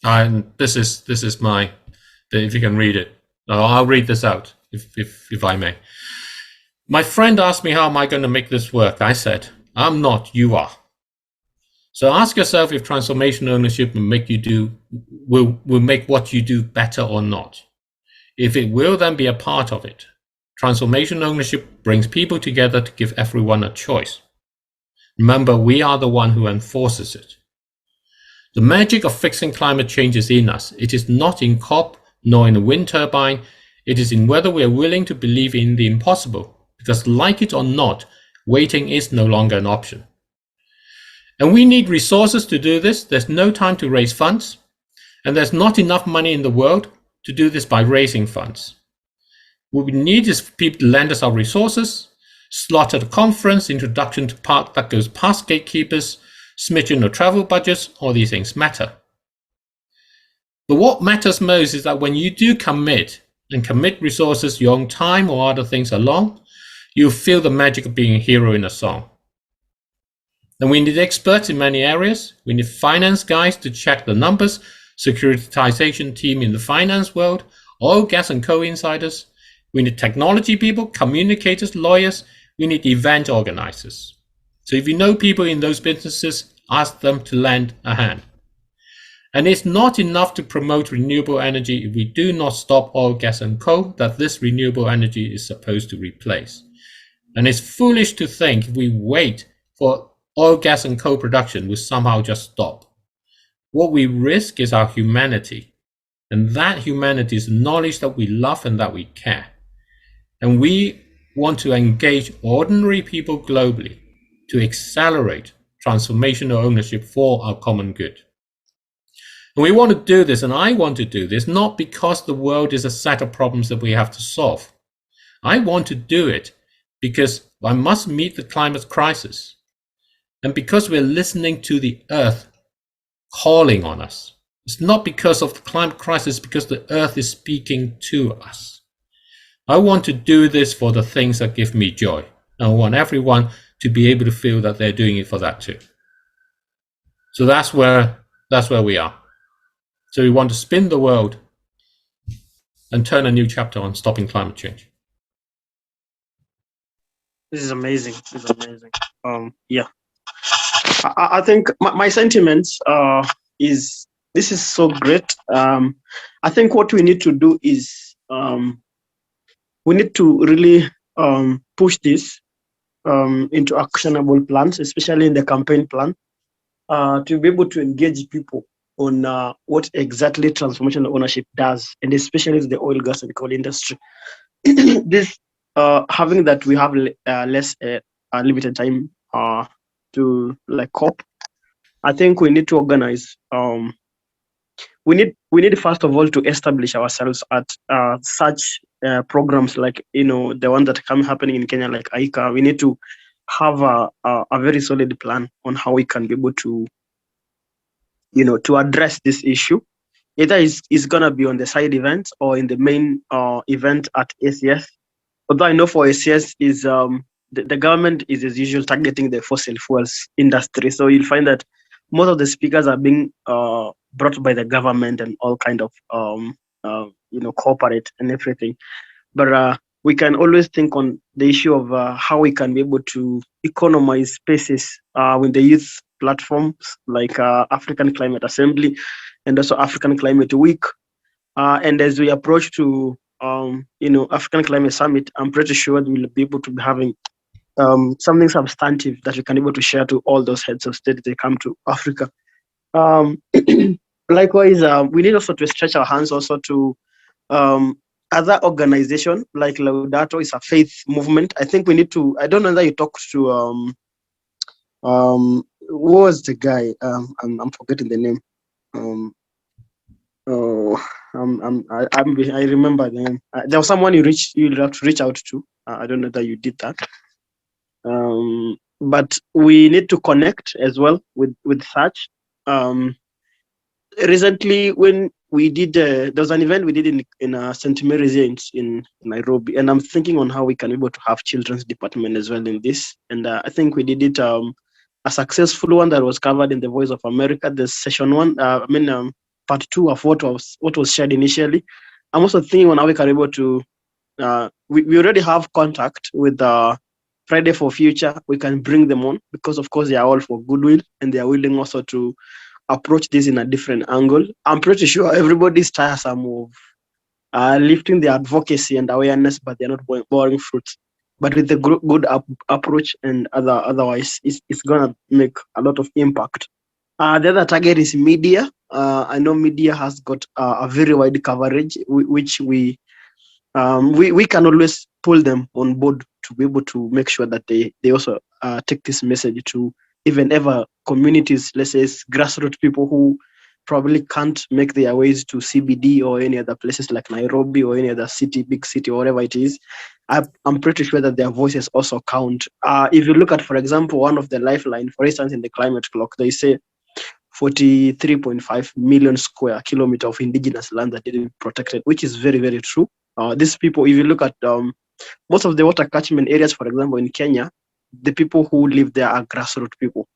And this is my, if you can read it, I'll read this out if I may. My friend asked me, how am I going to make this work? I said, I'm not, you are. So ask yourself if transformational ownership will make you do, will make what you do better or not. If it will, then be a part of it. Transformational ownership brings people together to give everyone a choice. Remember, we are the one who enforces it. The magic of fixing climate change is in us. It is not in COP, nor in a wind turbine. It is in whether we are willing to believe in the impossible. Because like it or not, waiting is no longer an option. And we need resources to do this. There's no time to raise funds. And there's not enough money in the world to do this by raising funds. What we need is people to lend us our resources, slot at a conference, introduction to park that goes past gatekeepers, smidgen of travel budgets, all these things matter. But what matters most is that when you do commit resources, your own time or other things along, you feel the magic of being a hero in a song. And we need experts in many areas. We need finance guys to check the numbers, securitization team in the finance world, oil, gas and coal insiders. We need technology people, communicators, lawyers. We need event organizers. So if you know people in those businesses, ask them to lend a hand. And it's not enough to promote renewable energy if we do not stop oil, gas and coal that this renewable energy is supposed to replace. And it's foolish to think if we wait for oil, gas and coal production will somehow just stop. What we risk is our humanity. And that humanity is knowledge that we love and that we care. And we want to engage ordinary people globally to accelerate transformational ownership for our common good. And we want to do this, and I want to do this, not because the world is a set of problems that we have to solve. I want to do it because I must meet the climate crisis. And because we're listening to the earth calling on us. It's not because of the climate crisis, because the earth is speaking to us. I want to do this for the things that give me joy. And I want everyone to be able to feel that they're doing it for that too. So that's where we are. So we want to spin the world and turn a new chapter on stopping climate change. This is amazing. This is amazing. Yeah. I think my sentiments is this is so great. I think what we need to do is we need to really push this into actionable plans, especially in the campaign plan, to be able to engage people on what exactly transformational ownership does, and especially the oil, gas, and coal industry. This having that we have less limited time to like COP. I think we need to organize. We need first of all to establish ourselves at such programs like the one that come happening in Kenya, like AICA. We need to have a very solid plan on how we can be able to to address this issue. Either it's gonna be on the side events or in the main event at ACS. Although I know for ACS is the government is as usual targeting the fossil fuels industry, so you'll find that most of the speakers are being brought by the government and all kind of corporate and everything. But we can always think on the issue of how we can be able to economize spaces with the youth platforms like African Climate Assembly and also African Climate Week. And as we approach to African Climate Summit, I'm pretty sure we'll be able to be having something substantive that we can be able to share to all those heads of state they come to Africa. Likewise, we need also to stretch our hands also to other organization like Laudato is a faith movement. I think we need to. I don't know whether you talked to who was the guy? I'm forgetting the name. I remember the name. There was someone you have to reach out to. I don't know that you did that. But we need to connect as well with such. Recently, when we did, there was an event we did in St. Mary's in Nairobi, and I'm thinking on how we can be able to have children's department as well in this. And I think we did it a successful one that was covered in the Voice of America. The session one, part two of what was shared initially. I'm also thinking on how we can be able to. We already have contact with Friday for Future. We can bring them on because, of course, they are all for goodwill and they are willing also to approach this in a different angle. I'm pretty sure everybody's tiresome of lifting the advocacy and awareness, but they're not bearing fruits. But with the good approach and otherwise, it's gonna make a lot of impact. The other target is media. I know media has got a very wide coverage, which we can always pull them on board to be able to make sure that they also take this message to even ever communities, let's say grassroots people who probably can't make their ways to CBD or any other places like Nairobi or any other city, big city, or whatever it is. I'm pretty sure that their voices also count. If you look at, for example, one of the lifeline, for instance, in the climate clock, they say 43.5 million square kilometer of indigenous land that didn't be protected, which is very, very true. These people, if you look at most of the water catchment areas, for example, in Kenya, the people who live there are grassroots people.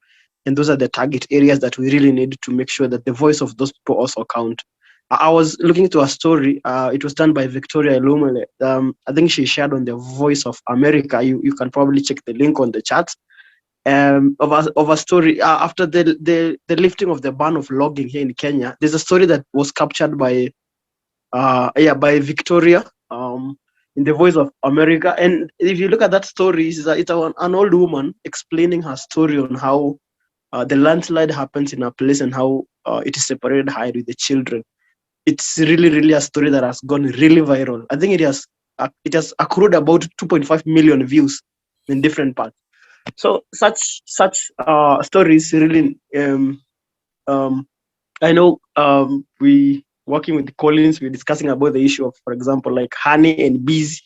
And those are the target areas that we really need to make sure that the voice of those people also count. I was looking into a story. It was done by Victoria Lumele. I think she shared on the Voice of America. You can probably check the link on the chat. Of a story after the lifting of the ban of logging here in Kenya. There's a story that was captured by Victoria in the Voice of America. And if you look at that story, it's an old woman explaining her story on how the landslide happens in a place and how it is separated high with the children. It's really, really a story that has gone really viral. I think it has accrued about 2.5 million views in different parts. So such stories really. I know we working with Collins. We're discussing about the issue of, for example, like honey and bees.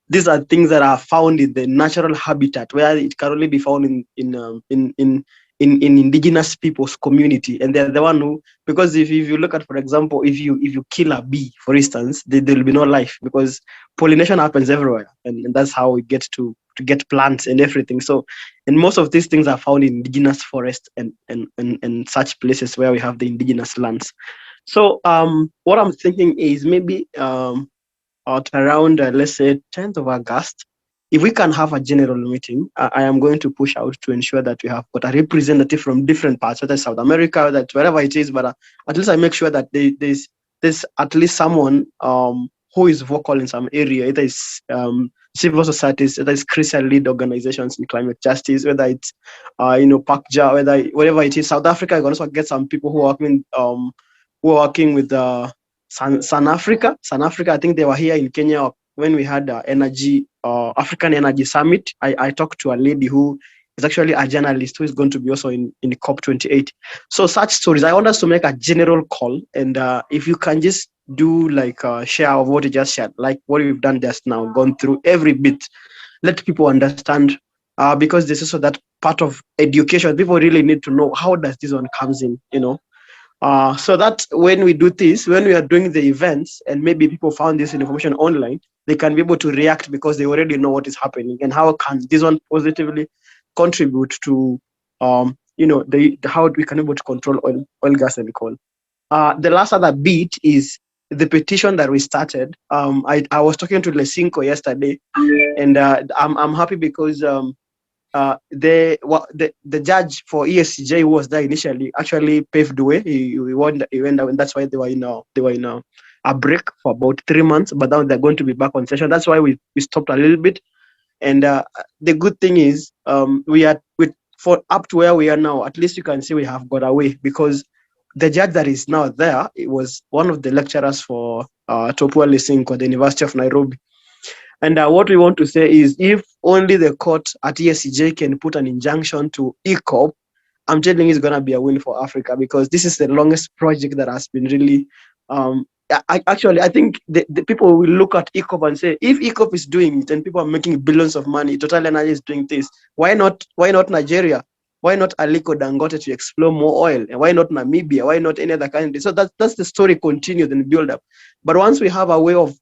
These are things that are found in the natural habitat where it can only be found in indigenous people's community, and they're the one who, because if you look at, for example, if you kill a bee, for instance, there will be no life because pollination happens everywhere, and that's how we get to get plants and everything. So, and most of these things are found in indigenous forests and such places where we have the indigenous lands. So what I'm thinking is maybe at around let's say 10th of August, if we can have a general meeting, I am going to push out to ensure that we have got a representative from different parts, whether it's South America, that wherever it is, but at least I make sure that there's at least someone who is vocal in some area, either it's civil societies, whether it's Christian-led organizations in climate justice, whether it's PACJA, whatever it is. South Africa, you can also get some people who are working with Sun Africa. I think they were here in Kenya when we had African Energy Summit. I talked to a lady who is actually a journalist who is going to be also in COP28. So such stories, I want us to make a general call, and if you can just do like a share of what you just shared, like what we've done just now, gone through every bit, let people understand, because this is also that part of education. People really need to know how does this one comes in, so that when we do this, when we are doing the events and maybe people found this information online, they can be able to react because they already know what is happening and how can this one positively contribute to how we can be able to control oil, gas, and coal. The last other bit is the petition that we started. I was talking to Lesinko yesterday, and I'm happy because the judge for EACCGN who was there initially actually paved the way. He went, and that's why they were in a break for about 3 months, but now they're going to be back on session. That's why we stopped a little bit. And the good thing is we are for up to where we are now, at least you can see we have got away, because the judge that is now there, it was one of the lecturers for Topua Lisinko at the University of Nairobi. And what we want to say is, if only the court at EACCGN can put an injunction to EACOP, I'm telling you it's going to be a win for Africa, because this is the longest project that has been really I think the people will look at EACOP and say, if EACOP is doing it and people are making billions of money, Total Energy is doing this, why not Nigeria? Why not Aliko Dangote to explore more oil? And why not Namibia? Why not any other country? So that's the story continued and build up. But once we have a way of,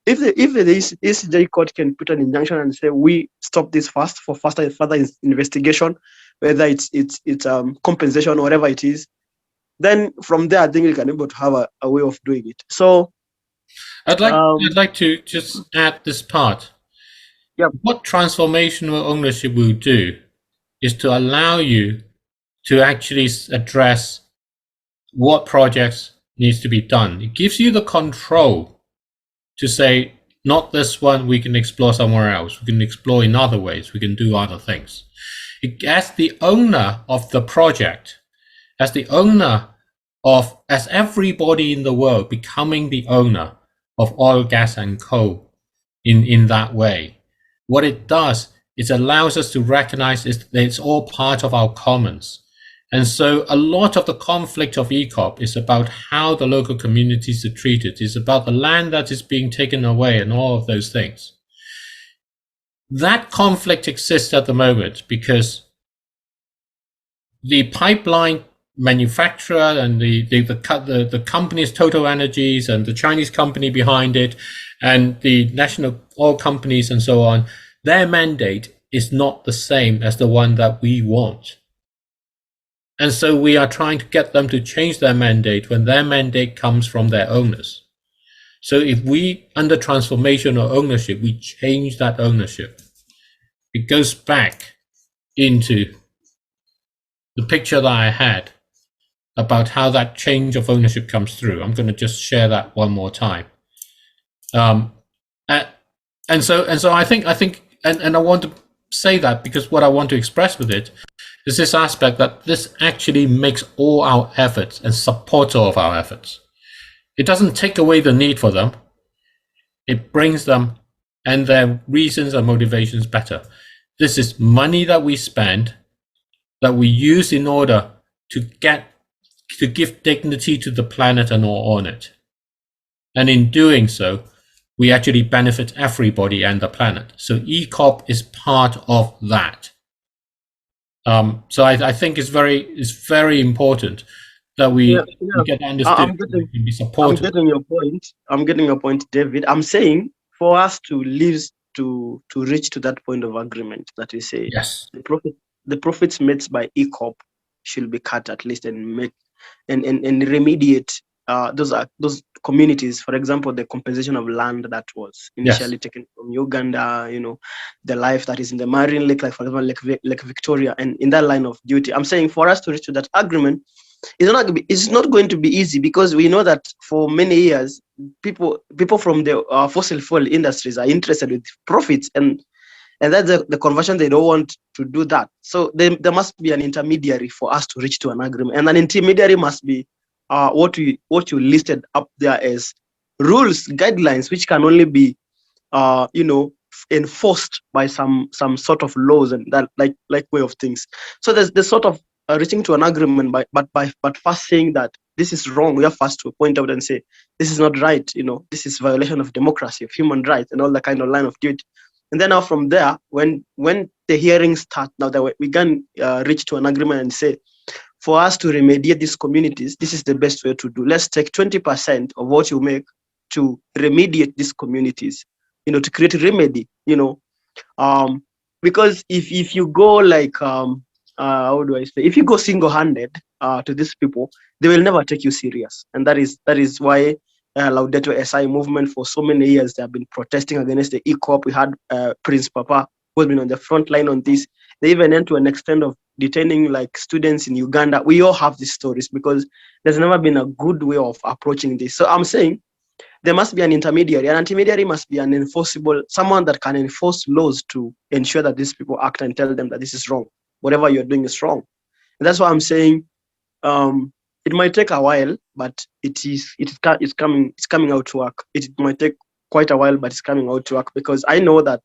if the EACCGN court can put an injunction and say, we stop this fast for further investigation, whether it's compensation or whatever it is, then from there I think we can be able to have a way of doing it. So I'd like to just add this part. Yep. What transformational ownership will do is to allow you to actually address what projects needs to be done. It gives you the control to say, not this one, we can explore somewhere else. We can explore in other ways. We can do other things. As the owner of the project, as everybody in the world becoming the owner of oil, gas, and coal in that way, what it does is allows us to recognize that it's all part of our commons. And so a lot of the conflict of EACOP is about how the local communities are treated. It's about the land that is being taken away and all of those things. That conflict exists at the moment because the pipeline manufacturer and the companies, Total Energies, and the Chinese company behind it, and the national oil companies and so on, their mandate is not the same as the one that we want. And so we are trying to get them to change their mandate when their mandate comes from their owners. So if we, under transformational ownership, we change that ownership, it goes back into the picture that I had about how that change of ownership comes through. I'm going to just share that one more time. And so I think, and I want to say that because what I want to express with it is this aspect that this actually makes all our efforts and supports all of our efforts. It doesn't take away the need for them. It brings them and their reasons and motivations better. This is money that we spend, that we use in order to give dignity to the planet and all on it. And in doing so, we actually benefit everybody and the planet. So EACOP is part of that. So I think it's very important that we get understood and be supported. I'm getting your point, David. I'm saying for us to reach to that point of agreement that we say, yes, the profits made by EACOP should be cut at least and remediate those communities. For example, the compensation of land that was initially taken from Uganda, the life that is in the marine lake, like for example, Lake Victoria, and in that line of duty. I'm saying for us to reach to that agreement, it's not going to be easy, because we know that for many years, people from the fossil fuel industries are interested with profits, and that's the conversion. They don't want to do that. So there must be an intermediary for us to reach to an agreement, and an intermediary must be what you listed up there as rules, guidelines, which can only be enforced by some sort of laws and that like way of things. So there's the sort of reaching to an agreement but first saying that this is wrong. We have first to point out and say this is not right. This is violation of democracy, of human rights, and all that kind of line of duty. And then now from there, when the hearings start, now that we can reach to an agreement and say, for us to remediate these communities, this is the best way to do. Let's take 20% of what you make to remediate these communities, to create a remedy, because if you go like, how do I say, if you go single-handed to these people, they will never take you serious. And that is why Laudato SI movement for so many years, they have been protesting against the EACOP. We had Prince Papa, who has been on the front line on this. They even went to an extent of detaining like students in Uganda. We all have these stories because there's never been a good way of approaching this. So I'm saying there must be an intermediary. An intermediary must be an enforceable, someone that can enforce laws to ensure that these people act and tell them that this is wrong. Whatever you're doing is wrong. And that's why I'm saying it might take a while, but it's coming out to work. It might take quite a while, but it's coming out to work, because I know that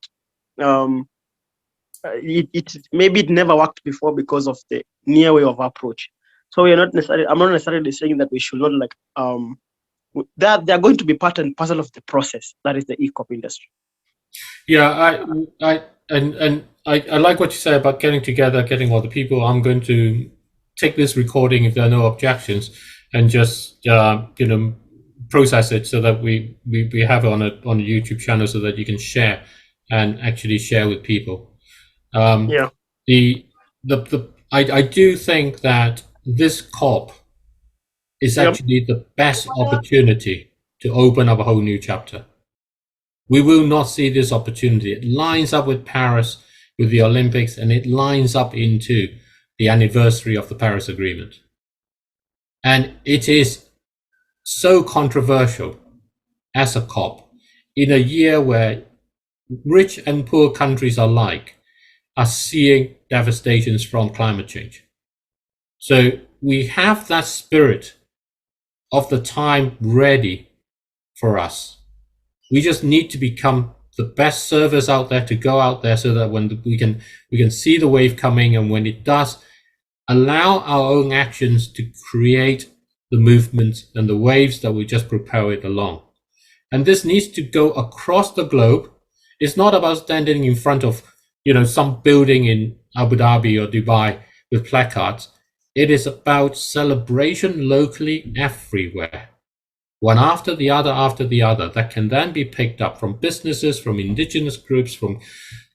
maybe it never worked before because of the near way of approach. So I'm not necessarily saying that we should not they're going to be part and parcel of the process. That is the e-cop industry. Yeah, I like what you say about getting together, getting all the people. I'm going to take this recording if there are no objections, and just process it so that we have it on a YouTube channel so that you can share and actually share with people. I do think that this COP is actually the best opportunity to open up a whole new chapter. We will not see this opportunity. It lines up with Paris, with the Olympics, and it lines up into the anniversary of the Paris Agreement. And it is so controversial as a COP in a year where rich and poor countries alike are seeing devastations from climate change. So we have that spirit of the time ready for us. We just need to become the best servers out there, to go out there so that when we can see the wave coming, and when it does, allow our own actions to create the movements and the waves that will just propel it along. And this needs to go across the globe. It's not about standing in front of some building in Abu Dhabi or Dubai with placards. It is about celebration locally everywhere, one after the other, that can then be picked up from businesses, from indigenous groups, from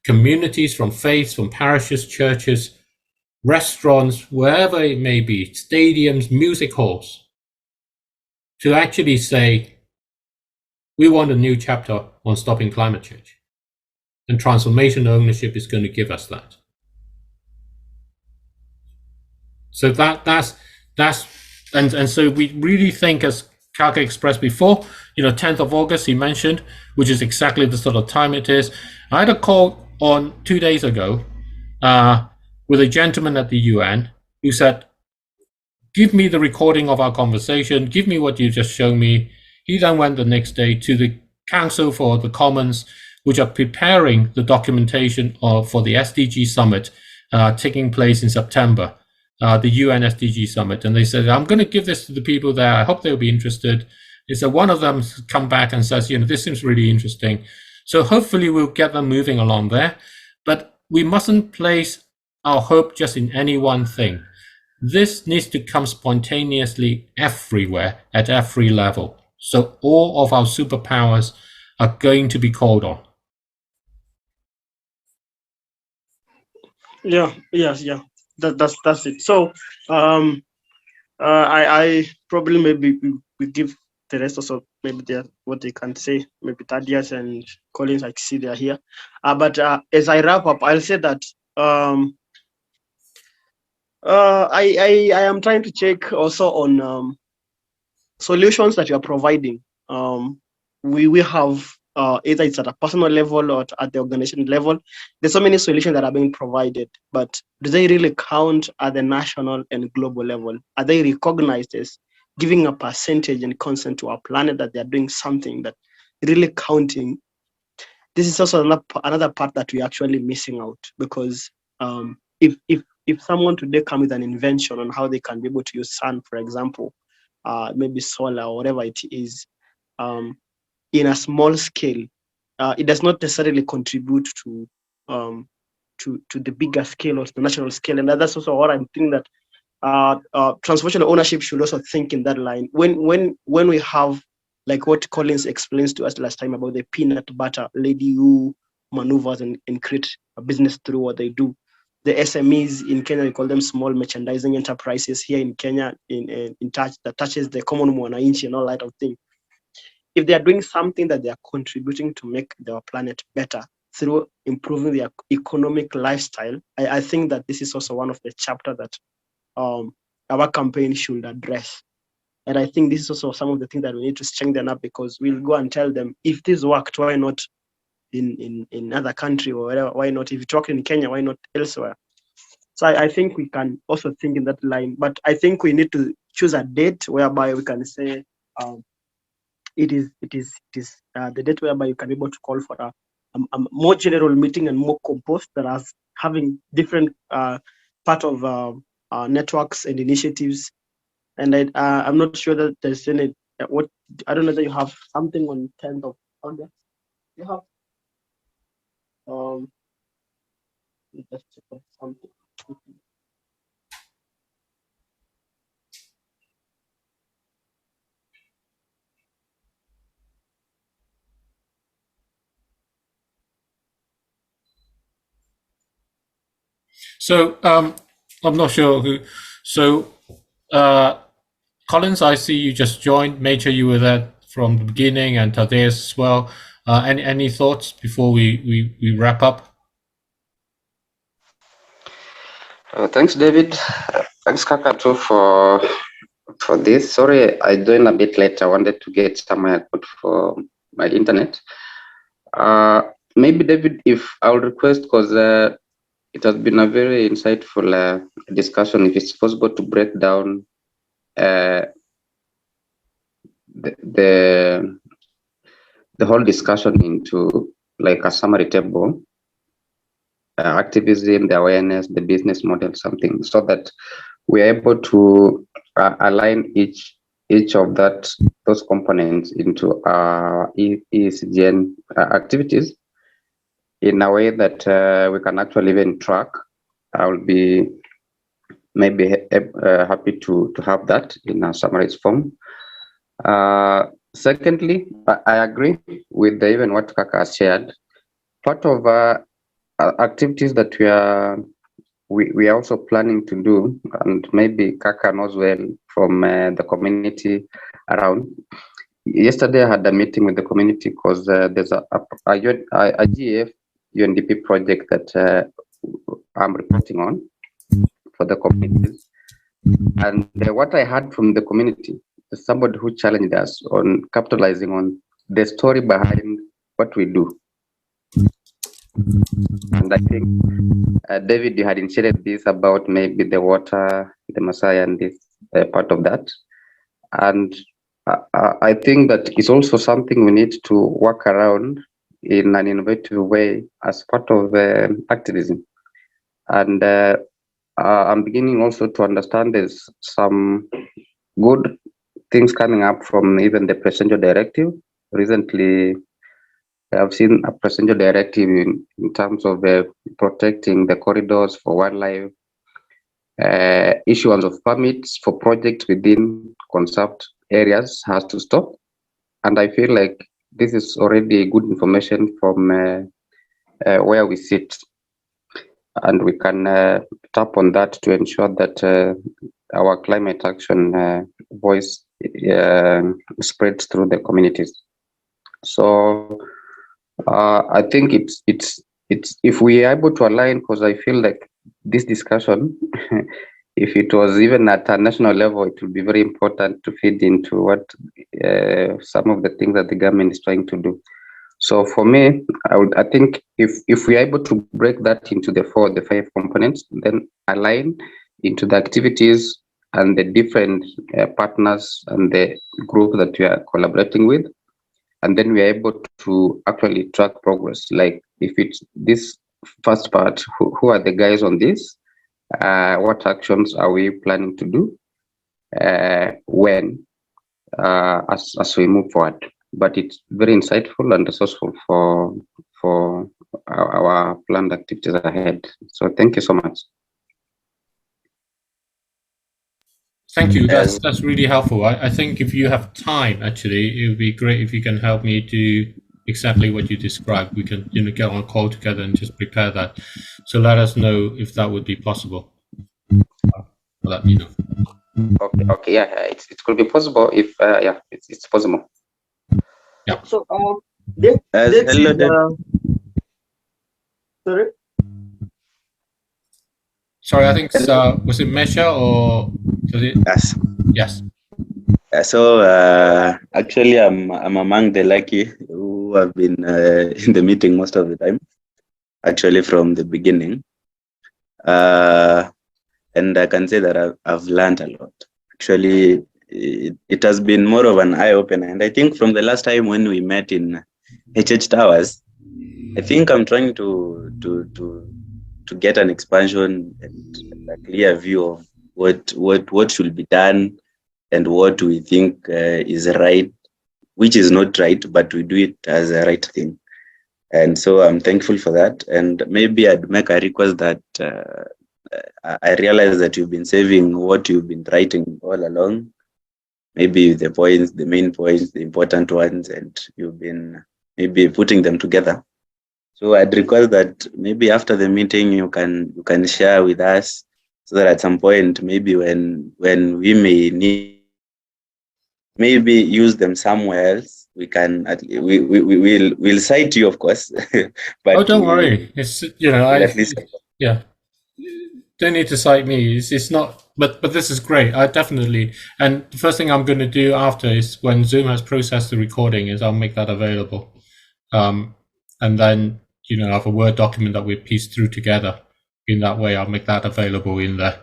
communities, from faiths, from parishes, churches, restaurants, wherever it may be, stadiums, music halls, to actually say, we want a new chapter on stopping climate change. And transformational ownership is going to give us that. So that's and so we really think, as Kaka expressed before, 10th of August he mentioned, which is exactly the sort of time it is. I had a call on 2 days ago with a gentleman at the UN who said, give me the recording of our conversation, give me what you just shown me. He then went the next day to the Council for the Commons, which are preparing the documentation for the SDG summit taking place in September, the UN SDG summit. And they said, I'm going to give this to the people there. I hope they'll be interested. They said one of them come back and says, this seems really interesting. So hopefully we'll get them moving along there. But we mustn't place our hope just in any one thing. This needs to come spontaneously everywhere, at every level. So all of our superpowers are going to be called on. Yes. That's it. So I probably maybe we give the rest also maybe what they can say, maybe Thaddeus and Collins, I see they're here. But as I wrap up, I'll say that I am trying to check also on solutions that you are providing. We have either it's at a personal level or at the organization level. There's so many solutions that are being provided, but do they really count at the national and global level? Are they recognized as giving a percentage and consent to our planet that they are doing something that really counting? This is also another part that we're actually missing out, because if someone today comes with an invention on how they can be able to use sun, for example, maybe solar or whatever it is, in a small scale, it does not necessarily contribute to the bigger scale or to the national scale. And that's also what I'm thinking, that transformational ownership should also think in that line. When we have, like what Collins explains to us last time about the peanut butter lady who maneuvers and create a business through what they do. The SMEs in Kenya, we call them small merchandising enterprises here in Kenya, that touches the common mwananchi and all that of thing. If they are doing something that they are contributing to make their planet better through improving their economic lifestyle, I think that this is also one of the chapters that our campaign should address. And I think this is also some of the things that we need to strengthen up, because we'll go and tell them, if this worked, why not in other country or whatever? Why not? If it worked in Kenya, why not elsewhere? So I think we can also think in that line, but I think we need to choose a date whereby we can say it is the date whereby you can be able to call for a more general meeting and more composed, that as having different part of networks and initiatives. And I'm not sure that there's any what I don't know that you have something on 10th of August. You have just check on something. So I'm not sure who. So Collins, I see you just joined. Major, you were there from the beginning, and Thaddeus as well. Any thoughts before we wrap up? Thanks, David. Thanks, Kakato, for this. Sorry, I joined a bit late. I wanted to get somewhere good for my internet. Maybe, David, if I would request, because it has been a very insightful discussion, if it's possible to break down the whole discussion into like a summary table, activism, the awareness, the business model, something, so that we're able to align each of those components into our EACCGN activities in a way that we can actually even track. I will be maybe happy to have that in a summarized form. Secondly, I agree with even what Kaka has shared. Part of activities that we are also planning to do, and maybe Kaka knows well from the community around. Yesterday I had a meeting with the community because there's a GF UNDP project that I'm reporting on for the communities. And what I heard from the community is somebody who challenged us on capitalizing on the story behind what we do. And I think, David, you had initiated this about maybe the water, the Masai, and this part of that. And I think that it's also something we need to work around in an innovative way as part of activism. And I'm beginning also to understand there's some good things coming up from even the Presidential Directive. Recently, I've seen a Presidential Directive in terms of protecting the corridors for wildlife, issuance of permits for projects within conserved areas has to stop. And I feel like this is already good information from where we sit. And we can tap on that to ensure that our climate action voice spreads through the communities. So I think it's if we are able to align, because I feel like this discussion, if it was even at a national level, it would be very important to feed into what some of the things that the government is trying to do. So for me, I think if we are able to break that into the 5 components, then align into the activities and the different partners and the group that we are collaborating with, and then we are able to actually track progress. Like if it's this first part, who are the guys on this? What actions are we planning to do? When? As we move forward. But it's very insightful and resourceful for our planned activities ahead. So thank you so much. Thank you. That's really helpful. I think if you have time, actually, it would be great if you can help me do exactly what you described. We can get on a call together and just prepare that. So let us know if that would be possible. Let me know. Okay, yeah, it could be possible if yeah, it's possible. Yeah. So sorry. Sorry, I think was it Mesha or was it? Yes. Yes. So actually, I'm among the lucky who have been in the meeting most of the time. Actually, from the beginning. and I can say that I've learned a lot. Actually, it has been more of an eye-opener. And I think from the last time when we met in HH Towers, I think I'm trying to get an expansion and a clear view of what should be done and what we think is right, which is not right, but we do it as a right thing. And so I'm thankful for that. And maybe I'd make a request that I realize that you've been saving what you've been writing all along, maybe the points, the main points, the important ones, and you've been maybe putting them together. So I'd request that maybe after the meeting you can share with us, so that at some point, maybe when we may need maybe use them somewhere else, we can we'll cite you, of course. But Oh, don't worry. It's, you know, we'll at least, yeah. Don't need to cite me. It's not, but this is great. I definitely, and the first thing I'm going to do after is when Zoom has processed the recording is I'll make that available. And then, you know, I have a Word document that we piece through together. In that way, I'll make that available in there.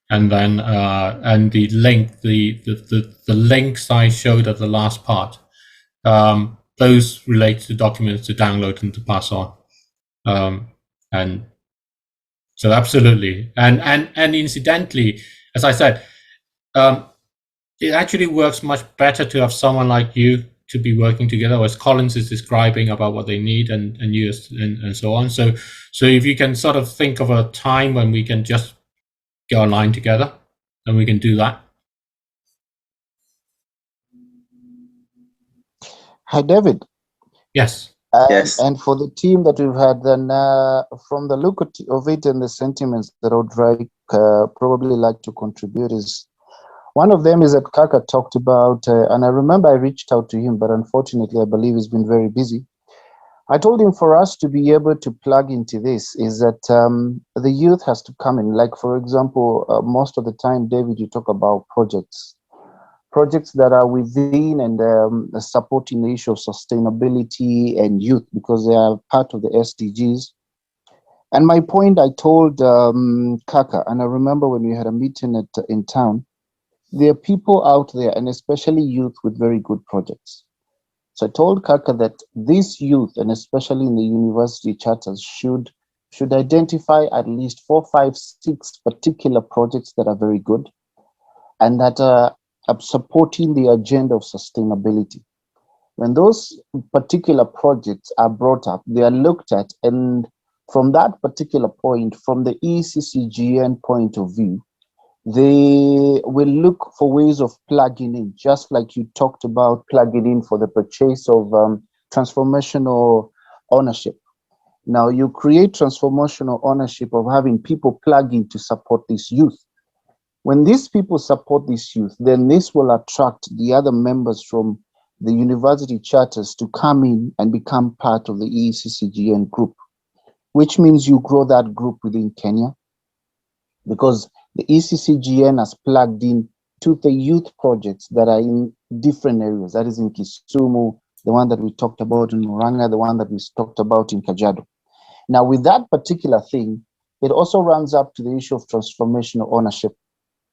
And then, and the link, the links I showed at the last part, those relate to documents to download and to pass on. And so absolutely. And incidentally, as I said, it actually works much better to have someone like you to be working together, as Collins is describing about what they need and you and so on. So if you can sort of think of a time when we can just get online together, then we can do that. Hi, David. Yes. yes. And for the team that we've had, then from the look of it and the sentiments that I would probably like to contribute is, one of them is that Kaka talked about, and I remember I reached out to him, but unfortunately I believe he's been very busy. I told him for us to be able to plug into this is that the youth has to come in. Like, for example, most of the time, David, you talk about projects that are within and supporting the issue of sustainability and youth, because they are part of the SDGs. And my point, I told Kaka, and I remember when we had a meeting in town, there are people out there, and especially youth, with very good projects. So I told Kaka that this youth, and especially in the university charters, should identify at least 4, 5, 6 particular projects that are very good and that are supporting the agenda of sustainability. When those particular projects are brought up, they are looked at, and from that particular point, from the EACCGN point of view, they will look for ways of plugging in, just like you talked about plugging in for the purchase of transformational ownership. Now you create transformational ownership of having people plug in to support this youth. When these people support this youth, then this will attract the other members from the university charters to come in and become part of the EACCGN group, which means you grow that group within Kenya, because the EACCGN has plugged in to the youth projects that are in different areas. That is in Kisumu, the one that we talked about in Murang'a, the one that we talked about in Kajiado. Now, with that particular thing, it also runs up to the issue of transformational ownership,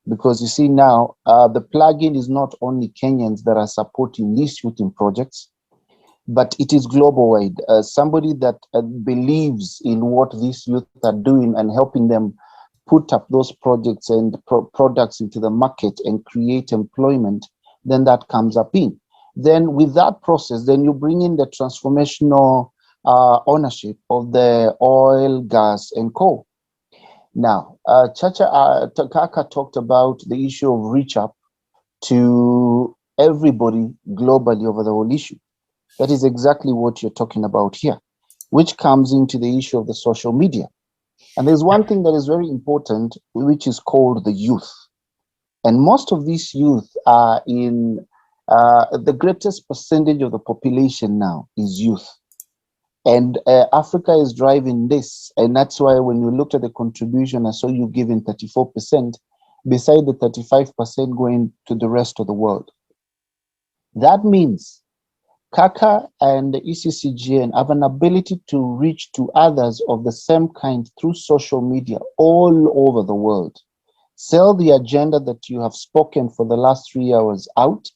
because you see now, the plugin is not only Kenyans that are supporting these youth in projects, but it is global wide. Somebody that believes in what these youth are doing and helping them put up those projects and products into the market and create employment, then that comes up in. Then with that process, then you bring in the transformational ownership of the oil, gas, and coal. Now, Kaka talked about the issue of reach up to everybody globally over the whole issue. That is exactly what you're talking about here, which comes into the issue of the social media. And there's one thing that is very important, which is called the youth. And most of these youth are in, the greatest percentage of the population now is youth. And Africa is driving this. And that's why when you looked at the contribution, I saw you giving 34%, beside the 35% going to the rest of the world. That means CACA and the EACCGN have an ability to reach to others of the same kind through social media all over the world. Sell the agenda that you have spoken for the last 3 hours out,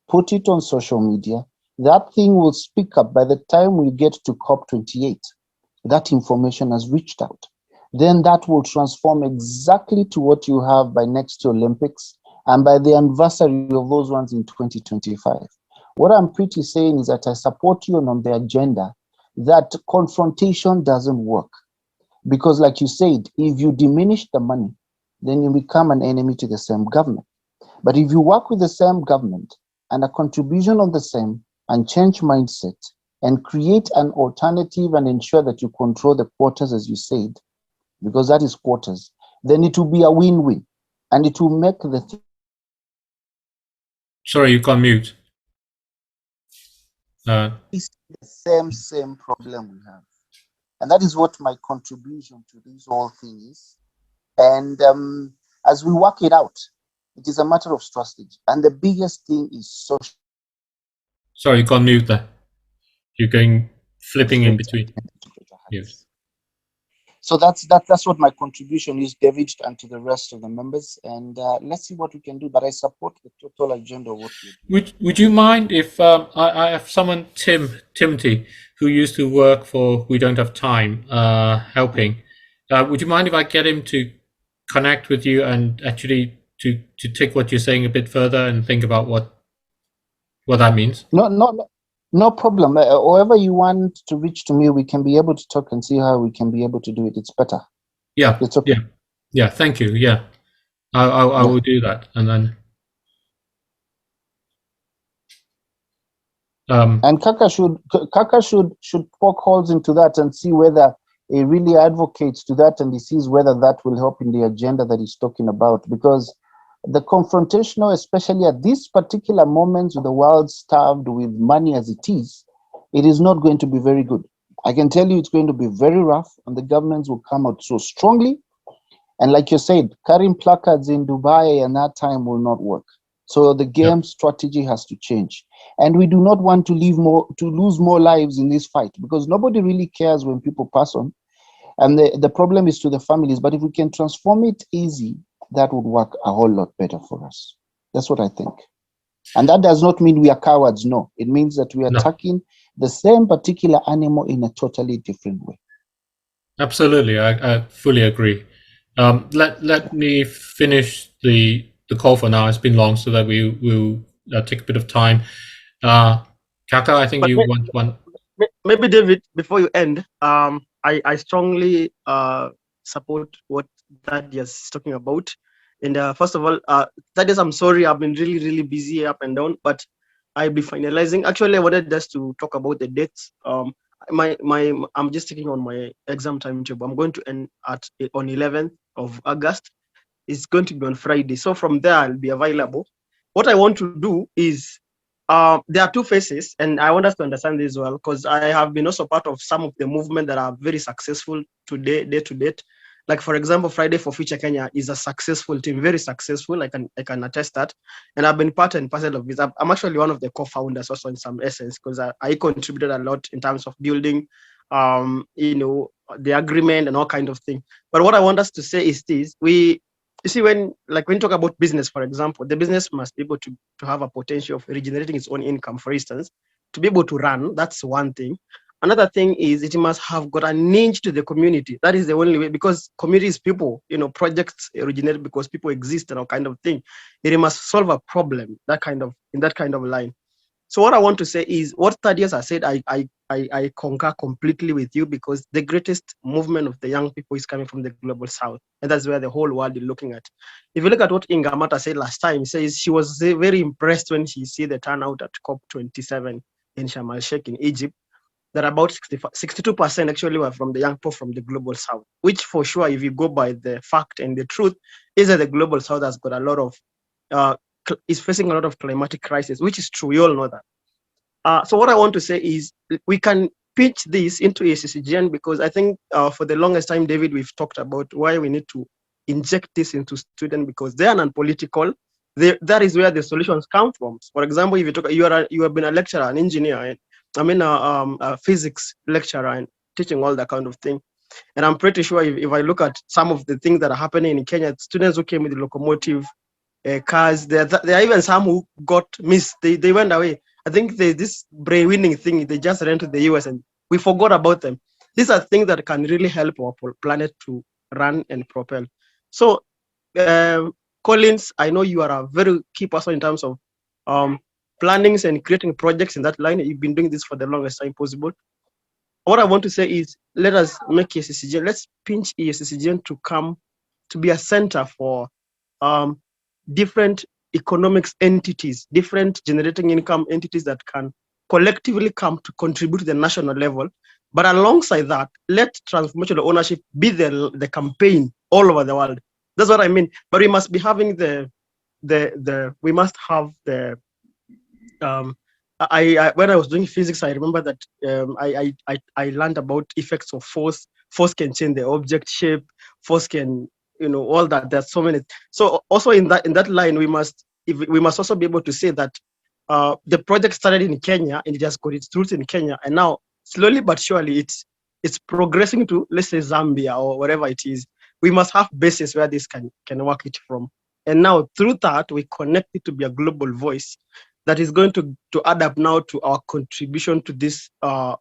put it on social media. That thing will speak up by the time we get to COP28. That information has reached out. Then that will transform exactly to what you have by next Olympics and by the anniversary of those ones in 2025. What I'm pretty saying is that I support you on the agenda that confrontation doesn't work. Because like you said, if you diminish the money, then you become an enemy to the same government. But if you work with the same government and a contribution of the same and change mindset and create an alternative and ensure that you control the quotas, as you said, because that is quotas, then it will be a win-win and it will make the Sorry, you can't mute. It's the same problem we have. And that is what my contribution to this whole thing is. And as we work it out, it is a matter of strategy. And the biggest thing is social. Sorry, you can't mute there. You're going flipping in between. Yes. So that's what my contribution is, David, and to the rest of the members. And let's see what we can do. But I support the total agenda of what we're doing. Would you mind if I have someone, Timothy, who used to work for We Don't Have Time, helping? Would you mind if I get him to connect with you and actually to take what you're saying a bit further and think about what that means? No problem. However you want to reach to me, we can be able to talk and see how we can be able to do it. It's better. Yeah. It's okay. Yeah. Thank you. Yeah. I will do that. And then. And Kaka should poke holes into that and see whether he really advocates to that and he sees whether that will help in the agenda that he's talking about. Because the confrontational, especially at this particular moment with the world starved with money as it is not going to be very good. I can tell you it's going to be very rough and the governments will come out so strongly. And like you said, carrying placards in Dubai and that time will not work. So the game strategy has to change. And we do not want to lose more lives in this fight because nobody really cares when people pass on. And the problem is to the families. But if we can transform it easy, that would work a whole lot better for us. That's what I think. And that does not mean we are cowards. No, it means that we are attacking the same particular animal in a totally different way. Absolutely. I fully agree. Let me finish the call for now. It's been long, so that we will take a bit of time. Kaka, I think you want one. Maybe David, before you end, I strongly support what Thaddeus is talking about. And first of all, Thaddeus, I'm sorry, I've been really busy up and down, but I'll be finalizing. Actually, I wanted just to talk about the dates. I'm just checking on my exam timetable. I'm going to end on 11th of August. It's going to be on Friday. So from there, I'll be available. What I want to do is, there are two phases, and I want us to understand this well, because I have been also part of some of the movement that are very successful today, day to date. Like, for example, Friday for Future Kenya is a successful team, very successful. I can attest that. And I've been part and parcel of this. I'm actually one of the co-founders also in some essence, because I contributed a lot in terms of building, the agreement and all kind of thing. But what I want us to say is this: you see, when you talk about business, for example, the business must be able to have a potential of regenerating its own income, for instance, to be able to run. That's one thing. Another thing is it must have got a niche to the community. That is the only way, because community is people, projects originate because people exist and all kind of thing. It must solve a problem, in that kind of line. So what I want to say is what Thaddeus has said, I concur completely with you, because the greatest movement of the young people is coming from the global south. And that's where the whole world is looking at. If you look at what Ingamata said last time, says she was very impressed when she see the turnout at COP27 in Sharm el-Sheikh in Egypt, that about 62% actually were from the young people from the global south, which for sure, if you go by the fact and the truth, is that the global south has got a lot of, is facing a lot of climatic crisis, which is true. We all know that. So what I want to say is we can pitch this into EACCGN, because I think for the longest time, David, we've talked about why we need to inject this into students, because they are non-political. That is where the solutions come from. For example, if you have been a lecturer, an engineer, a physics lecturer and teaching all that kind of thing. And I'm pretty sure if I look at some of the things that are happening in Kenya, students who came with the locomotive cars, there are even some who got missed. They went away. I think this brain-winning thing, they just ran to the US and we forgot about them. These are things that can really help our planet to run and propel. So, Collins, I know you are a very key person in terms of plannings and creating projects in that line. You've been doing this for the longest time possible. What I want to say is, let us make EACCGN, let's pinch EACCGN to come to be a center for different economics entities, different generating income entities that can collectively come to contribute to the national level. But alongside that, let transformational ownership be the campaign all over the world. That's what I mean. But we must be having we must have the when I was doing physics, I remember that I learned about effects of force. Force can change the object shape. Force can, all that. There's so many. So also in that line, we must also be able to say that the project started in Kenya and it has got its roots in Kenya, and now slowly but surely it's progressing to, let's say, Zambia or wherever it is. We must have bases where this can work it from, and now through that we connect it to be a global voice that is going to add up now to our contribution to this COP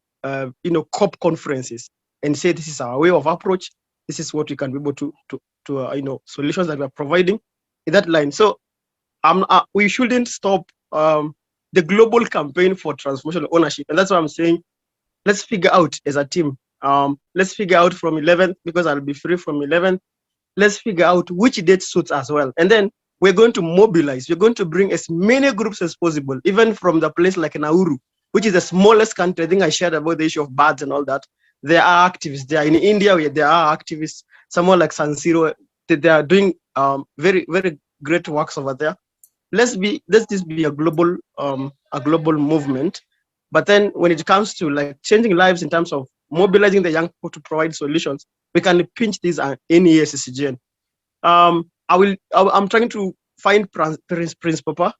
conferences, and say this is our way of approach. This is what we can be able to solutions that we are providing in that line. So we shouldn't stop the global campaign for transformational ownership, and that's what I'm saying. Let's figure out as a team. Let's figure out from 11th, because I'll be free from 11th. Let's figure out which date suits as well, and then we're going to mobilize. We're going to bring as many groups as possible, even from the place like Nauru, which is the smallest country. I think I shared about the issue of birds and all that. There are activists there. In India, there are activists. Someone like San Siro, they are doing very, very great works over there. Let this be a global movement. But then when it comes to like changing lives in terms of mobilizing the young people to provide solutions, we can pinch these in EACCGN. I'm trying to find Prince Papa.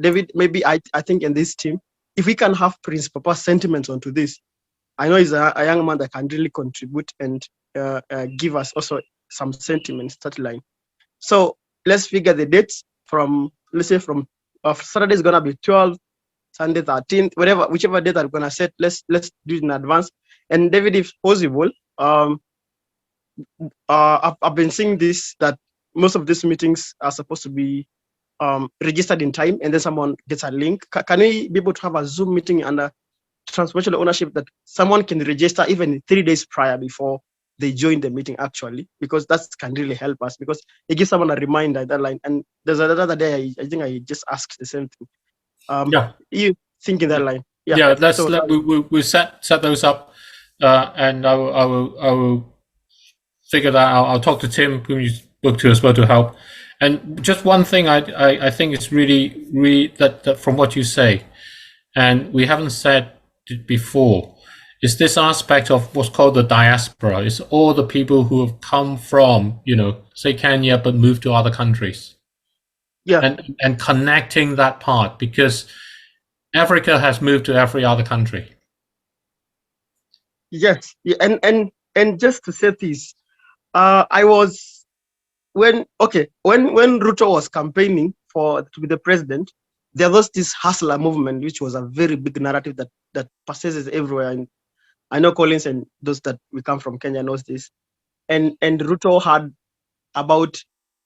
David, maybe I think in this team, if we can have Prince Papa sentiments onto this, I know he's a young man that can really contribute and give us also some sentiments, that line. So let's figure the dates from, let's say from Saturday is gonna be 12, Sunday 13th, whichever date I'm gonna set, let's do it in advance. And David, if possible, I've been seeing this, that most of these meetings are supposed to be registered in time, and then someone gets a link. Can we be able to have a Zoom meeting under transformational ownership that someone can register even 3 days prior before they join the meeting actually, because that can really help us, because it gives someone a reminder that line. And there's another day, I think I just asked the same thing. You think in that line? Yeah. We'll set those up, and I will figure that out. I'll talk to Tim, whom you spoke to as well, to help. And just one thing I think it's really that from what you say, and we haven't said it before, is this aspect of what's called the diaspora. It's all the people who have come from, say Kenya, but moved to other countries. Yeah. And connecting that part, because Africa has moved to every other country. Yes. And just to say this, I was when Ruto was campaigning to be the president, there was this hustler movement, which was a very big narrative that persists everywhere. And I know Collins and those that we come from Kenya knows this. And Ruto had about,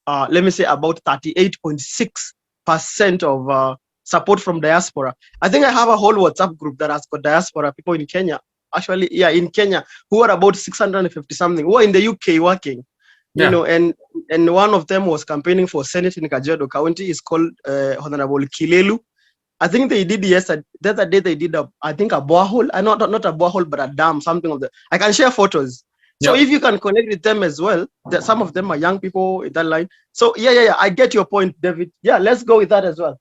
let me say, about 38.6% of support from diaspora. I think I have a whole WhatsApp group that has got diaspora people in Kenya. Actually, yeah, in Kenya, who are about 650 something, who are in the UK working. And one of them was campaigning for Senate in Kajiado County. It's called Honorable Kilelu. I think they did yesterday. The other day they did I think a borehole. Not a borehole, but a dam, something of that. I can share photos. So if you can connect with them as well, that some of them are young people in that line. So yeah, I get your point, David. Yeah, let's go with that as well.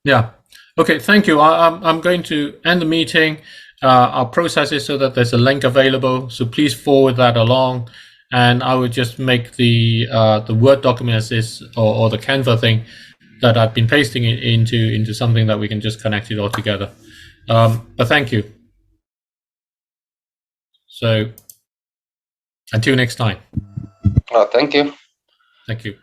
Yeah. Okay. Thank you. I'm going to end the meeting. I'll process it so that there's a link available. So please forward that along. And I would just make the Word document as this, or the Canva thing that I've been pasting it into something that we can just connect it all together. But thank you. So until next time. Thank you. Thank you.